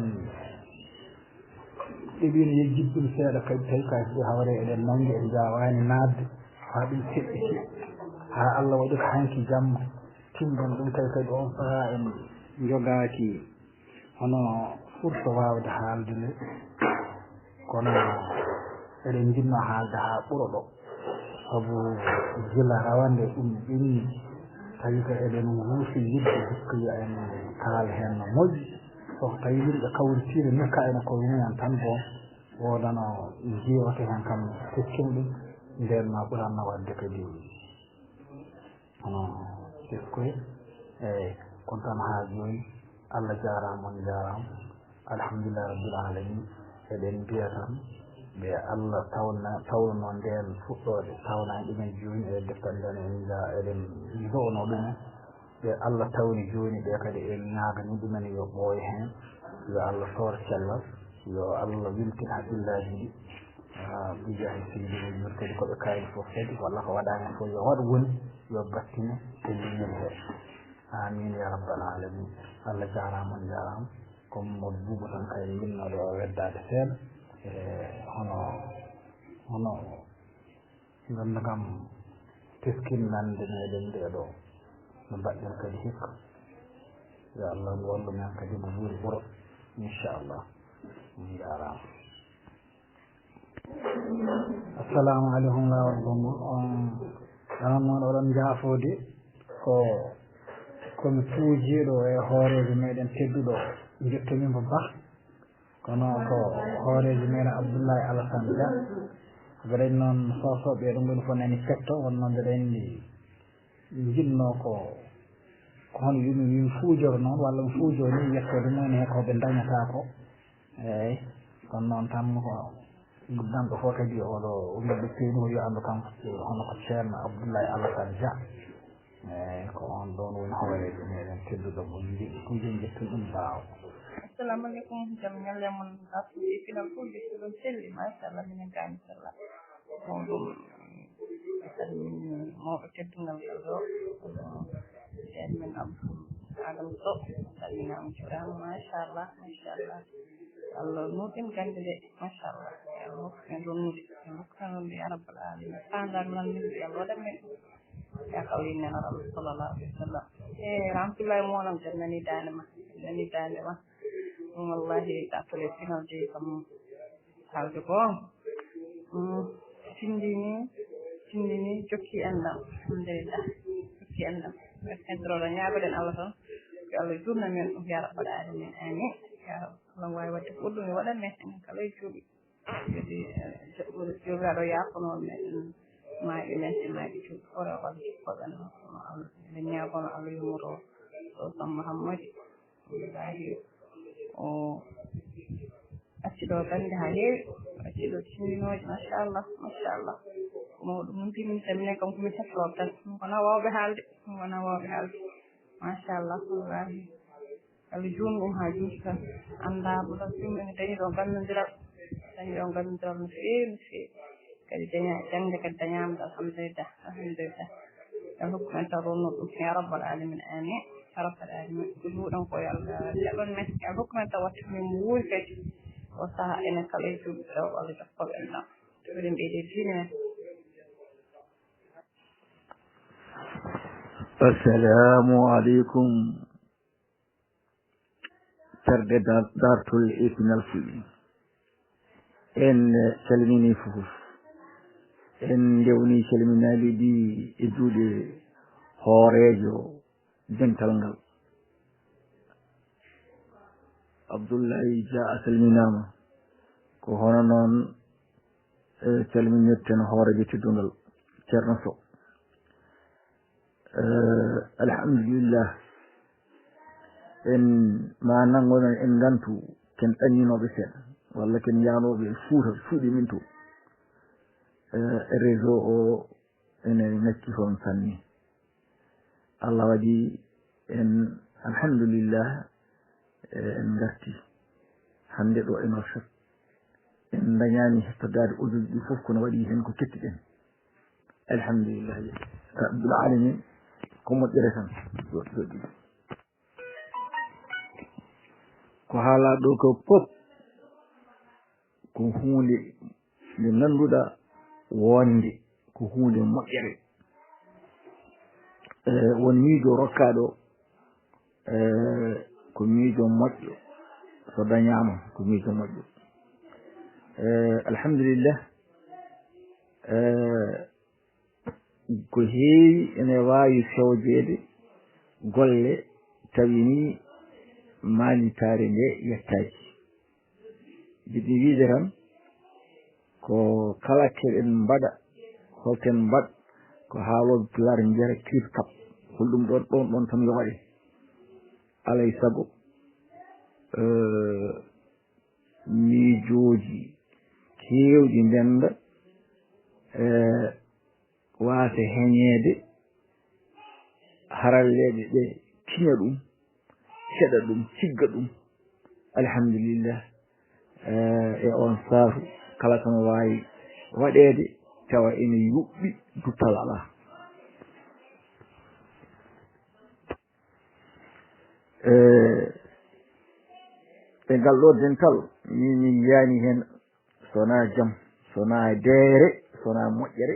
ɗeɓino yejjid ɗum seeɗa kadi tawi kay so hawre eɗen nangi en jawani nadde ha ɗum feƴƴiti ha Allah waɗi ko hanki jamma timɗon ɗum tawi kadi on saaha en jogaki hono ɓurto wawde haalde nde kono eɗen jinno haalde ha ɓuuro ɗo saabu gila rawande ɗum ɓenni tawi ko eɗen wuusi yidde hikkoyi en kaala hen no moƴƴi soko tawi yimɓe kawritire nikka ene ko mumen tan bon wodano jiiwata hen kam tekkim ɗum nden ma ɓuranno wadde kadi hono teskoye eyyi kon tan ha joni Allah jarama on jarama alhamdulillah rabbil alamin eɗen mbiya tan ɓe Allah tawno nden fuɗɗode tawnani ɗumen joni e deftan nden eɗen jo'ono ɗumen ɓe Allah tawni joni ɓe kadi en ñagani ɗumen yo ɓooya hen yo Allah soor cellal yo Allah wiltin haqqillaji ɗi bijahi seydi mur kadi koɓe kayni fof kadi walla ko waɗani fof yo waɗ woni yo battine e ñinen he amin ya rabbal alamin Allah jarama on jarama comme moɗo buuba tan kay minnoɗo weddade seeɗa e hono ganda kam teskinnande meɗen nde ɗo no mbaɗɗen kadi hikka yo Allah wallu men kadi no ɓuuri ɓuuro inchallah on jarama assalamu aleykum lawol gongol on noon oɗon jaafode ko komi tuujiɗo e hoorejo meɗen tedduɗo jettomimo Ba kono ko hoorejo meɗen Abdoullahi Alassane Dia mbeɗen noon sosoɓe ɗum goni fof nani petto wonno mbeɗa andi jinno ko hono yumi fuujoro noon walla mi fuujo ni yettode mumen he koɓe dañata ko eyyi kono noon tan ko guddanɗo fof kadi oɗo mbeɗo peeni yo andu kanko hono ko ceerno Abdoullahi Alassane Dia eyyi ko on ɗon woni hoorejo meɗen tedduɗo mo jiɗi kuujen jettun ɗum baawa assalamu aleykum jam ñalle mon assude final fof ɓe ɗon selli machallah minen gani sallah on ɗum salmin mawɗo teddungal ngal ɗo ceerno men Abdou Adama Sow salminama juurama machallah Allah nuɗin gande ɗe machallah Allah hokkumen ronnude hokkumen ronnude ya rabbal alamin fandare nan min Allah waɗan men ya kawlin nena rasul sallallahu alaihi wasallam e ramtullahi monam tan nani dande ma wallahi ɗattole final de kam haalde ko tindini jokki enɗam alhamdulillah jokki enɗam entroɗo ñaagoɗen Allah tan ko Allah jurna men ɗum ya rabbal alamin amin ya rab Allah wawi wadde ko ɗum e waɗan men enen kala e cuuɓi kadi jogaaɗo yaafanoon men maaɓe men e maaɓe cuuɓi ora walla jikkoɓen Allah eɗen ñaagono Allah yumoro o Samba Hammadi wallahi o acciɗo bande ha heewi acciɗo tindinoje machallah ko mawɗum ɗum timin tamine kam komi seflo tan wona wawɓe haalde machallah wallahi Allah juuni ɗum ha juuti tan andamo tan yimɓe ne dañi ɗo gandodiral no feewi kadi jangde kadi dañama alhamdulillah yo hokkumen tan ronno ɗum ya rabbal alamin amin ya rabbal alamin ko duuɗan ko yo Allah jaɓan men yo hokkumen tan watta min wuuri kadi o saaha enen kala e juuɓe taw Allah jokkoɓe en ɗam eɗen ɓeyde diine men assalamu aleykum terde dartol epinal fulɓe en calmini fof en ndewni calminali ɗi e juuɗe hoorejo dental ngal Abdoullahi Dia a salminama ko hono noon calminirten hoorejo teddungal Ceerno Sow alhamdulillah en ma nangonon en gantu ken ɗanninoɓe seeɗa walla ken yanoɓe Fuuta suuɗi min to réseau o ene ngacci toon sanni Allah waɗi en alhamdulillah en garti hande ɗo e Nouakchott en dañani hettodade audio ɗi fof kono waɗi hen ko kettiɗen alhamdulillah rabbil alamin ko moƴƴere tan joɗi ko haala ɗo ko pop ko hunde nde ganduɗa wonde ko hunde moƴƴere won miijo rokkaɗo ko miijo moƴƴo so dañama ko miijo moƴƴo alhamdulillah ko heewi ene wawi fewjede golle tawini maalitare nde yettaki jiɗi wiide tan ko kala keɗen mbaɗa holten mbaɗ ko haaloɓe pular mbiyata clip cap holɗum ɗon tan yo waɗe alay saago miijoji kewɗi ndenda waasa heñede haralleɓe ɓe tiña ɗum seɗa ɗum cigga ɗum alhamdulillah e on saafu kala kono wawi waɗede tawa ene yuɓɓi duppal ala e ngal ɗo dental min yiyani hen sona jaam sona deere sona moƴƴere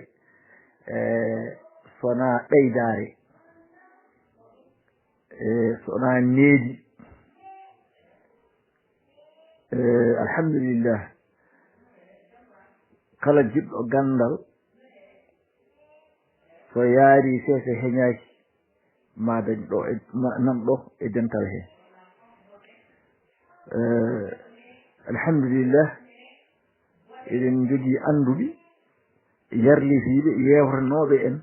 sona ɗeydare sona needi alhamdulillah kala jiɗɗo gandal so yaari sese heñaki ma dañ ɗo nan ɗo e dental he alhamdulillah eɗen jogui anduɓe yarlitiɓe yewtanoɓe en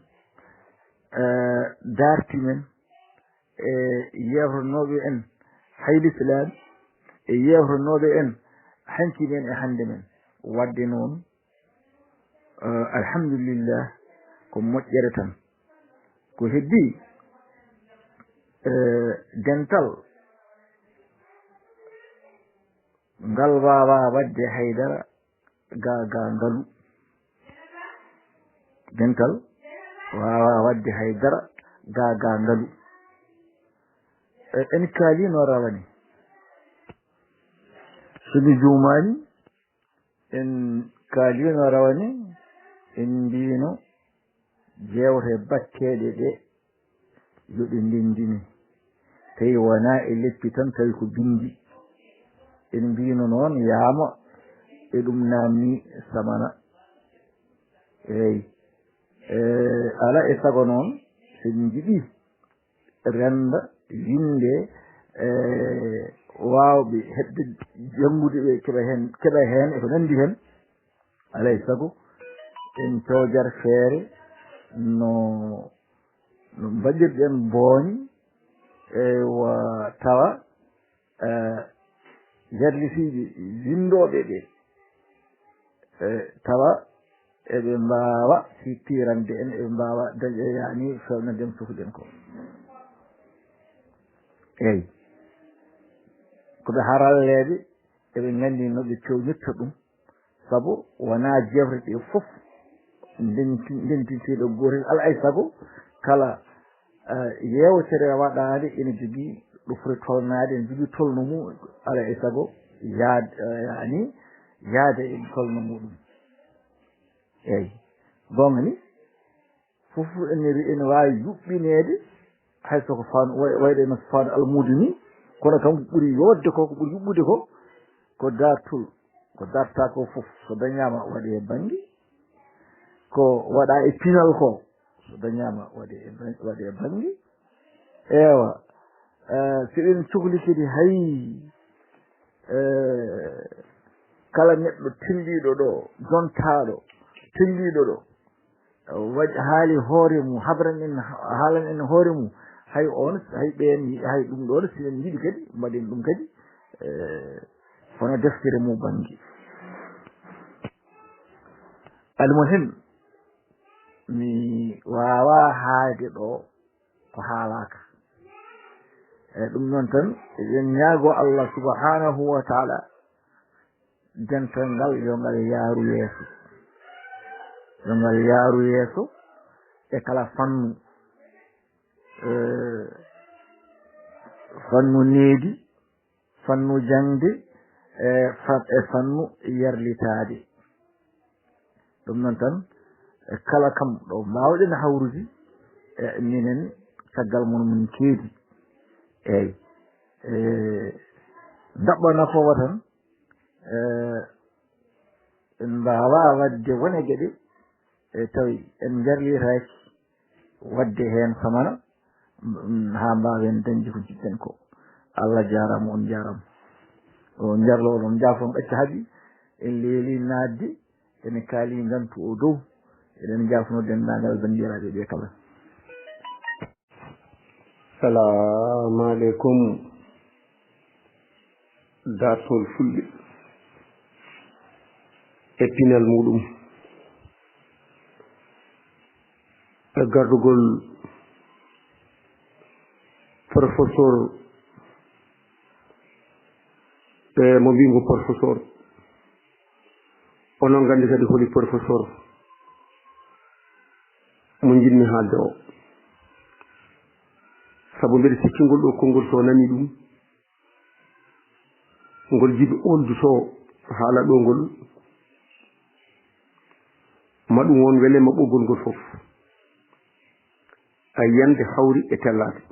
darti men e yewtanoɓe en hayl islam e yewtanoɓe en hanki men e hande men wadde noon alhamdulillah ko moƴƴere tan ko heddi dental ngal wawa wadde haydara ga ngalu dental wawa wadde haydara ga ngalu en kalino rawani somi jumani en kalino rawani en mbino jewte batteɗe ɗe yoɗe ndendini tawi wona e leppi tan tawi ko bindi en mbino noon yaama e ɗum namni samana eyi ala e sago noon sen jiɗi renda yinde wawɓe heɓde janngude ɓe keɓa hen eko nandi hen alay sago en cojar feere no mbaɗirɗen booñ wa tawa jarlisiiɓe windoɓe ɓe tawa eɓe mbawa sittirande en eɓe mbawa yani fewnanden suhɗen ko eyi koɓe haralleɓe eɓe gandi noɓe pewnirta ɗum saabu wona jewte ɗe fof ndentiteɗo gotel ala ay saago kala yewtere waɗade ene jogui ɗo foti tolnade ene jogui tolno mum ala e saago yani yaade e tolno muɗum eyyi gonga ni fof ene wawi yuɓɓinede hay soko faanu wayɗe no faanu almuudu ni kono kam ɓuuri yodde ko ɓuuri yuɓɓude ko dartul ko darta ko fof so dañama waɗe e banggue ko waɗa e pinal ko so dañama waɗe e banggue ewa so ɗen cohli kadi hay kala neɗɗo telliɗo ɗo jontaɗo telliɗo ɗo waɗi haali hoore mum habran en haalan en hoore mum hay on hay ɓen hay ɗum ɗon si en jiiɗi kadi mbaɗen ɗum kadi hono deftere mum banggue almuhim mi wawa haade ɗo ko haalaka eyyi ɗum noon tan eɗen ñaago Allah subhanahu wa taala dental ngal yo ngal yaaru yeeso yo ngal yaaru yeeso e kala fannu fannu needi fannu jangde e fannu yarlitade ɗum noon tan kala kam ɗo mbawɗen hawrude e minen caggal mon keedi eyyi daɓɓa nafowa tan en mbawa wadde wone gueɗe e tawi en jarlitaki wadde hen samana ha mbawen dañde ko jiɗɗen ko Allah jarama on jarama o jarlo oɗon jafon ɓacca haaɗi en leeli nadde ene kaali gantu o dow eɗen jafno dendagal bandiraɓe ɓe kala salamu aleykum dartol fulɓe e pinal muɗum e gardugol professeur e mo mbingo professeur onon gandi kadi holi professeur mo jinmi haalde o saabu mbeɗa sikki ngol ɗo konngol so nani ɗum ngol jiɗi olduto haala ɗo ngol ma ɗum won welema ɓoggol ngol fof a yiyande hawri e tellade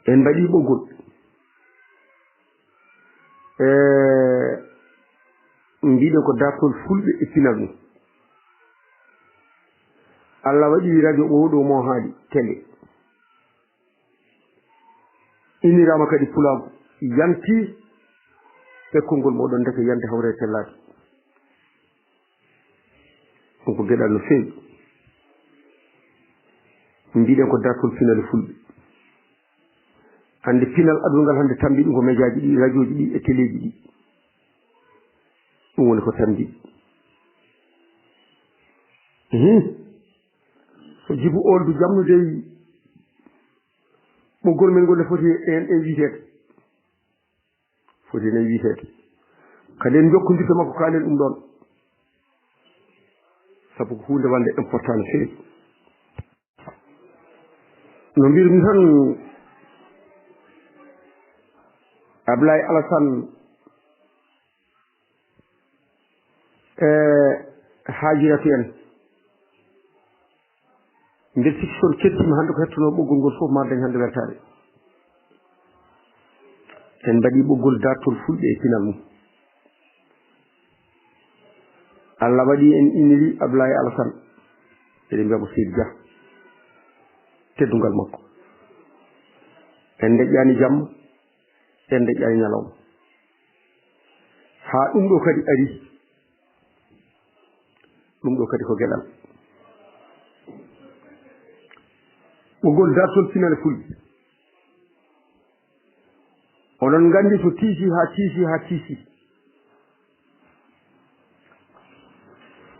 en mbaɗi ɓoggol mbiɗen ko dartol fulɓe e pinal mum Allah waɗi radio ɓowɗo mo haali télé inirama kadi pulago yanti e konngol moɗon deke yande hawre e tellade ɗum ko geɗal no feewi mbiɗen ko dartol pinal fulɓe hande pinal adungal hande tambi ɗum ko médiaji ɗi radio ji ɗi e téléji ɗi ɗum woni ko tambi so jibu oldu jamnude ɓoggol men ngol ne foti en witede foti en witede kadi en jokkodirta makko kaalen ɗum ɗon sabu ko hunde wande important no feewi no mbirmi tan Ablaye Alassane haajiratu en nder sikki son kettima hannde ko hettono ɓoggol ngol fof ma dañ hannde weltare en mbaɗi ɓoggol dartol fulɓe e pinal mum Allah waɗi en iniri Ablaye Alassane eɗen mbiya ko Seydi Dia teddungal makko en deƴƴani jamma en deƴƴani ñalawma ha ɗum ɗo kadi ari ɗum ɗo kadi ko geɗal ɓoggol dartol pinal fulɓe onon gandi to tiisi ha tiisi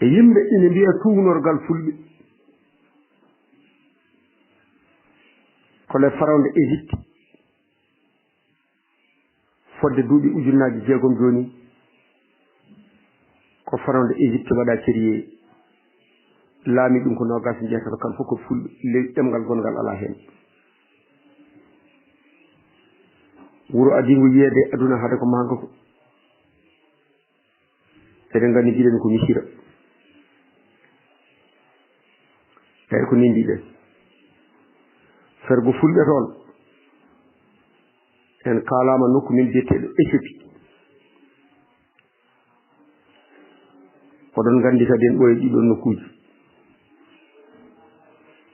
e yimɓe ina mbiya tuunorgal fulɓe kole farawde Égypte fodde duuɓi ujunnaji 6 joni ko farawde Égypte waɗa cérié laami ɗum ko nogas jeetato kam fof ko fulɓe ley ɗemgal gongal ala hen wuro adingo yiyeede aduna hade ko manga ko eɗen gandi jiɗen ko misira tawi ko nindiɗen fergo fulɓe toon en kalama nokku min biyeteɗo Éthiopie oɗon gandi kadi en ɓooye ɗiɗon nokkuji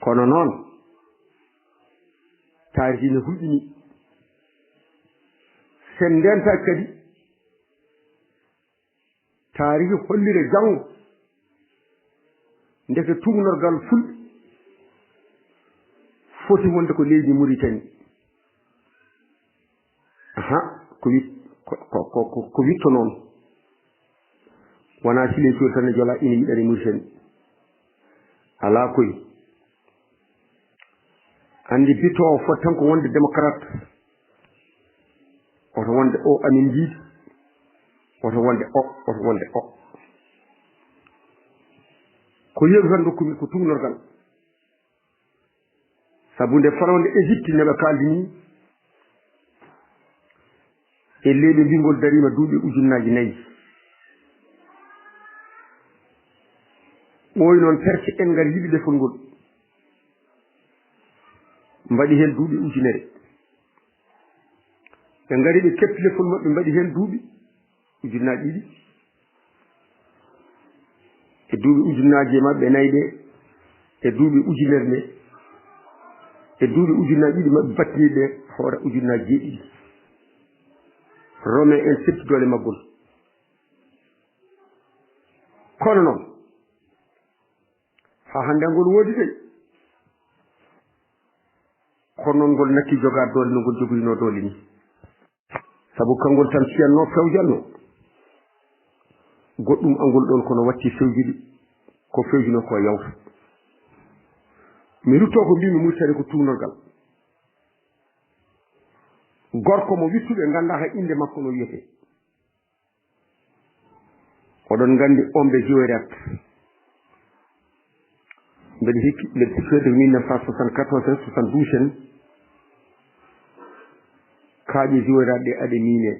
kono noon taariji ne hulɓini sen ndenta kadi taariji hollire janngo ndeke tumnorgal fulɓe foti wonde ko leydi Mauritanie ko witto noon wona sile coori tan e jola ina yiɗani Mauritanie ala koye andi bitto o foti tan ko wonde démocrate oto wonde o amin jiidi oto wonde o ko yeeru tan dokkumi ko tumnorgal sabu nde farawde Égypte neɓe kaldi ni e leyɗe mbingol darima duuɓi ujunnaji 4 ɓooyi noon perce en ngar yiɗi defol ngol mbaɗi hen duuɓi ujunere ɓe ngari ɓe keppi lefol maɓɓe mbaɗi hen duuɓi ujunnaji 2 e duuɓi ujunnaji maɓɓe 4 ɗe e duuɓi ujunere nde e duuɓi ujunnaji 2 maɓɓe battiniɗe ɗe hoore ujunnaji 7 rome en setti dole maggol kono noon ha hande ngol woodi de kono noon ngol nakki jogaa doole no ngol jogoyno doole ni sabu kangol tan siyatno fewjanno goɗɗum angol ɗon kono watti fewjude ko fewjuno ko yawta mi rutto ko mbimi Mauritanie ko tumnorgal gorko mo wittuɓe ganda ha inde makko no wiyete oɗon gandi omɓe joyrat mbeɗe hikki mbeɗe sikkede 1974 72 en kaaƴe joyraɗe ɗe aɗe miine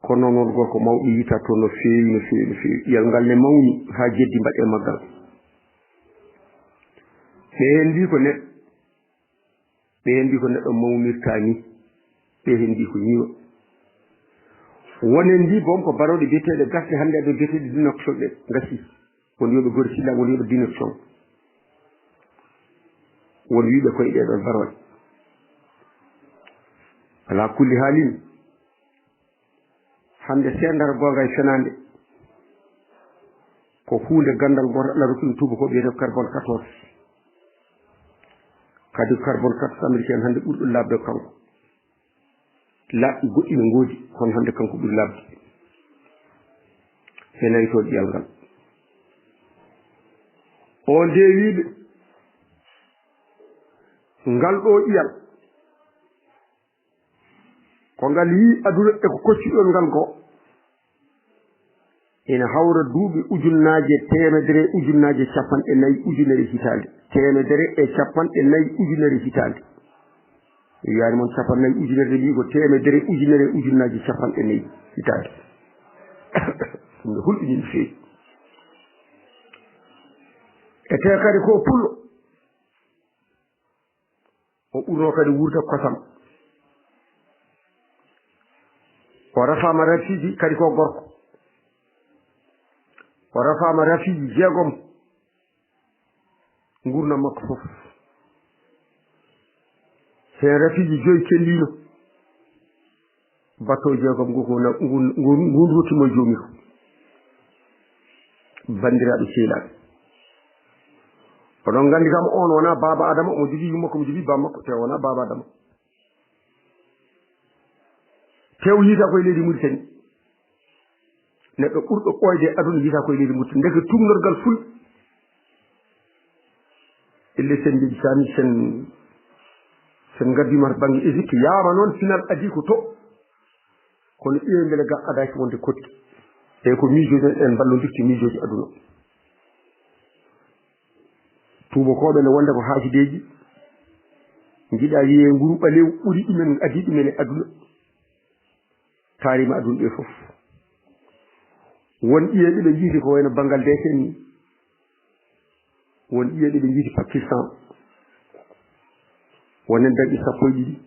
kono noon gorko mawɗo yita toon no feewi no feewi no feewi ƴiyal ngal ne mawni ha jeddi mbaɗe maggal ɓe hen mbi ko neɗɗo mawnirta ni ɓe hen mbi ko ñiwa wonen mbi boom ko baroɗe biyeteɗe gasɗe hannde aɗo biyeteɗe dinoction ɗe gasi won wiyoɓe gori silla won wiyoɓe dinoction won wiɓe koye ɗeɗon baroɗe ala kulli haalin hande sendara gonga e fenande ko hunde gandal goto Allah rokki ɗum tuba ko wiyete carbone 14 kadi carbone 14 américain hande ɓurɗo labde kanko laaɓi goɗɗi ne ngoodi kono hande kanko ɓuri labde e nayitoɗo ƴiyal ngal o nde wiɓe ngal ɗo ƴiyal ko ngal yi aduna e ko kocciɗon ngal go ina hawra duuɓi ujunnaje temedere ujunnaje 4 ujunere hitande temedere e 4 ujunere hitande wiyaani moon 4 ujunere mbi ko temedere ujunere ujunnaje 4 hitande ɗum ne hulɓini no feewi e te kadi ko pullo o ɓurno kadi wurta kosam o rafama rafiji kadi ko gorko o rafama rafiji jeegom gurdam makko fof hen rafiji 5 kellino batto jeegom ngundrutimo joomi ko bandiraɓe sehilaɓe oɗon gandi kam on wona baba adama omo jogui yummakko mo jogui bammakko te wona baba adama tew yiita koye leydi Mauritanie neɗɗo ɓurɗo ɓoyde aduna yiita koye leydi Mauritanie ndeke tumnorgal ful elle sen mbiɗi sami sen gaddima to banggue Égypte yaama noon final adi ko to kono ƴeewe beele ga adaki wonde kotti e ko miijoji en ballodirti miijoji aduna tubakoɓe ne wonde ko haajideji jiiɗa wiye nguru ɓalew ɓuuri ɗumen adi ɗumen e aduna taarima aduna ɓe fof won ƴiyeɓe ɓe jiiti ko wayno Bangladesh en won ƴiyeɓe ɓe jiiti Pakistan wonen dañƴi 12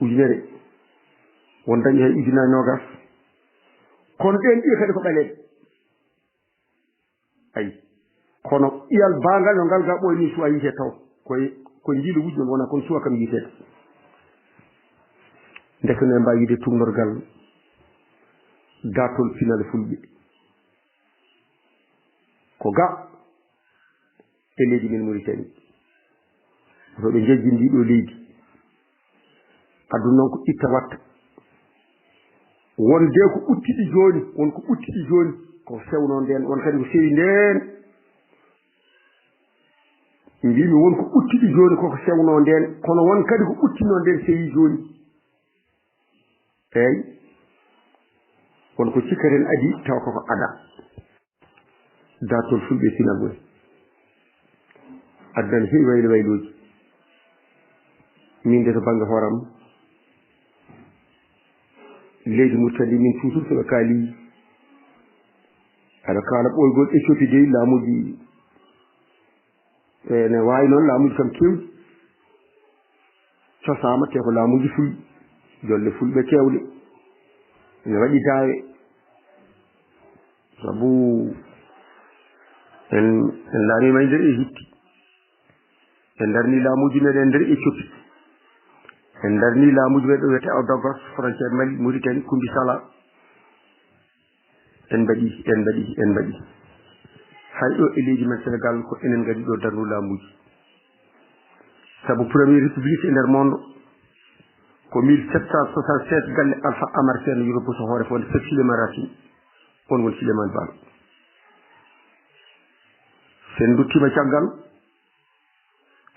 ujunere won dañƴi hay ujunaje 20 kono ɗen ƴiye kadi ko ɓaleɓe ayi kono ƴiyal bangal no ngal ga ɓoyni suwa yiite taw ko jiiɗo wujjon wona kono suwa kam yiitede ndekno e mbawi wiide tumnorgal datol final fulɓe ko ga e leydi men Mauritanie to ɓe jejjindi ɗo leydi aduna noon ko itta watta wonde ko ɓuttiɗi joni wonko ɓuttiɗi joni ko sewno nden won kadi ko sewi nden mbimi wonko ɓuttiɗi joni koko sewno nden kono won kadi ko ɓuttino nden sewi joni eyyi wonko cikkaten adi taw koko ada datol fulɓe final woni addana heewi waylo wayloji min de to banggue hooram leydi Mauritanie min toujours soɓe kaali aɗa kaala ɓoygol Éthiopie de laamuji ene wawi noon laamuji kam kewɗi cosama te ko laamuji fulɓe jolle fulɓe kewɗe ene waɗi daawe sabu en laamima e nder Égypte en darni laamuji meɗen nder Éthiopie en darni laamuji meɗen wiyete Audagos frontiére Mali Mauritanie Kumbi Sala en mbaɗi hay ɗo e leydi men Sénégal ko enen gadi ɗo darnu laamuji sabu premier république e nder monde ko 1767 galle Alpha Amar Sène Europe so hoore fonde Cheikh Souleymane Racine on woni Souleymane Bal sen duttima caggal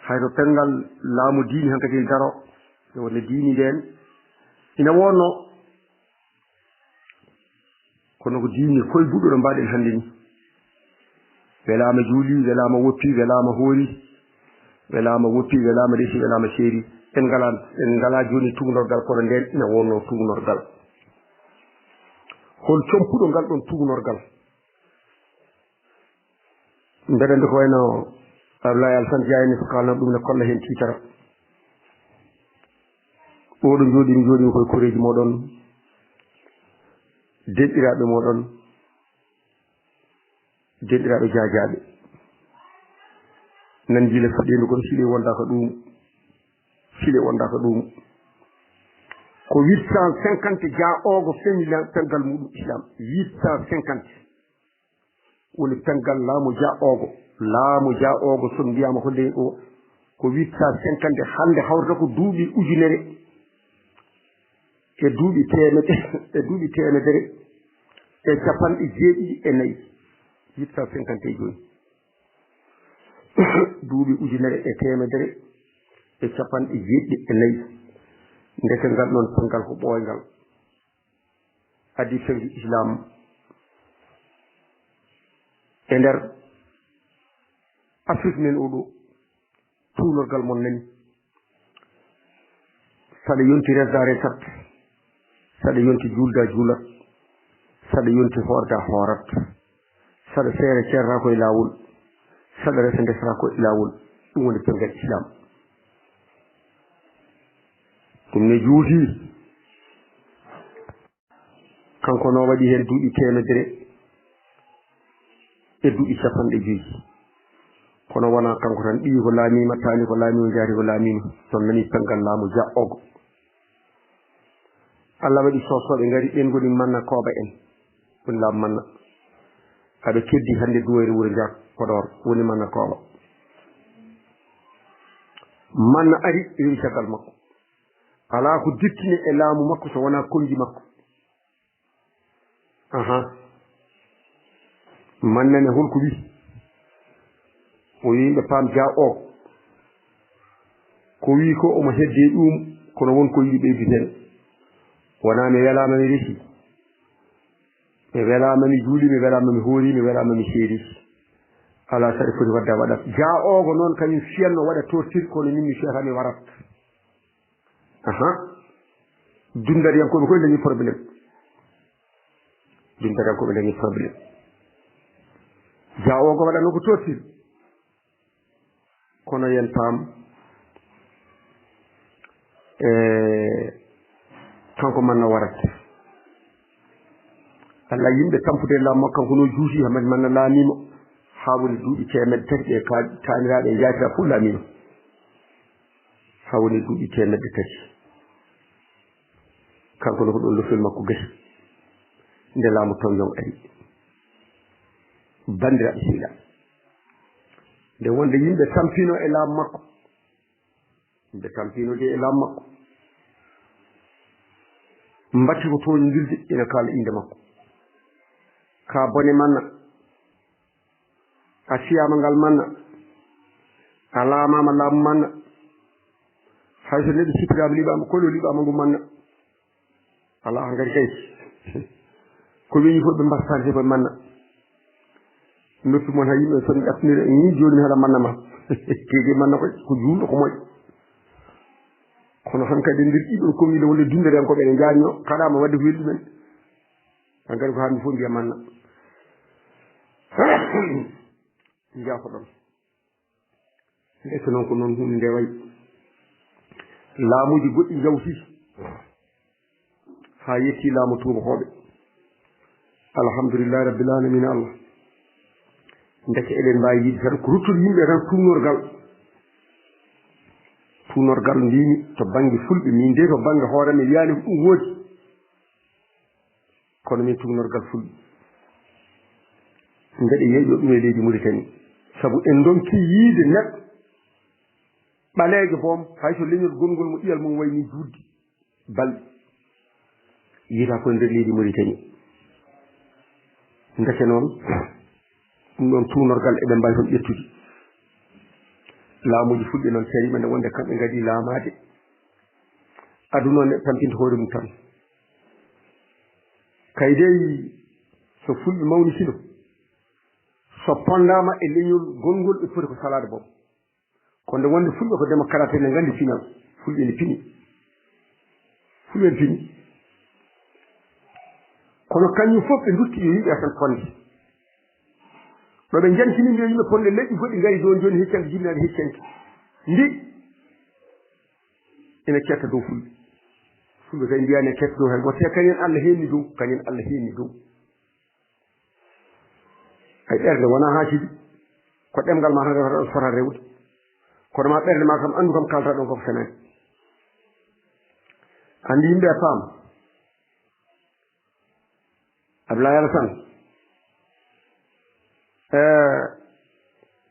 hayto pengal laamu diini han kadi daro e wonde diini nden ina wonno kono ko diini koye buɗɗo ɗo mbaɗen hannde ni welama juuli welama woppi welama hoori welama woppi welama resi welama seeri en ngala joni tugnorgal kono nden ina wonno tugnorgal hol compuɗo ngal ɗon tugnorgal mbeɗende ko wayno Abdoulaye Alassane Diagne ko kalno ɗum ne kolla hen titara oɗo jooɗimi koye koreji moɗon denɗiraɓe moɗon denɗiraɓe jajaɓe nan jile fuɗɗede kono sile wondaka ɗum ko 850 jaogo feñi pengal muɗum islam 850 woni pengal laamu jaogo son mbiyama ko ley o ko 850 hande hawrata ko duuɓi ujunere e duuɓi temedere e capanɗe 9 850 e joyi duuɓi ujunere e temedere e capanɗe 9 ndeke ngal ɗon pengal ko ɓooyngal addi fewji islam e nder Afrique men oɗo tuunorgal mon nani saɗa yonti resda resat saɗa yonti julda juulat saɗa yonti horda horat saɗa seere ceerata koye laawol saɗa resa ndesata koye laawol ɗum woni pengal islam ɗum ne juuti kanko no waɗi hen duuɓi temedere e duuɓi 50 kono wona kanko tan ɗiwi ko laamima taani ko laamima jaari ko laamima son nani pengal laamu jaɓɓogo Allah waɗi sosoɓe ngari ɓen goni manna kooba en woni laamu manna aɓe keddi hannde duwoyre wuro Ndiak Podor woni manna kooba manna ari rewi caggal makko alaa ko dittini e laamu makko so wonaa konji makko mannane holko wi o yimɓe paam dia o ko wi ko omo hedde ɗum kono wonko yiɗi ɓeydi hen wona mi welama mi resi mi welama mi juuli mi welama mi hoori mi welama mi seeri ala saɗa foti wadde waɗat dia ogo noon kañum fiyanno waɗa tortir kono min mi fiyata mi warat dundariyankoɓe koye dañi probléme dundariyankoɓe dañi probléme dia ogo waɗatno ko tortir kono yen paam kanko manna warat Allah yimɓe tampude laamu makko kanko no juuti hamadi manna laamima haa woni duuɓi 3 ɗe taaniraaɓe e jaatira fof laamima haa woni duuɓi 3 kanko no ko ɗon lofel makko gasi nde laamu tonjon ari banndiraaɓe sehiɗa nde wonde yimɓe tampino e laamu makko yimɓe tampino de e laamu makko mbatti ko toñodirde ina kaala inde makko ka bone manna a siyama ngal manna a laamama laamu manna hay so neɗɗo sippirama liɓama kono liɓama ngu manna ala ngari kay ko weñi fof ɓe mbattante koye manna noppi moon ha yimɓe son ƴattinira ni joni mi haɗa manna ma kege manna koy ko juulɗo ko moƴƴo kono han kadi nder ɗiɗon commune wonde dunderenkoɓe ene jaño kaɗama wadde ko welɗi men han kadi ko hande fof mbiya manna jafo ɗon eko noon ko noon hunde nde wayi laamuji goɗɗi jawti ha yetti laamu tubakoɓe alhamdulillahi rabbil alamina Allah ndeke eɗen mbawi yiide tan ko ruttude yimɓe tan tuunorgal mbimi to banggue fulɓe min de to banggue hoorema wiyani ko ɗum woodi kono min tuunorgal fulɓe mbeɗe yeeƴo ɗum e leydi Mauritanie saabu en donki yiide neɗɗo ɓaleejo boom hay so leñol gongol mo ƴiyal mum wayni juutdi balɗe yiyata koye nder leydi Mauritanie ndeke noon ɗum ɗon tuunorgal eɓe mbawi toon ƴettude laamuji fulɓe noon carima nde wonde kamɓe ngadi laamade aduna on neɗɗo tampinta hoore mum tan kay dey so fulɓe mawnisino so pondama e leñol gongol ɓe foti ko salade boom ko nde wonde fulɓe ko démocrate ne gandi final fulɓe ne pini fulɓe ne pini kono kañum fof ɓe dutti yo yimɓe tan ponde ɗo ɓe jantini mbiyo yimɓe ponde leƴƴi goɗɗi ngari joni joni heccanke jinnaɗe heccanke ndi ene ketta dow fulɓe fulɓe kadi mbiyani e ketta dow hay goto te kañen Allah henni dow kañen Allah henni dow ay ɓerde wona haacidi ko ɗemgal ma tan rewata ɗon fota rewde kono ma ɓerde ma kam andu kam kalta ɗon koko fenani andi yimɓe paam Abdoulaye Alassane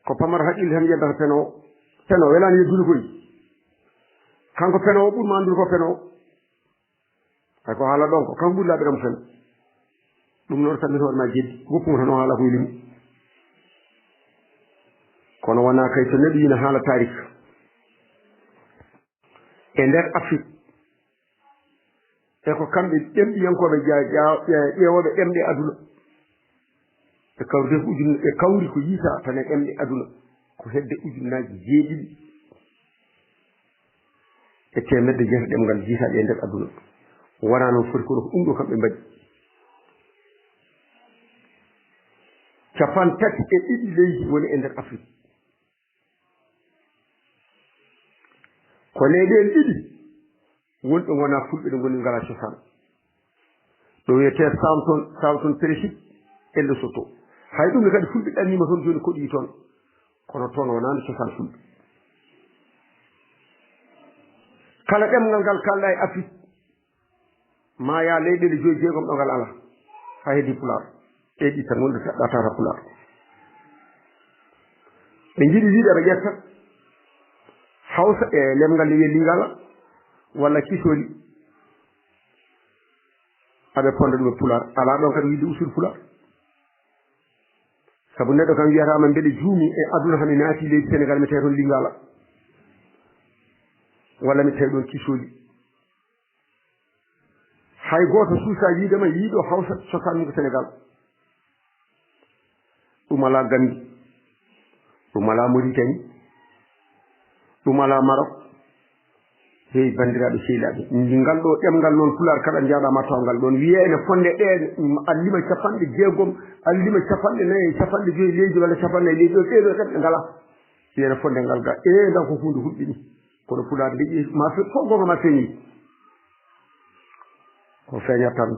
ko pamara haqqille tan yeddata peno welani yeddude koy kanko penowo ɓurma andude ko penowo hay ko haala ɗon ko kanko ɓuri laaɓiramo fen ɗum noon tabbito hoorema jeddi woppumo tan o haala ko welimi kono wona kay so neɗɗo yina haala tarik e nder Afrique e ko kamɓe ɗemɗiyankoɓe ƴeewoɓe ɗemɗe aduna ɓe kawride ko ɓe kawri ko yiita tan e ɗemɗe aduna ko hedde ujunnaji 7 e temedde jeeta ɗemgal jiitaɗe e nder aduna wona noon foti kono ko ɗum ɗo kamɓe mbaɗi 32 leydi woni e nder Afrique ko leyɗen ɗiɗi wonɓe wona fulɓe ɗe goni ngala cosaan ɗo wiyete Samson Péréchip e Lesotho hay ɗum ne kadi fulɓe ɗannima toon joni koɗi toon kono toon wonani cosaan fulɓe kala ɗemgal ngal kalɗa e Afrique ma ya leyɗele 5 jeegom ɗo ngal ala ha heddi Pulaar ɗi tan wonde ɗatata Pulaar ɓe jiiɗi wiide ɓe ƴetta Hausa e lemgal nde wiye Lingala walla Kisoli aɓe ponda ɗum e Pulaar ala ɗon kadi wiide usul Pulaar sabu neɗɗo kam wiyatama mbeɗe juumi e aduna hami naati leydi Sénégal mi tawi toon Lingala walla mi tawi ɗon Kisoli hay goto suusa yiidema yiiɗo Hausa cosaan mum ko Sénégal ɗum ala Gambie ɗum ala Mauritanie ɗum ala Maroc heewi bandiraɓe sehilaɓe ngal ɗo ɗemgal noon Pulaar kala jaɗama taw ngal ɗon wiye ene fonde ɗe allima 60 allima 45 leydi walla 40 leydi ɗo ɗeɗo ɗemɗe ngala wiyene fonde ngal ga ndan ko hunde hulɓini kono Pulaar liƴƴi ma fof gonga ma feeñi ko feeñat tan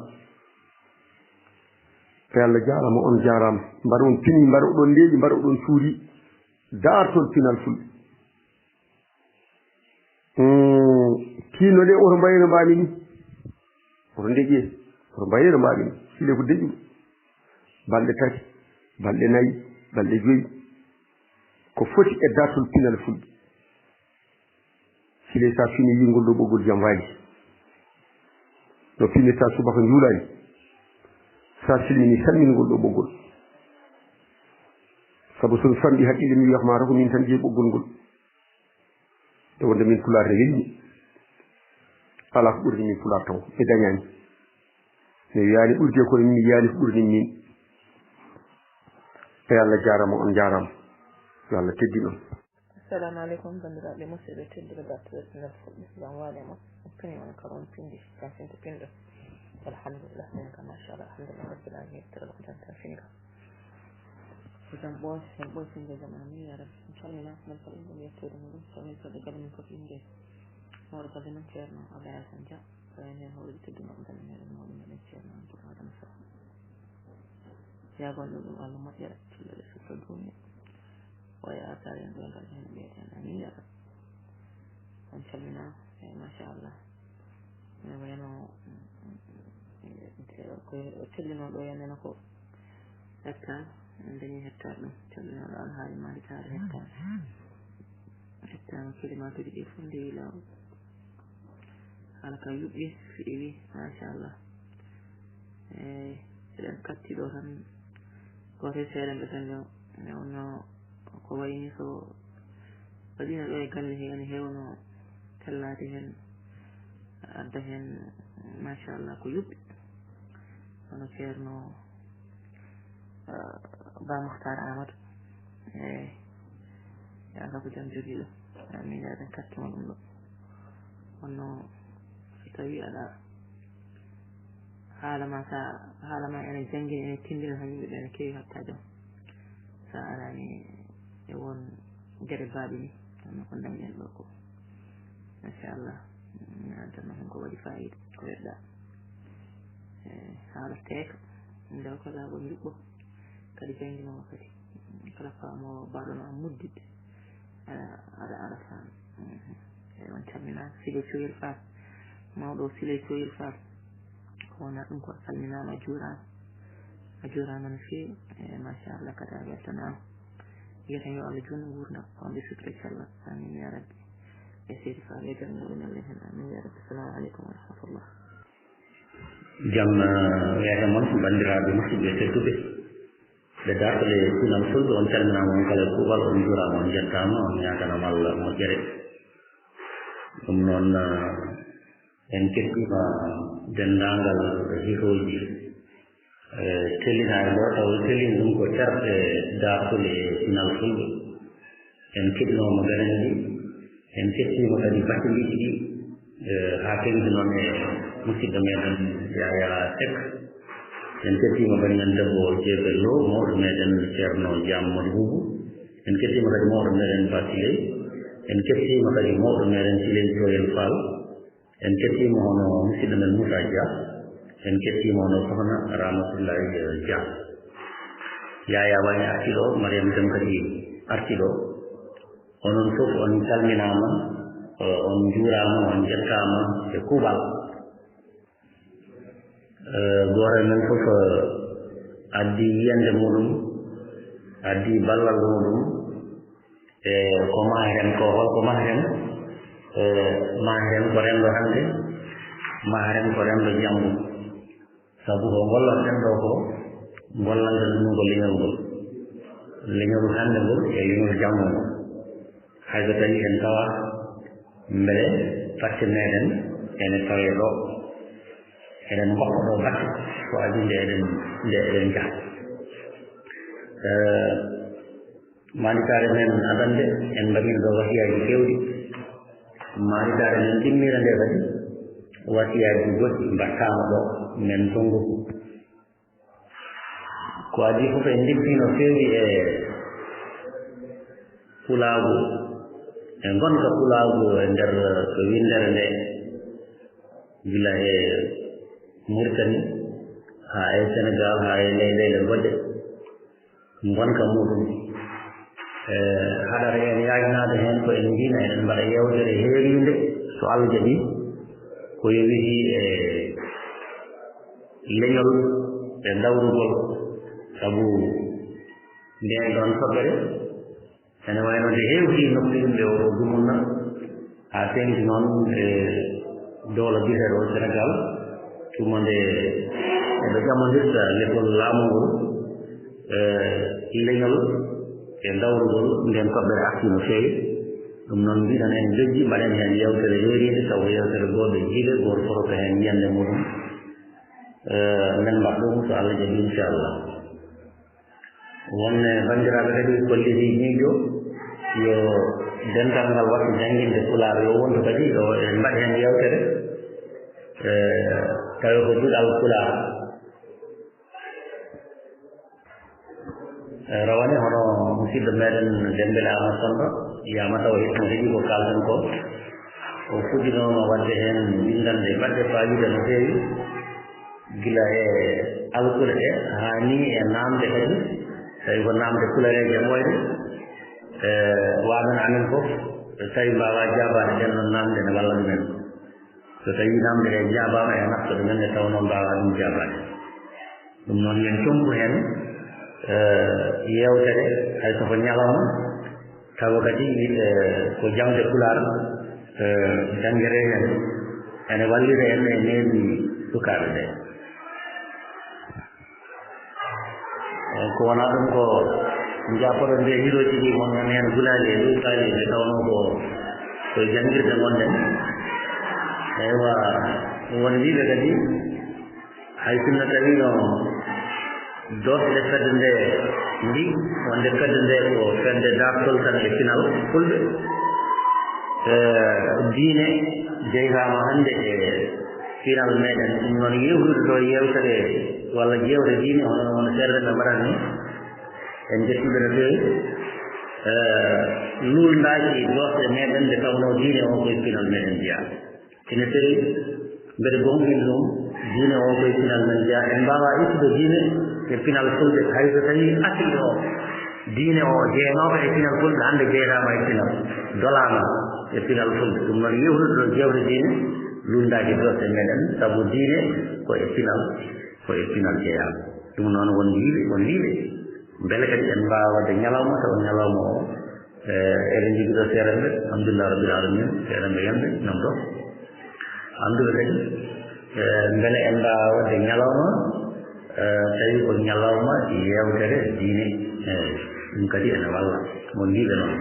te Allah jarama on jarama mbaɗa on pini mbaɗa oɗon leeƴi mbaɗa oɗon suuri dartol pinal fulɓe kino de oto mbayino mbami ni oto deƴƴe oto mbayino mbami ni sile ko deƴƴuɗo balɗe 3 balɗe 4 balɗe 5 ko foti e dartol pinal fulɓe sile sa fini yingol ɗo ɓoggol jam waali no finirta subaka juulani sa silmini salmingol ɗo ɓoggol sabu somi famɗi haqqille mi wiyatma ko min tan jeeyi ɓoggol ngol e wonde min Pulaar ne welmi ala ko ɓurni min Pulaar taw mi dañani mi wiyani ɓurde kono min mi yiyani ko ɓurni min e Allah jarama on jarama yo Allah teddi ɗon assalamu aleykum bandiraɓe musidɓe tedduɓe dartuɓe sinal fulɓe jam walema pini on karon pindi kan finto pindo alhamdulillah min ka machallah alhamdulillah rabbil alamin yettere ko tan fini kam jam ɓooy en ɓoytinde jam amin ya rabbi in calmina men ko ɗum yettude muɗum somin soɗe gade min fof inde mawɗo balde noon ceerno Abdoulaye Alassane Dia wayne hen hawrude tedduno on dane meɗen mawɗo meɗen ceerno Amadou Adama Sow yagonɗo ɗum Allah moƴƴere tillere sufta duniya waya atare en ɗogal hen mbiyeten amin ya rabbi on calmina e machallah mi wayno ko tellinoɗo henena ko hectare en dañi hectare ɗum tellinoɗo alhaali malitare hectare kilimatuji ɗi fof ndewi lawol haala ka yuɓɓi feewi machallah eyi eɗen katti ɗo tan goto seeɗen ɓe daño newno ko wayni so waɗino ɗo e galle he ene hewno tellade hen adda hen machallah ko yuɓɓi hono ceerno Ba Mohtar Amadou eyi yaka ko jam jogiiɗo min eɗen kattimo ɗum ɗo honno so tawi aɗa haalama ene janggina ene tindina tan yimɓeɓe ene keewi hatta jam sa arani e won gueɗe baaɗi ni honno ko dañɗen ɗo ko machallah mi addanno hen ko waɗi fayida ko weɗɗa haala teeka ndew ko laawol juɓɓo kadi jannginowo kadi kala faamowo mbaɗono am muddidde aɗa faam eyi on calminama Siley Coyel Fall mawɗo Siley Coyel Fall ko wona ɗum ko salminama a juurama no feewi e machallah kadi a weltanama wiyeten yo Allah junno gurdam wonde sutura inchallah amin ya rabbi e seydi Fall e jangoɗo ñallen hen amin ya rabbi assalamu aleykum wa rahmatullah jam weete moon bandiraɓe musidɓe tedduɓe ɓe dartole sunal fulɓe on calminama on kala kuuɓal on juurama on jettama on ñaganama Allah moƴƴere ɗum noon en kettima dendagal hihoji tellinaɗe ɗo taw tellini ɗum ko terɗe dartole sunal fulɓe en keɗinoma garan ɗi en kettima kadi battiliɗi ɗi ha tengdi noon e musidɗo meɗen Yaya Seck en kettima banimen debbo Jeebello mawɗo meɗen ceerno Diam Modou Boubou en kettima kadi mawɗo meɗen Basiley en kettima kadi mawɗo meɗen Siley Joyel Fall en kettima hono musidɗo men Moussa Dia en kettima ono sohna Ramatullahi Dia Yaya Wani arti ɗo Mariam Dem kadi arti ɗo onon fof on calminama on juurama on jettama e kuuɓal goore men fof addi yiyande muɗum addi ballal muɗum e ko mahren ko holko mahren mahren ko rendo hande mahren ko rendo janggo sabu ko gollonɗen ɗo ko gollande ɗum ko leñol hande ngol e leñol janggo ngo hayso tawi en tawa mbele batte meɗen ene tawe ɗo eɗen goppa ɗo batte ko adi nde eɗen jaha maɗitare men adande en mbaɗino ɗo wasiyaji kewɗi maɗitare men timmira nde kadi wasiyaji goɗɗi mbattama ɗo men tongu ko adi fof en dippino fewɗi e pulagu e gonka pulagu e nder ko windere nde gila e Mauritanie ha e Sénégal ha e leyɗele goɗɗe gonka muɗum haɗata en yaginade hen ko en mbina eɗen mbaɗa yewtere heeride so Allah jaɓi ko yowiti e leñol e dawrugol sabu nden ɗon toɓɓere ene wayno nde heewti nokku yimɓe o dumunna ha tengti noon e dowla biteɗo Sénégal tuma nde eɓe ƴamodirta leppol laamu ngol leñol e dawrugol nden toɓɓere arti no feewi ɗum noon mbiɗan en jojji mbaɗen hen yewtere heeride taw yewtere goɗɗo jiiɗe goto foto ko hen yiyande muɗum nden mbaɗ ɗum so Allah jaɓi inchallah wonne bandiraɓe kadi kolliti miijo yo dental ngal watta jangguinde Pulaar yo wondu kadi ɗo en mbaɗi hen yewtere tawi ko duɗal Pulaar rawane hono musidɗo meɗen Dembele Amadou Samba yama taw hitmo heeɗi ko kalten ko o fuɗɗinoma wadde hen bindande baɗɗe fayida no feewi gila e alkule ɗe ha ni e namde kadi tawi ko namde kulareje moyde waɗan amen fof tawi mbawa jabade ɗen ɗon namde ne walla ɗumen so tawi namde ɗe jabama e nafta ɗumen nde tawno mbawa ɗum jabade ɗum noon yen compu hen yewtere hay soko ñalawma tawa kadi ko jangde Pulaar jangere hen ene wallira en e needi sukaɓe ɓe ko wona ɗum ko jafoɗo nde hiroji ɗi gonɗon hen gulaali e luytali nde tawno ko jangirde gonɗen eywa won wiɓe kadi hay sinno tawino dosɗe fedde nde ndi wonde fedde nde ko fedde dartol tan e final fulɓe diine jeytama hande e final meɗen ɗum noon yewtude ɗo yewtere walla jewte diine hono seerde ɓe mbaɗat ni en jettuɓe no feewi luldaji dosɗe meɗen nde tawno diine o koye final meɗen jeeya ene tawi mbeɗe gonɗin ɗum diine o koye final men jeeya en mbawa ittude diine e final fulɓe hayso tawi asili o diine o jeeyanoɓe e final fulɓe hande jeeyatama e final dolama e final fulɓe ɗum noon yewtude ɗo jewte diine lundaji dosɗe meɗen sabu diine koye final jeeyama ɗum noon won wiiɓe beele kadi en mbawa wadde ñalawma taw ñalawma o eɗen jogui ɗo seerenɓe alhamdulillah rabbil alamin seerenɓe yemɓe ñom ɗo anduɓe kadi beele en mbawa wadde ñalawma tawi ko ñalawma yewtere diine ɗum kadi ene walla mon wiiɓe noon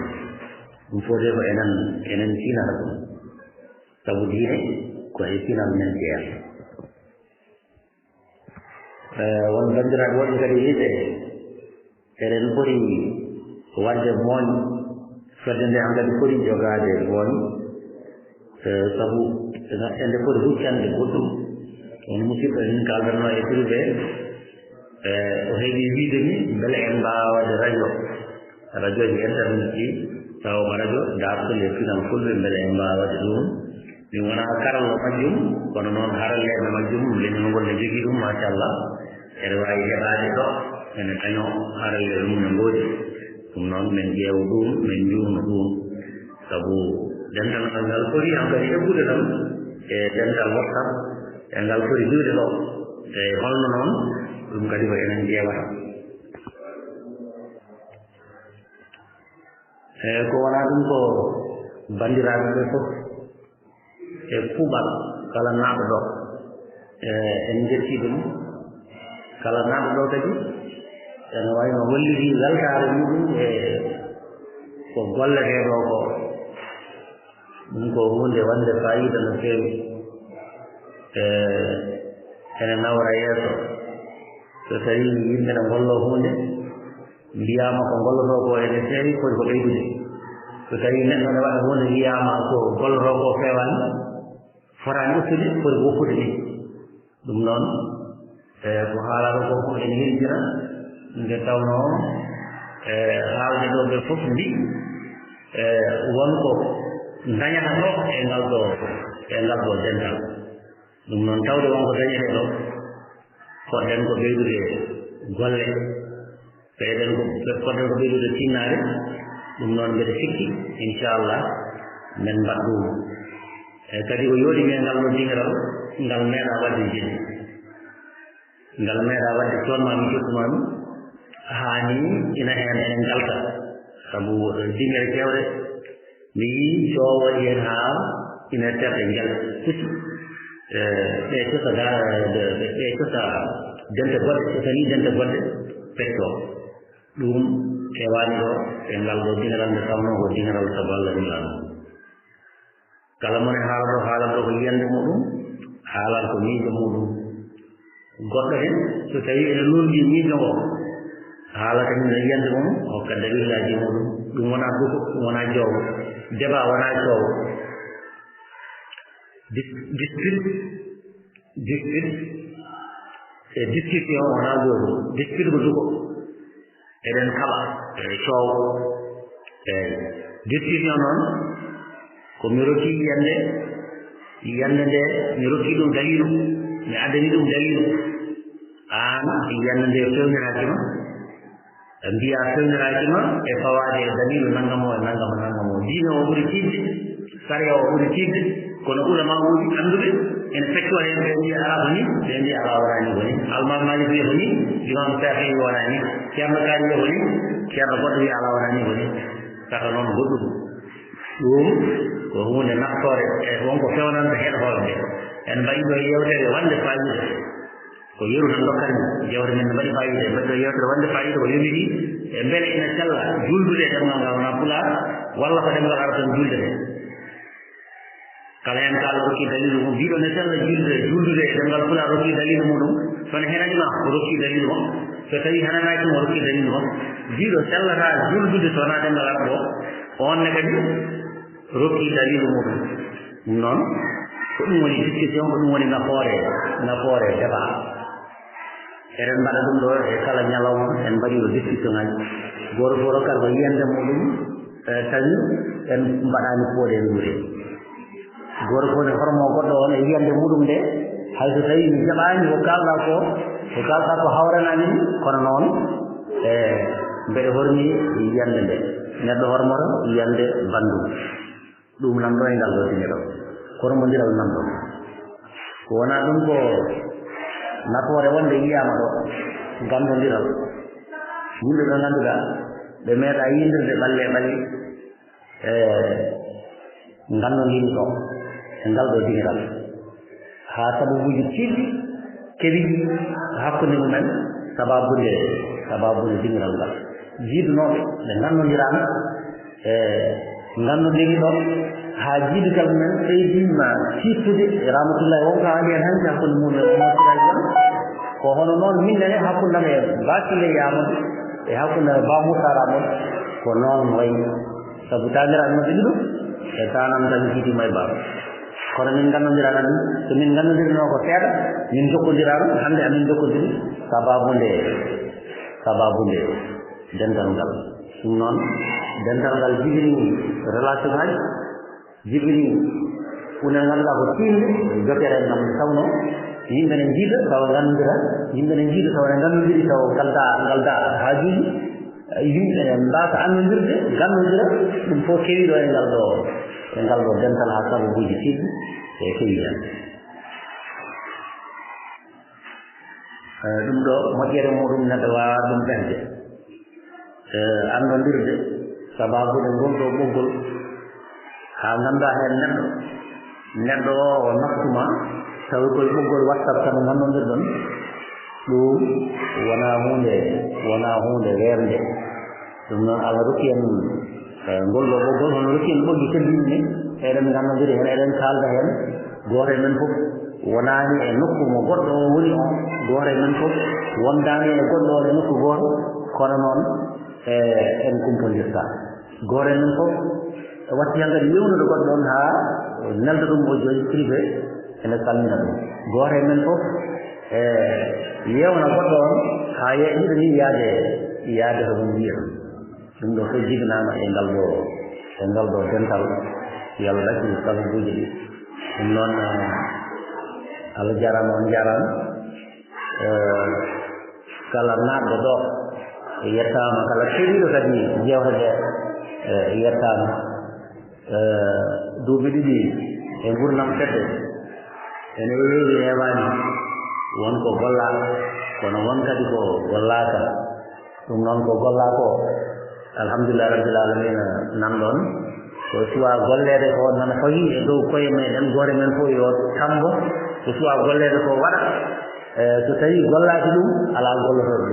ɗum fode ko enen finata ɗum sabu diine koye final men jeeyata won bandiraɓe woɗɓe kadi yiɗe eɗen poti wadde mooñ fedde nde an kadi foti jogade mooñ sabu ende foti huccande goɗɗum won musidɗo min kaldanno e fulɓe o heeɓi wiide ni beele en mbawa wadde radio ji internet ji tawma radio dartol e final fulɓe beele en mbawa wadde ɗum ɗum wona karallo majjum kono noon haralleɓe majjum leñol ngol ne jogii ɗum machallah ene wawi heɓade ɗo ene daño haralle ɗum ne ngoodi ɗum noon min ƴeewa ɗum min njuurno ɗum sabu dental ngal foti hankadi heɓude tan e dental whatsapp e ngal foti juude ɗo e holno noon ɗum kadi ko enen ƴeewata ko wona ɗum ko bandiraɓe ɓe fof e kuuɓal kala naaɗo ɗo en jetti ɗum kala naaɗo ɗo kadi ene wayno walliti weltare muɗum e ko golleteɗo ko ɗum ko hunde wande fayida no feewi ene nawra yeeso so tawi yimɓe ne gollo hunde mbiyama ko golloto ko ene feewi foti ko ɓeydude so tawi neɗɗo ne waɗa hunde wiyama ko golloto ko fewani fotani ɓettude foti woppude ni ɗum noon ko haalaɗo ko fof ene hirjira nde tawno haalde ɗo ɓe fof mbi wonko dañata ɗo e ngal ɗo dental ɗum noon tawde wonko dañete ɗo poɗɗen ko ɓeydude golle poɗɗen ko ɓeydude tinnade ɗum noon mbeɗa sikki inchallah men mbaɗ ɗum e kadi ko yooɗimi e ngal ɗo dingiral ngal meeɗa wadde jeɗi ngal meeɗa wadde toonmami jottumami haani ina heen enen galta sabu dingere kewɗe mi yii so waɗi hen haa ina terɗe ngel pusi ɓe cosa ɓe cosa dente goɗɗe so tani dente goɗɗe petto ɗum kewani ɗo e ngal ɗo dingeral nde tawno ko dingeral sabu Allah ɗum laamu kala mone haalan ɗo ko yiyande muɗum haalan ko miijo muɗum goɗɗo hen so tawi ene loldi miijo ngo haalata min no yiyande mum hokka dalillaji muɗum ɗum wona duko ɗum wona joowo débat wona coowo dispute e discussion wona joowo dispute ko duko eɗen kaɓa e coowo eyi discussion noon ko mi rokki yiyande nde mi rokki ɗum dalilu mi addani ɗum dalilu an yiyande nde fewniraki ma mbiya fewniraki ma e fawade e dalilu nangam o e nangam o diine o ɓuri tiidde sariya o ɓuri tiidde kono ulama uji annduɓe ene feccoo hen ɓe mbiya ala ko ni ɓe mbiya ala wonani ko ni almam malik wiya ko ni imam safi wonani ceerno kaani wiya ko ni ceerno goɗɗo wiya ala wonani ko ni saka noon goɗɗum ɗum ko hunde naftore e wonko fewnanta heɗotooɓe ɓe en mbaɗi ɗo yewtere wande fayida ko yeru tan dokkanmi jewte men ne mbaɗi fayida e mbaɗi ɗo yewtere wande fayida ko yomiri e beele ina sella juldude e ɗemgal ngal wona pulaar walla ko ɗemgal ara tan julde de kala hen kala rokki dalilu mum mbiɗo ne sella juldude e ɗemgal pulaar rokki dalilu muɗum sono henanima o rokki dalilu o so tawi hananaki mo rokki dalilu o mbiɗo sellata juldude so wona ɗemgal ara ɗo on ne kadi rokki dalilu muɗum ɗum noon ko ɗum woni discussion ko ɗum woni nafoore débat eɗen mbaɗa ɗum ɗo e kala ñalawma en mbaɗi ɗo discussion aji goto fof rokkata ko yiyande muɗum tawi en mbaɗani poode luude goto fof ne hormo goɗɗo on e yiyande muɗum nde hayso tawi mi jaɓani ko kalɗa ko hawranani kono noon mbeɗe hormi yiyande nde neɗɗo hormoro yiyande bandum ɗum nan ɗo e ngal ɗo dine ɗo kormodiral nan ɗo ko wona ɗum ko nafoore wonde yiyama ɗo gandodiral yimɓe ɓe ngannduɗa ɓe meeɗa yindirde ɓalle ɓalli gandodiri ɗo e ngal ɗo diniral ha sababuji tiɗɗi keɓi hakkude mumen sababude diniral ngal jiidunoɓe ɓe gandodirano gandodiri ɗo ha jiidukal men ɓeydima siftude e rahmatullahi wonko haali hen hanki hakkude mumen mosiraji on ko hono noon minnene hakkudam e bakille yamude e hakkude ba moussa ramude ko noon wayi sabu taniraɓe mabɓe ɗiɗo e tanam tan jiitima e baba kono min gandodirano ɗum so min gandodirno ko seeɗa min jokkodirano hande amin jokkodiri sababude dental ngal ɗum noon dental ngal jibini relation ngaji jibini kuna ngalla ko tinde jotere nam tawno yimɓe ne jiida tawa ngandira yimɓe ne jiida tawa ngandiri taw galda haajuji yimɓe ne mbasa annodirde gandodira ɗum fof kewiɗo e ngal ɗo dental ha sababuji tiɗɗi e kewi hen ɗum ɗo moƴƴere muɗum neɗɗo wawa ɗum ɓerde annodirde sababude gonɗo ɓoggol ha ganda hen neɗɗo o naftuma tawi koye ɓoggol whatsapp tan gannodirɗon ɗum wona hunde werde ɗum noon Allah rokki en ngolɗo ɓoggol hono rokki en ɓoggi teddini ni eɗen gannodiri hen eɗen kalda hen goto men fof wonani e nokku mo goɗɗo o woni o goto men fof wondani e goɗɗo o e nokku goto kono noon en kumpodirta goto men fof watti han kadi yewnude goɗɗo on ha nelda ɗum o joyi privé ene salmina ɗum goto men fof yewna goɗɗo on ha yiɗa ni yaade to ɗum wiya ɗum ɗo fof jibinama e ngal ɗo dental yalla ɗacci sababuji ɗi ɗum noon Allah jarama on jarama kala naɗɗo ɗo yettama kala keɗiɗo kadi jewtede yettama duuɓi ɗiɗi e gurnam tedde ene weewi hewani wonko golla kono won kadi ko gollaka ɗum noon ko golla ko alhamdulillah rabbil alamina nanɗon ko suwa gollede ko nana fawi e dow koye meɗen gore men fof yo tambo ko suwa gollede ko waɗa so tawi gollaki ɗum ala gollotoɗo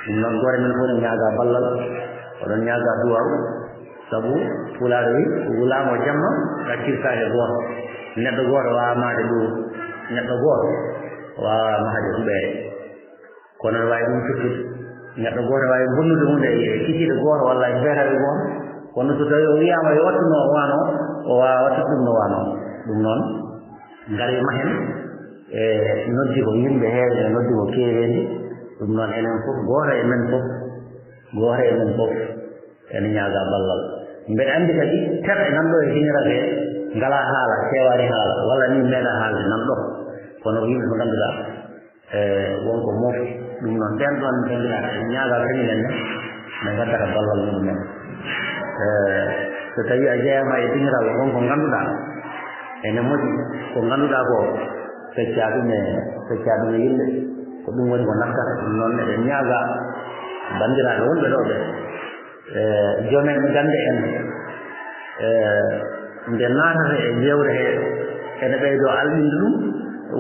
ɗum noon gore men fof ne ñaaga ballal oɗon ñaaga duwaw sabu pulaɗo wi wulamo jamma ɗaccirtade goto neɗɗo goto wawa maade ɗum neɗɗo goto wawa maade huɓere kono ne wawi ɗum firtude neɗɗo goto wawi bonnude hunde e kiciɗo goto walla e beetaɓe goto kono so tawi o wiyama yo wattuno o wano o wawa wattude ɗum no wano ɗum noon gaare mahen e noddi ko yimɓe heewe e noddi ko kewendi ɗum noon enen fof goto e men fof ene ñaaga ballal mbeɗa andi kadi terɗe nanɗo e hiñirade ngala haala kewani haala walla ni meeɗa haalde nanɗo kono ko yimɓe ko ganduɗa wonko moofi ɗum noon ɓen ɗon ɓenɗiɗa ñaaga kañumenne ne gaddata ballal muɗumen so tawi a jeeyama e diñiraɓe wonko ganduɗa ene moƴƴi ko ganduɗa ko fecca ɗum e yimɓe ko ɗum woni ko naftata ɗum noon eɗen ñaaga bandiraɓe wonɓe ɗo ɓe jomen gande en nde naatata e jewre he ene ɓeydo alɗinde ɗum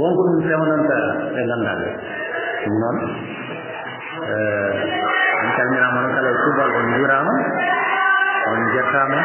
wonko ɗum fewnanta ɓe gandaɓe ɗum noon en calminama on kala e kuuɓal on jurama on jettama